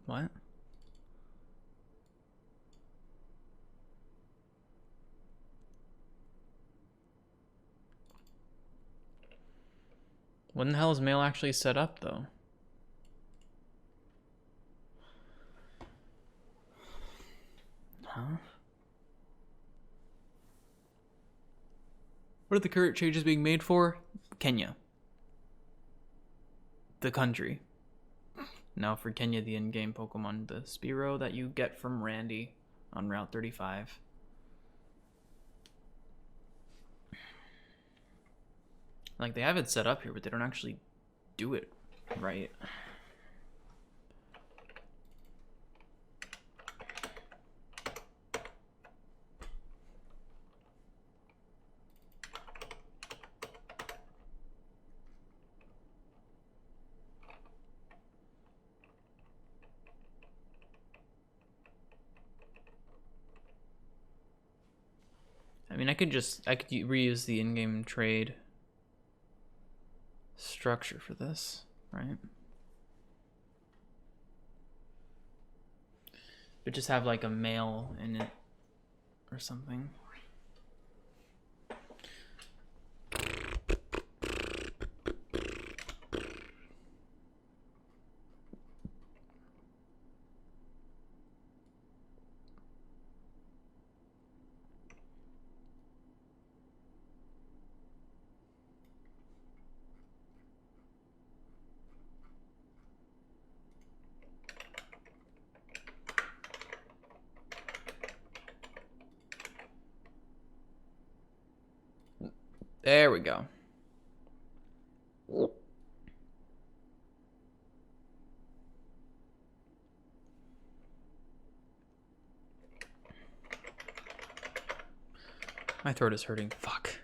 A: What? When the hell is mail actually set up, though? Huh? What are the current changes being made for? Kenya. The country. Now for Kenya, the in-game Pokemon, the Spearow that you get from Randy on Route 35. Like, they have it set up here, but they don't actually do it right. I mean, I could reuse the in-game trade structure for this, right? But just have like a mail in it or something. There we go. My throat is hurting. Fuck.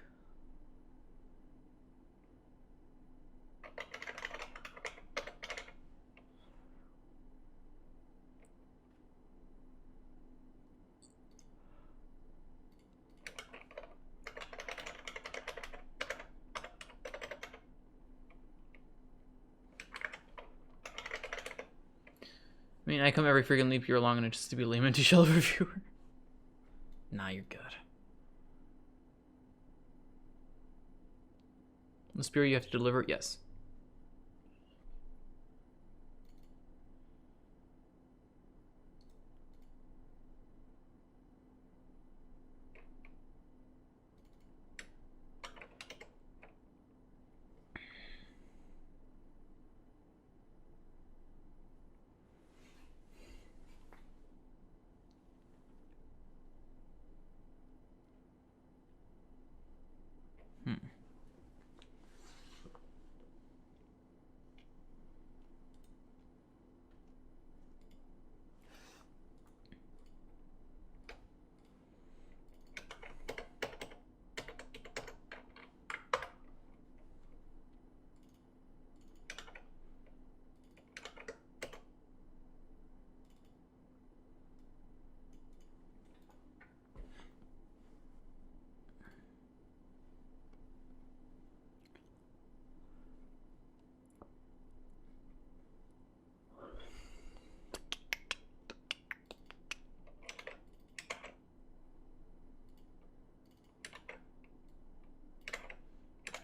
A: I mean, I come every freaking leap year long and it's just to be a lame empty shell reviewer. Nah, you're good. The Spearow you have to deliver? Yes.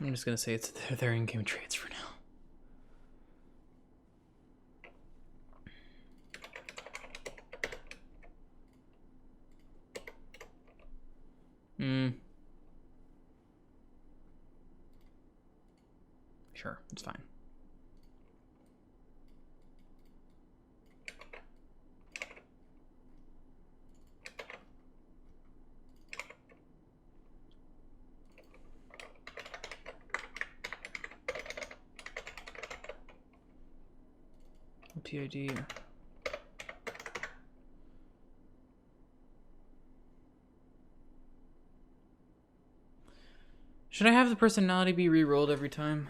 A: I'm just gonna say it's their in-game trades for now. Sure, it's fine. PID. Should I have the personality be re-rolled every time?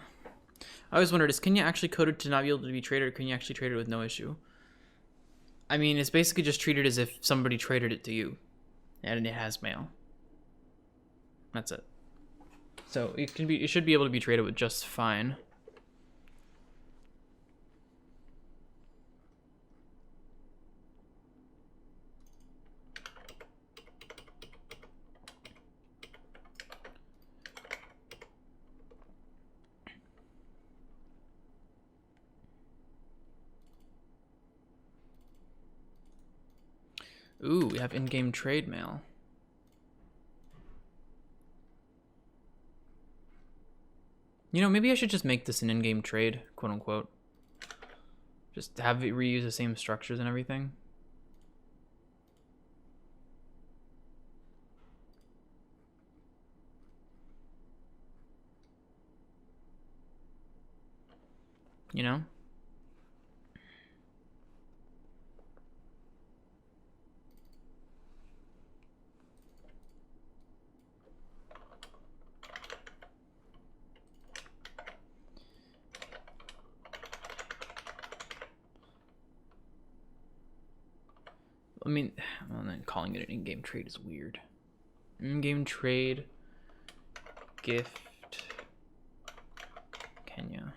A: I always wondered, is Kenya actually coded to not be able to be traded, or can you actually trade it with no issue? I mean, it's basically just treated as if somebody traded it to you, and it has mail. That's it. So it should be able to be traded with just fine. Ooh, we have in-game trade mail. You know, maybe I should just make this an in-game trade, quote unquote. Just have it reuse the same structures and everything. You know? I mean, well, then calling it an in-game trade is weird. In-game trade, gift, Kenya.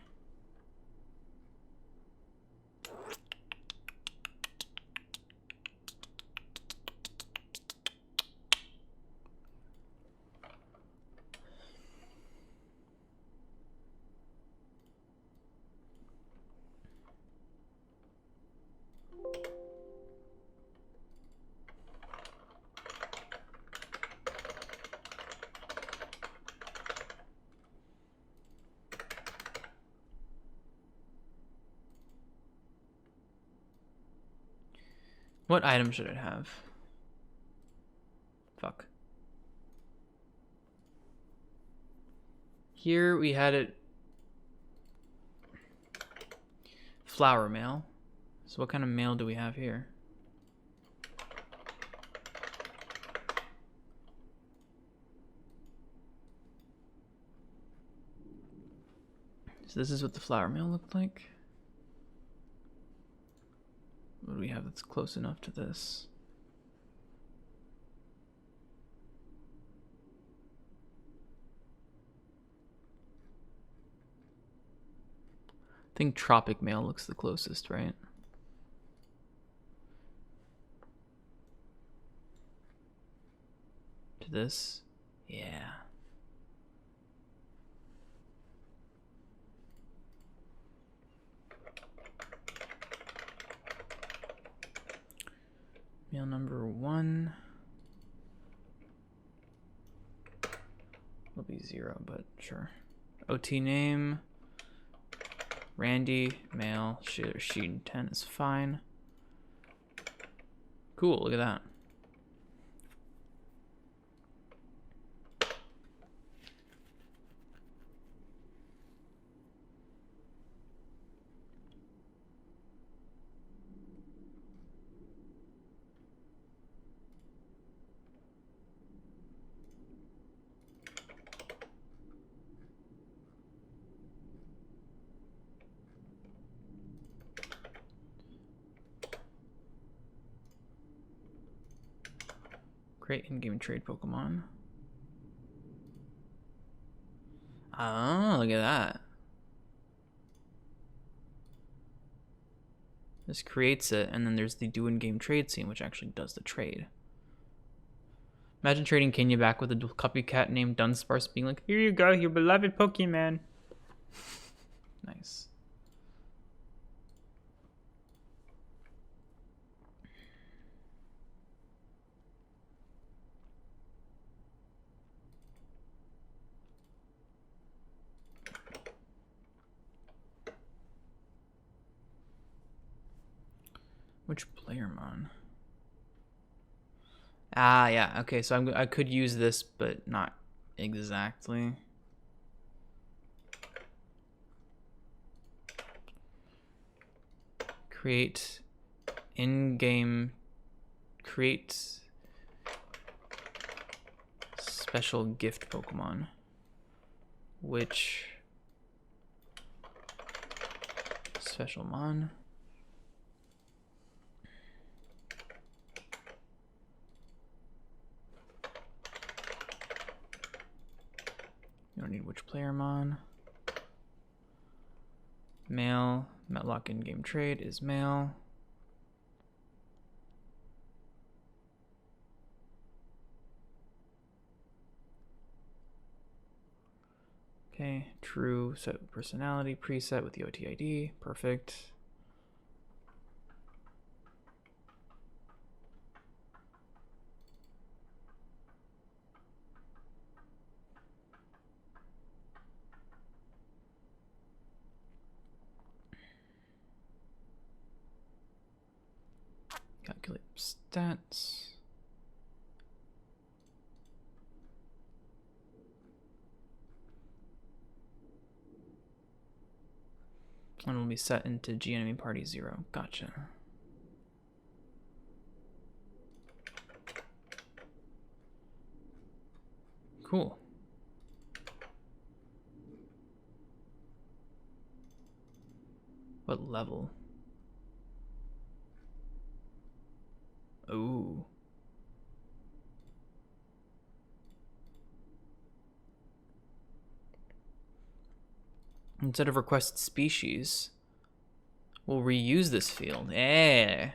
A: What item should it have? Fuck. here we had it flower mail. So what kind of mail do we have here? So this is what the flower mail looked like. What do we have that's close enough to this? I think tropic mail looks the closest, right? To this? Yeah. Mail number 1 will be 0, but sure. OT name, Randy, mail, sheet 10 is fine. Cool, look at that. Great in-game trade Pokemon. Oh, look at that. This creates it, and then there's the do in-game trade scene, which actually does the trade. Imagine trading Kenya back with a copycat named Dunsparce being like, here you go, your beloved Pokemon. Nice. Which Playermon? Ah, yeah. Okay, so I could use this, but not exactly. Create in-game. Create special gift Pokemon. Which special mon? You don't need which Playermon. Mail. Metlock in-game trade is mail. Okay, true set personality preset with the OTID. Perfect. Calculate stats. And will be set into G enemy party 0. Gotcha. Cool. What level? Ooh. Instead of request species, we'll reuse this field. Eh.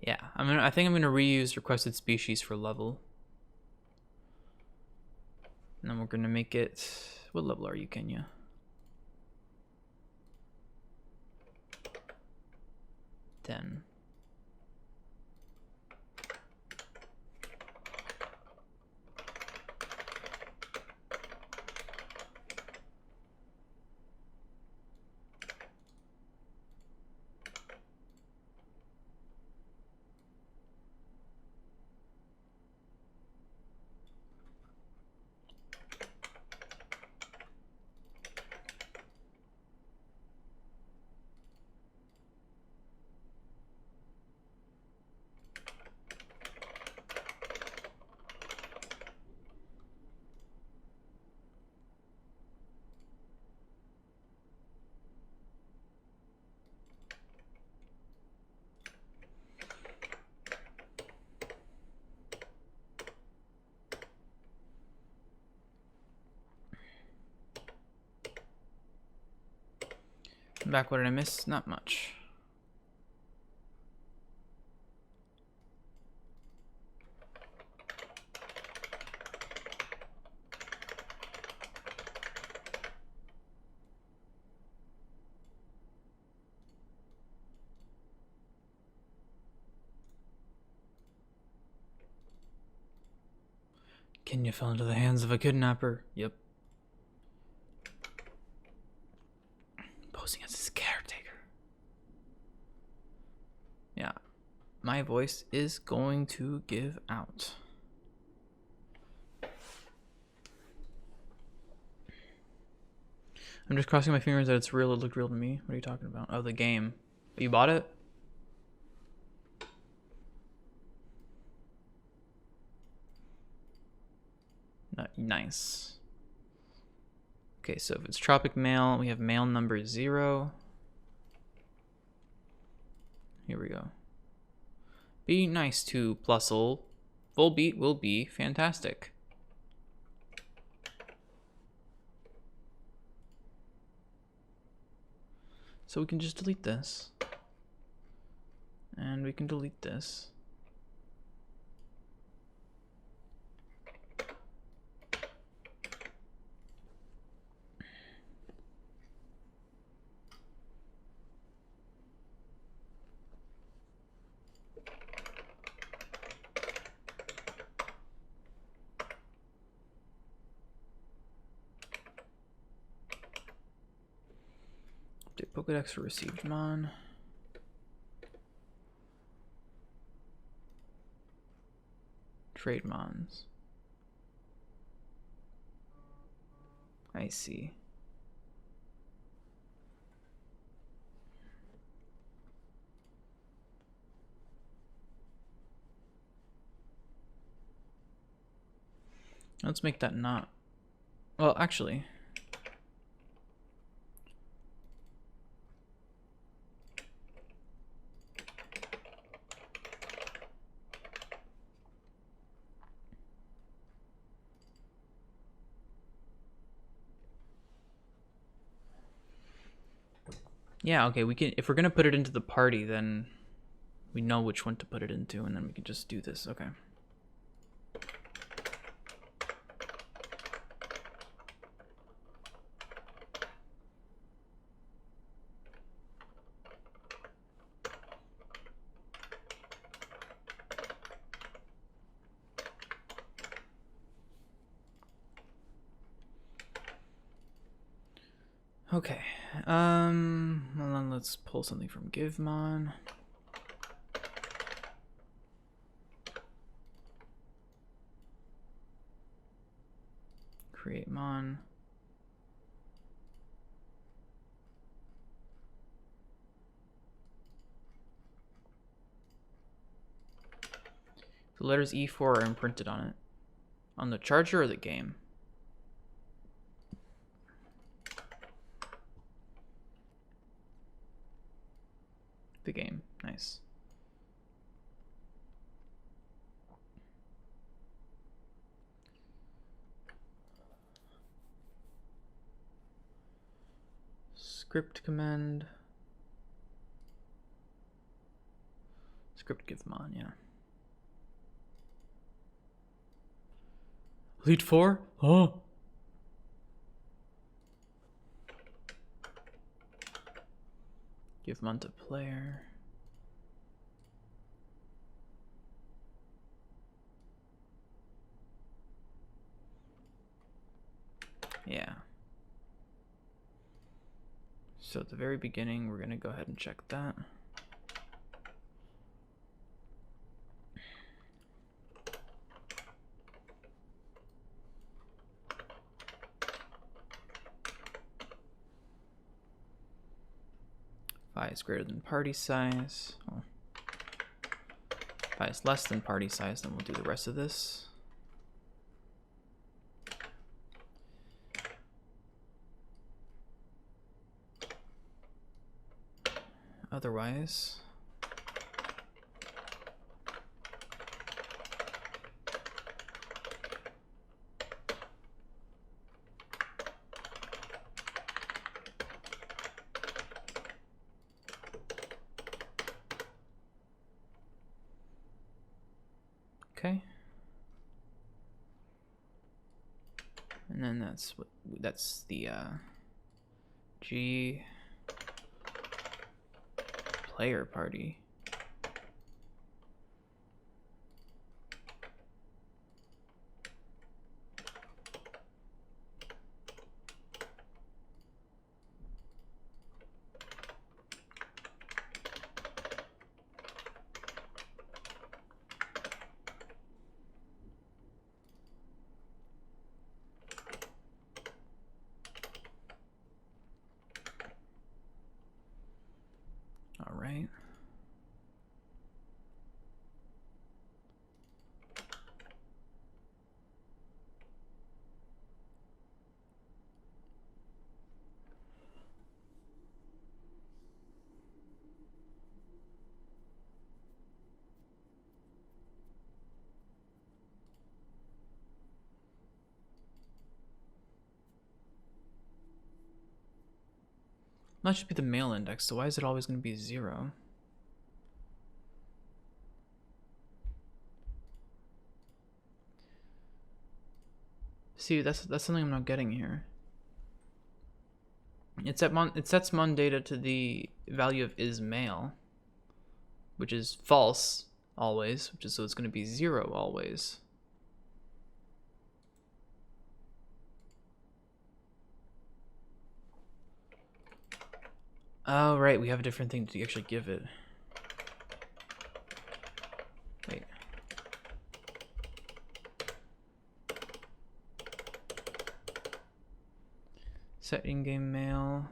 A: Yeah, I think I'm gonna reuse requested species for level. And then we're gonna make it, what level are you, Kenya? 10. Back, what did I miss? Not much. Kenya fell into the hands of a kidnapper. Yep. Posing as his caretaker. Yeah. My voice is going to give out. I'm just crossing my fingers that it's real. It looked real to me. What are you talking about? Oh, the game. You bought it? Nice. Okay, so if it's tropic mail, we have mail number 0. Here we go. Be nice to Plusle. Full beat will be fantastic. So we can just delete this. And we can delete this. Pokedex for received mon. Trade mons. I see. Let's make that not. Well, actually. Yeah, okay, we can, if we're gonna put it into the party, then we know which one to put it into, and then we can just do this, okay. Okay, well then let's pull something from GiveMon. Create mon. The letters E4 are imprinted on it. On the charger or the game? The game. Nice. Script command. Script GiveMon, yeah. Elite 4? Oh. GiveMon to player. Yeah. So at the very beginning, we're gonna go ahead and check that. Phi is greater than party size. Oh. Phi is less than party size, then we'll do the rest of this. Otherwise, okay. And then that's the G player party. All right. That should be the male index, so why is it always going to be 0? See, that's something I'm not getting here. It sets mon data to the value of is male, which is false always, so it's going to be 0 always. Oh, right, we have a different thing to actually give it. Wait. Set in-game male.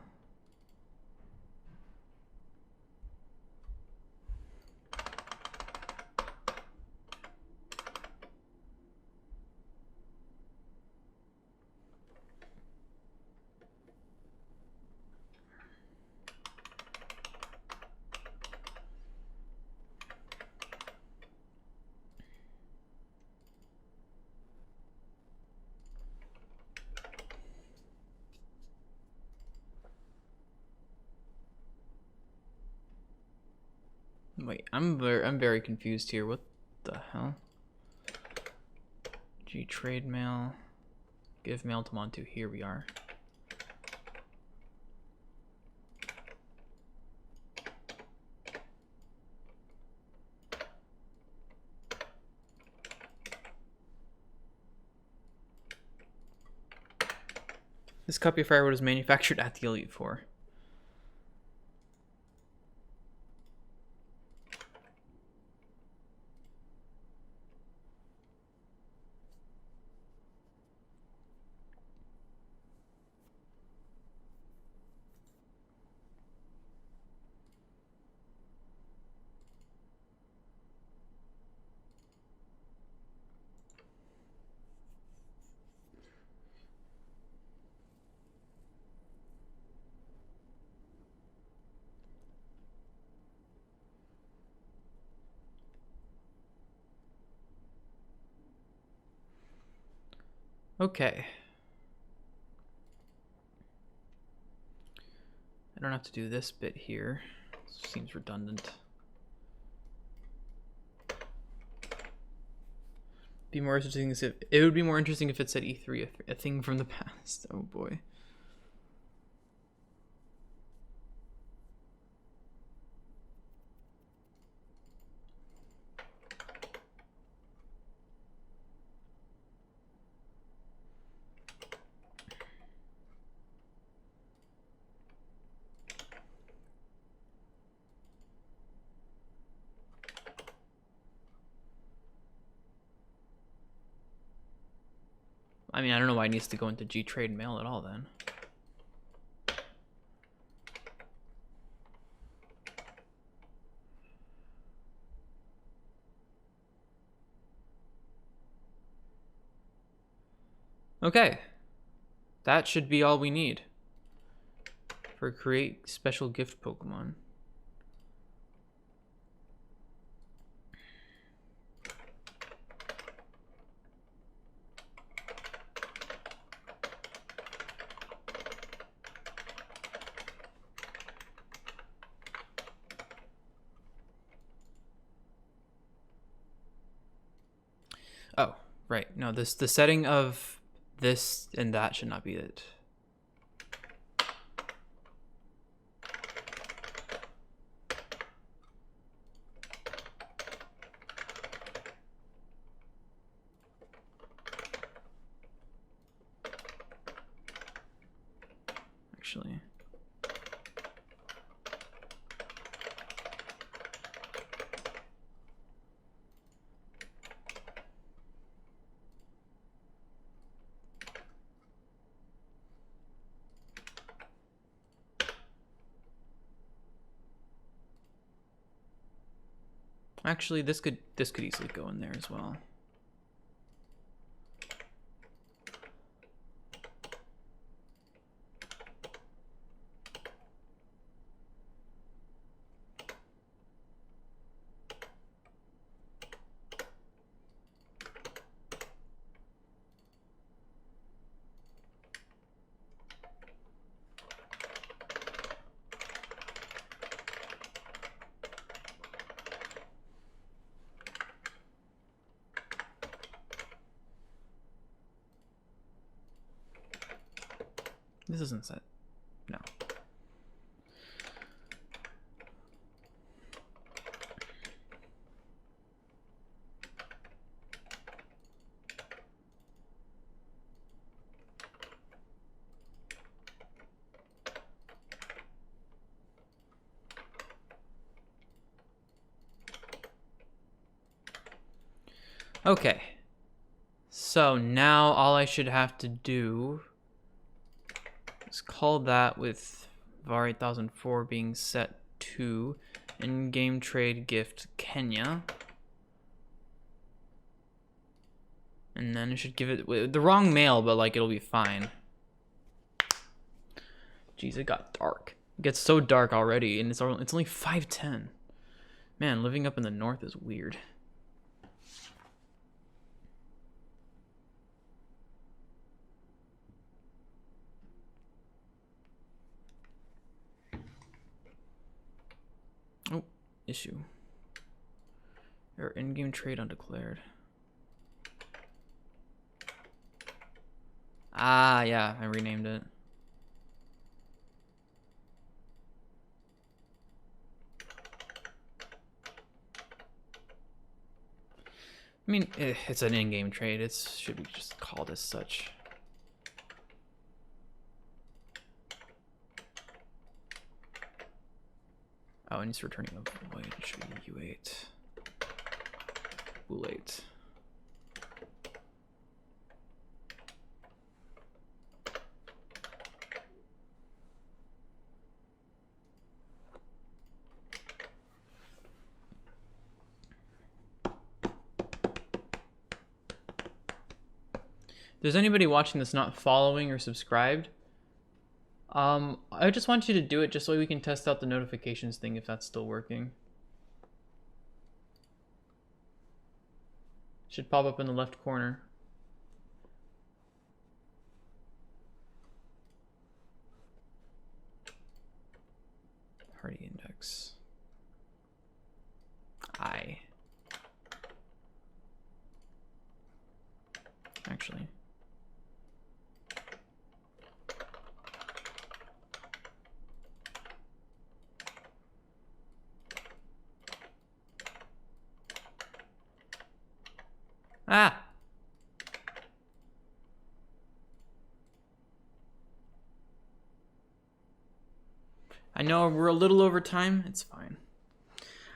A: Wait, I'm very confused here. What the hell? G trade mail. Give mail to Montu. Here we are. This copy of Firewood was manufactured at the Elite Four. Okay. I don't have to do this bit here. Seems redundant. Be more interesting if it would be more interesting if it said E3, a thing from the past. Oh boy. I mean, I don't know why it needs to go into G-Trade Mail at all then. Okay. That should be all we need for create special gift Pokemon. Oh, right. No, the setting of this and that should not be it. Actually. Actually, this could easily go in there as well. This isn't set. No. Okay. So now all I should have to do is call that with var 8004 being set to in-game trade gift Kenya. And then it should give it the wrong mail, but like it'll be fine. Jeez, it got dark. It gets so dark already, and it's only 5:10. Man, living up in the north is weird. Oh, issue. Your in-game trade undeclared. Ah, yeah, I renamed it. I mean, it's an in-game trade. It should be just called as such. Oh, and it's returning a void. It should be U8. U8. If there's anybody watching that's not following or subscribed, I just want you to do it just so we can test out the notifications thing if that's still working. Should pop up in the left corner. Party index. Actually. Ah! I know we're a little over time. It's fine.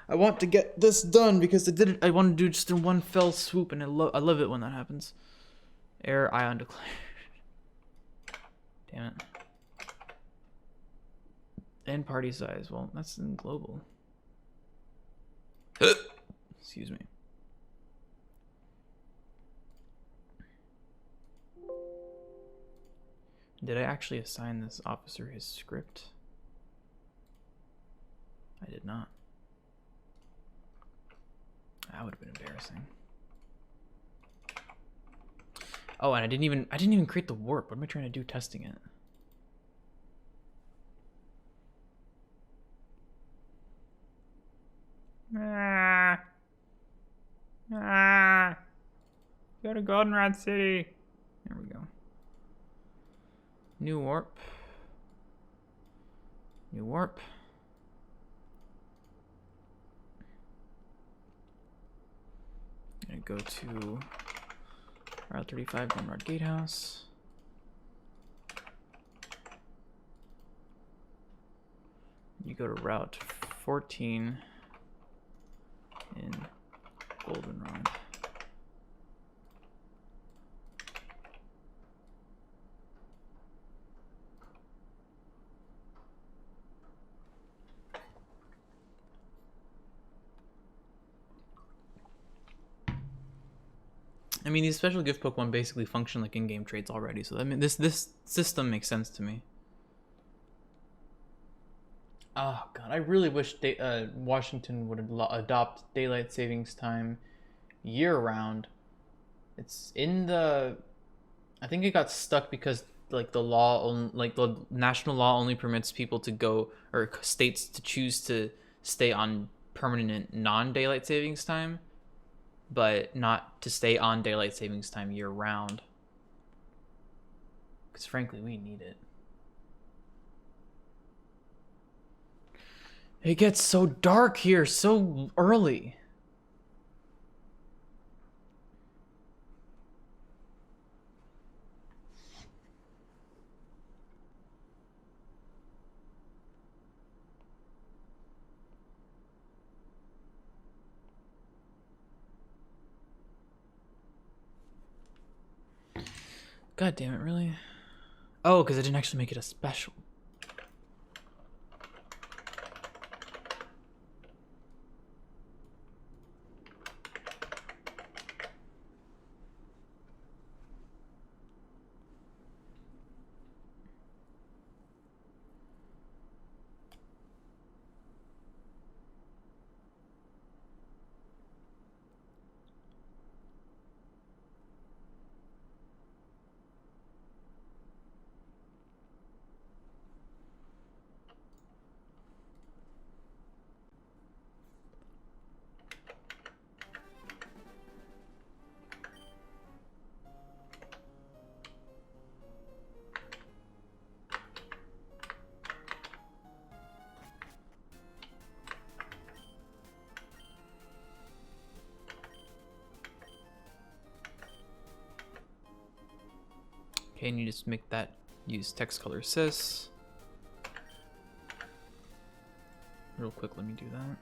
A: I want to get this done because I want to do just in one fell swoop, and I love it when that happens. Error ion declared. Damn it. And party size. Well, that's in global. Excuse me. Did I actually assign this officer his script? I did not. That would have been embarrassing. Oh, and I didn't even create the warp. What am I trying to do testing it?
C: Go to Goldenrod City.
A: There we go. New warp. New warp. I'm gonna go to Route 35, Goldenrod Gatehouse. You go to Route 14 in Goldenrod. I mean, these special gift Pokemon basically function like in-game trades already, so I mean, this system makes sense to me. Oh god, I really wish Washington would adopt daylight savings time year-round. It's in the... I think it got stuck because like the national law only permits people to go, or states to choose to stay on permanent non-daylight savings time, but not to stay on daylight savings time year-round. Because frankly, we need it. It gets so dark here so early. God damn it, really? Oh, because I didn't actually make it a special. Okay, and you just make that use text color sys. Real quick, let me do that.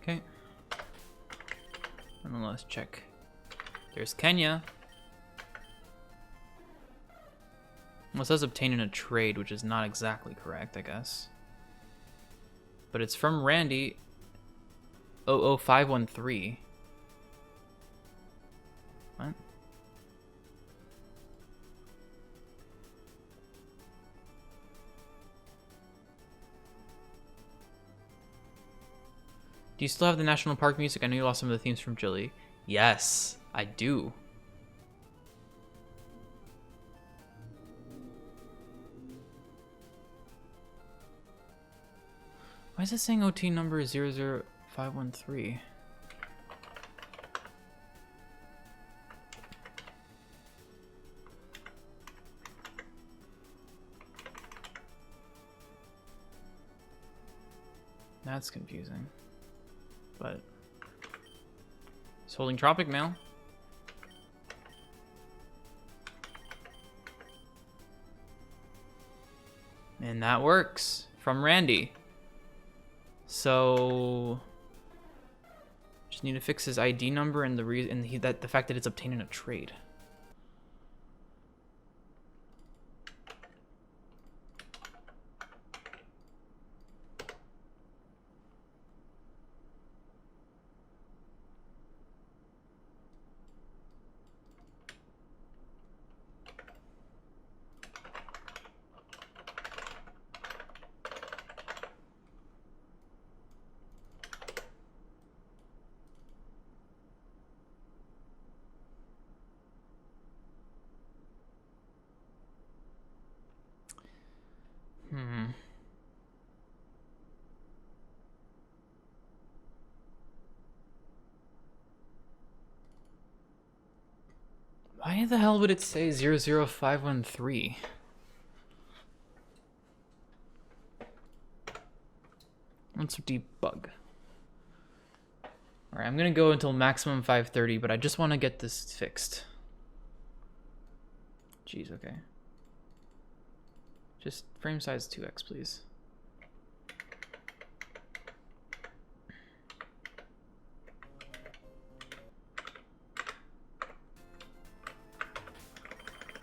A: Okay. And then let's check. There's Kenya. Well, it says obtained in a trade, which is not exactly correct, I guess. But it's from Randy 00513. What? Do you still have the national park music? I know you lost some of the themes from Jilly. Yes, I do. Why is it saying OT number is 00513? That's confusing. But it's holding Tropic Mail. And that works from Randy. So just need to fix his ID number and the the fact that it's obtained in a trade. Why the hell would it say 00513? Let's debug. Alright, I'm gonna go until maximum 530, but I just want to get this fixed. Jeez, okay. Just frame size 2x, please.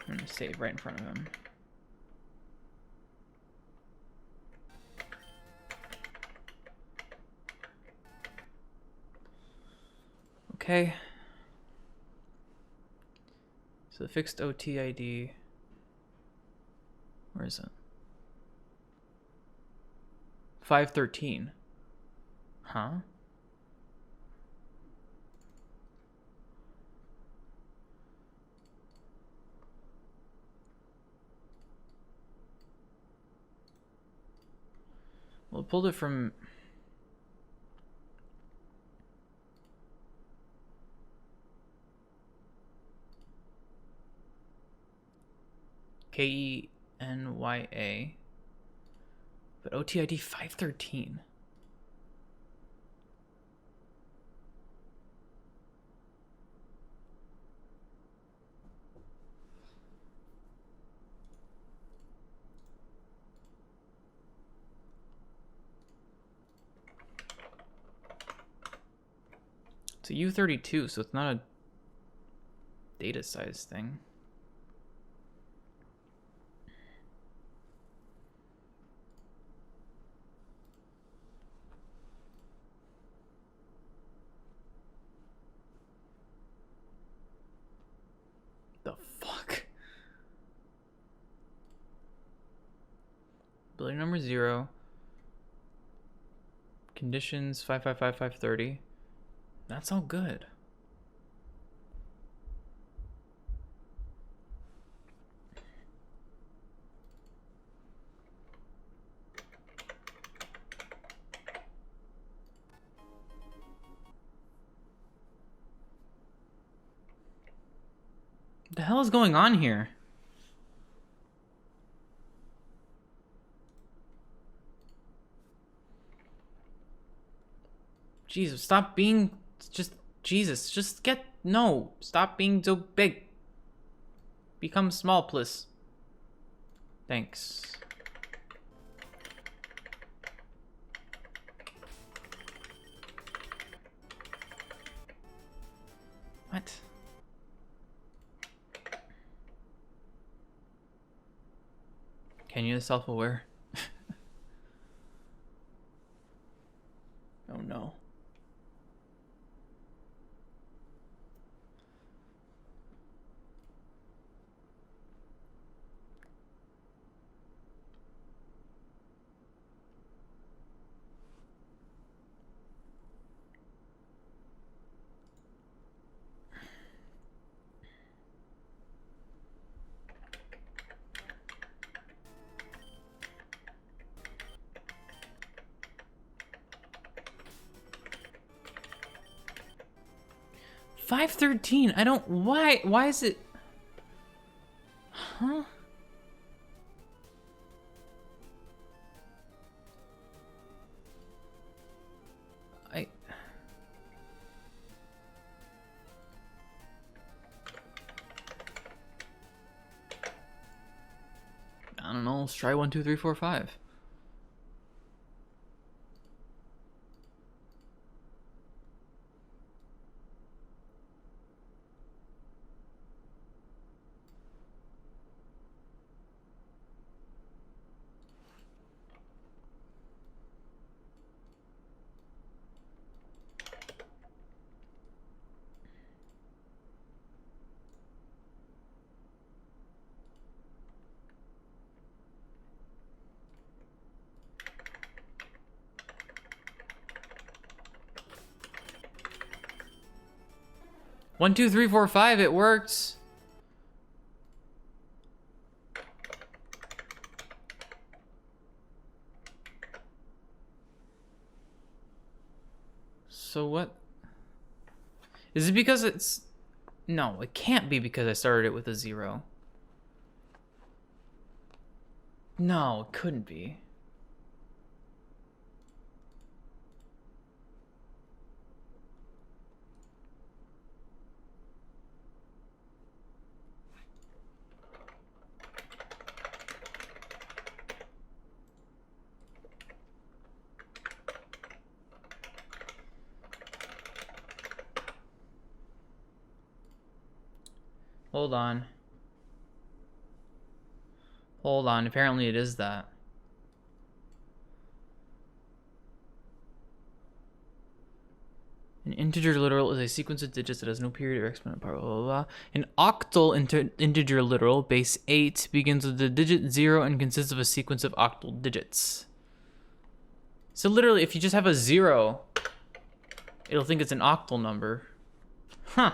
A: I'm gonna save right in front of him. Okay. So the fixed OT ID. Where is it? 513. Huh? Well, it pulled it from... KENYA. But OTID 513. It's a U32, so it's not a data size thing. The fuck? Building number 0. Conditions 555530. That's all good. What the hell is going on here? Jesus, stop being just Jesus. Just get no. Stop being so big. Become small, please. Thanks. What? Can you self-aware? Oh no. $513. I don't. Why is it? Huh? Let's try 1, 2, 3, 4, 5. One, two, three, four, five. It works. So what? Is it because it's... No, it can't be because I started it with a 0. No, it couldn't be. Hold on. Hold on. Apparently it is that. An integer literal is a sequence of digits that has no period or exponent power, blah, blah, blah. An octal integer literal, base 8, begins with the digit 0 and consists of a sequence of octal digits. So literally, if you just have a 0, it'll think it's an octal number. Huh.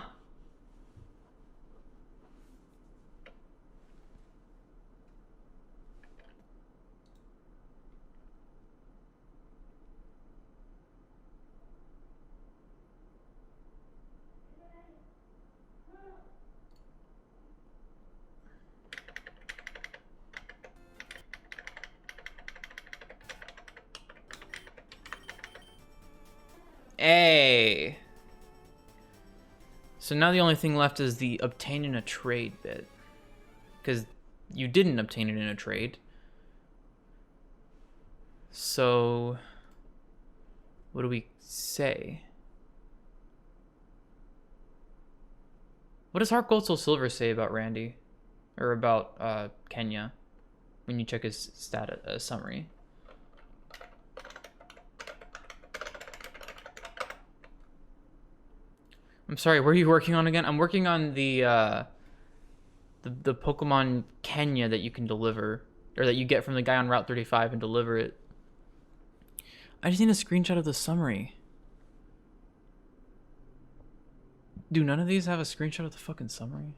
A: Hey. So now the only thing left is the obtaining a trade bit. Because you didn't obtain it in a trade. So what do we say? What does Heart Gold Soul Silver say about Randy? Or about Kenya when you check his stat summary? I'm sorry, what are you working on again? I'm working on the Pokemon Kenya that you can deliver, or that you get from the guy on Route 35 and deliver it. I just need a screenshot of the summary. Do none of these have a screenshot of the fucking summary?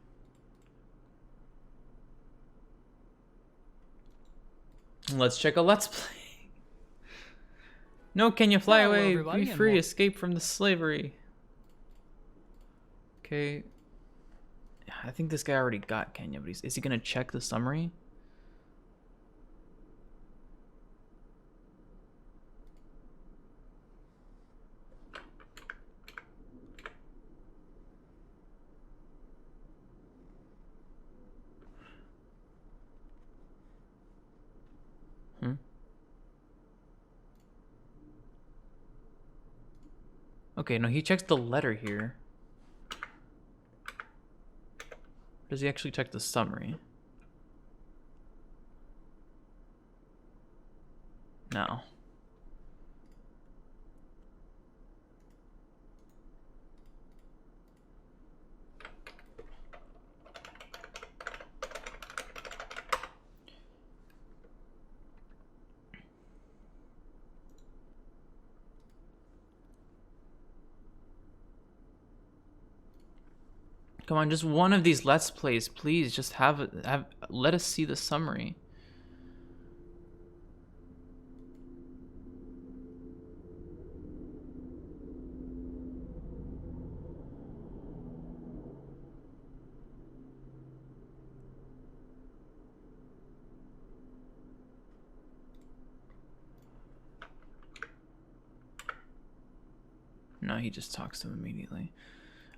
A: Let's check a Let's Play. No, Kenya, fly away. Be free, escape from the slavery. Okay. I think this guy already got Kenya, but is he gonna check the summary? Okay, no, he checks the letter here. Does he actually check the summary? No. Come on, just one of these Let's Plays, please. Just let us see the summary. No, he just talks to him immediately.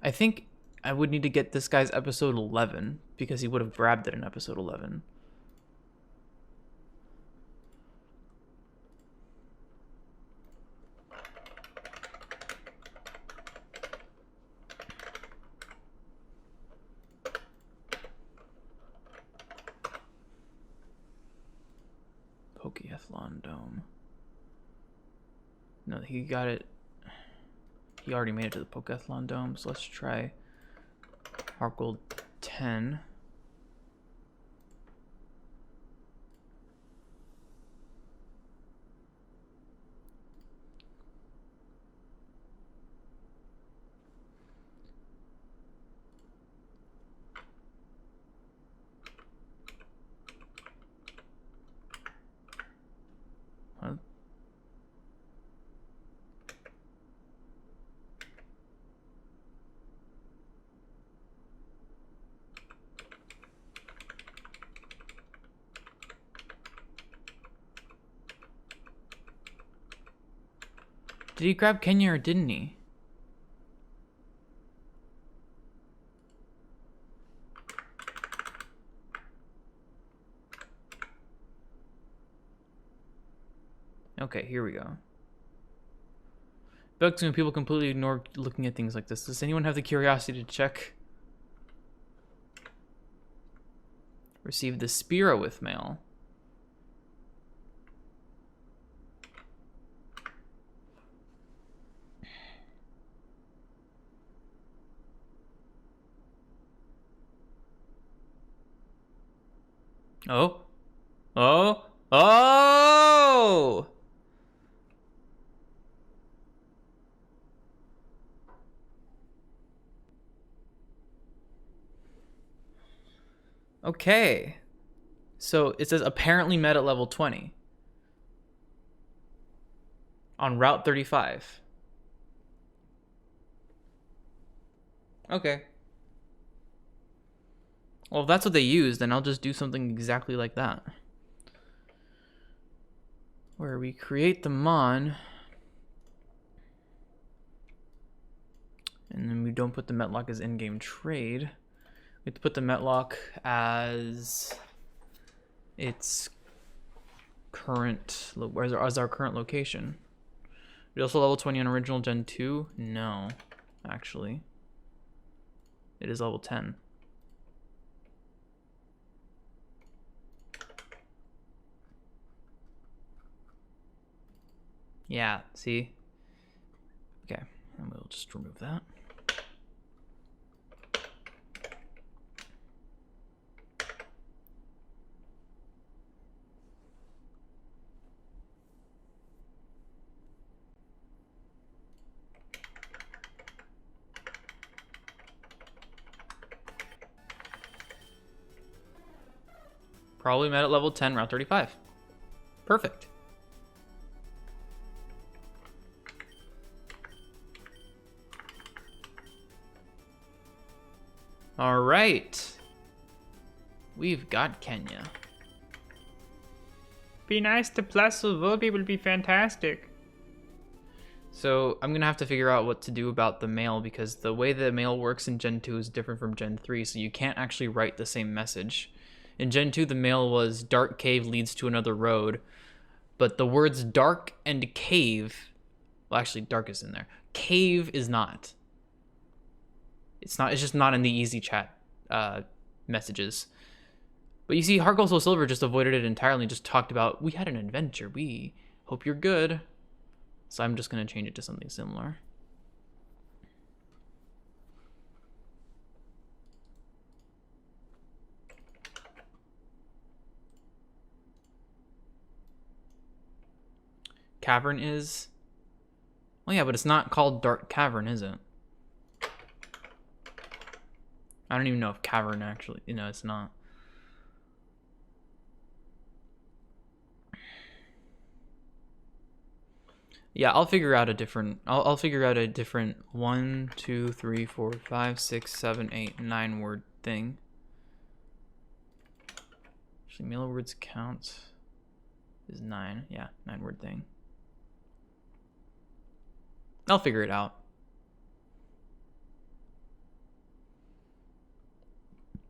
A: I think I would need to get this guy's episode 11 because he would have grabbed it in episode 11. Pokethlon Dome. No, he got it. He already made it to the Pokethlon Dome, so let's try Heart Gold 10. Huh? Did he grab Kenya or didn't he? Okay, here we go. Bugs when people completely ignore looking at things like this. Does anyone have the curiosity to check? Received the Spearow with mail. Oh. Oh. Oh! Okay. So it says apparently met at level 20. On Route 35. Okay. Well, if that's what they use, then I'll just do something exactly like that. Where we create the mon. And then we don't put the Metlock as in-game trade. We have to put the Metlock as its current, as our current location. We also level 20 on original Gen 2? No, actually. It is level 10. Yeah, see? Okay, and we'll just remove that. Probably met at level 10, Route 35. Perfect. All right. We've got Kenya.
C: Be nice to Plesso. Vote will be fantastic.
A: So I'm going to have to figure out what to do about the mail because the way the mail works in Gen 2 is different from Gen 3, so you can't actually write the same message. In Gen 2, the mail was dark cave leads to another road, but the words dark and cave, well, actually dark is in there. Cave is not. It's just not in the easy chat messages. But you see, Heart Gold Soul Silver just avoided it entirely and just talked about, we had an adventure. We hope you're good. So I'm just going to change it to something similar. Cavern is... Well, yeah, but it's not called Dark Cavern, is it? I don't even know if Cavern actually... You know, it's not. Yeah, I'll figure out a different... I'll figure out a different 1, 2, 3, 4, 5, 6, 7, 8, 9 word thing. Actually, mail words count is 9. Yeah, 9 word thing. I'll figure it out.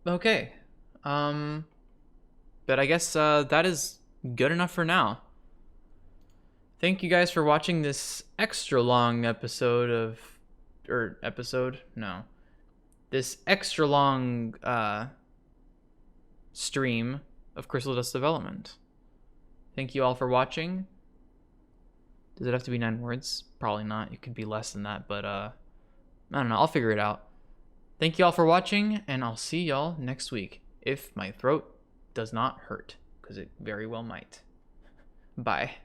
A: Okay. But I guess that is good enough for now. Thank you guys for watching this extra long episode of... This extra long stream of CrystalDust development. Thank you all for watching. Does it have to be 9 words? Probably not. It could be less than that, but I don't know. I'll figure it out. Thank you all for watching, and I'll see y'all next week. If my throat does not hurt, because it very well might. Bye.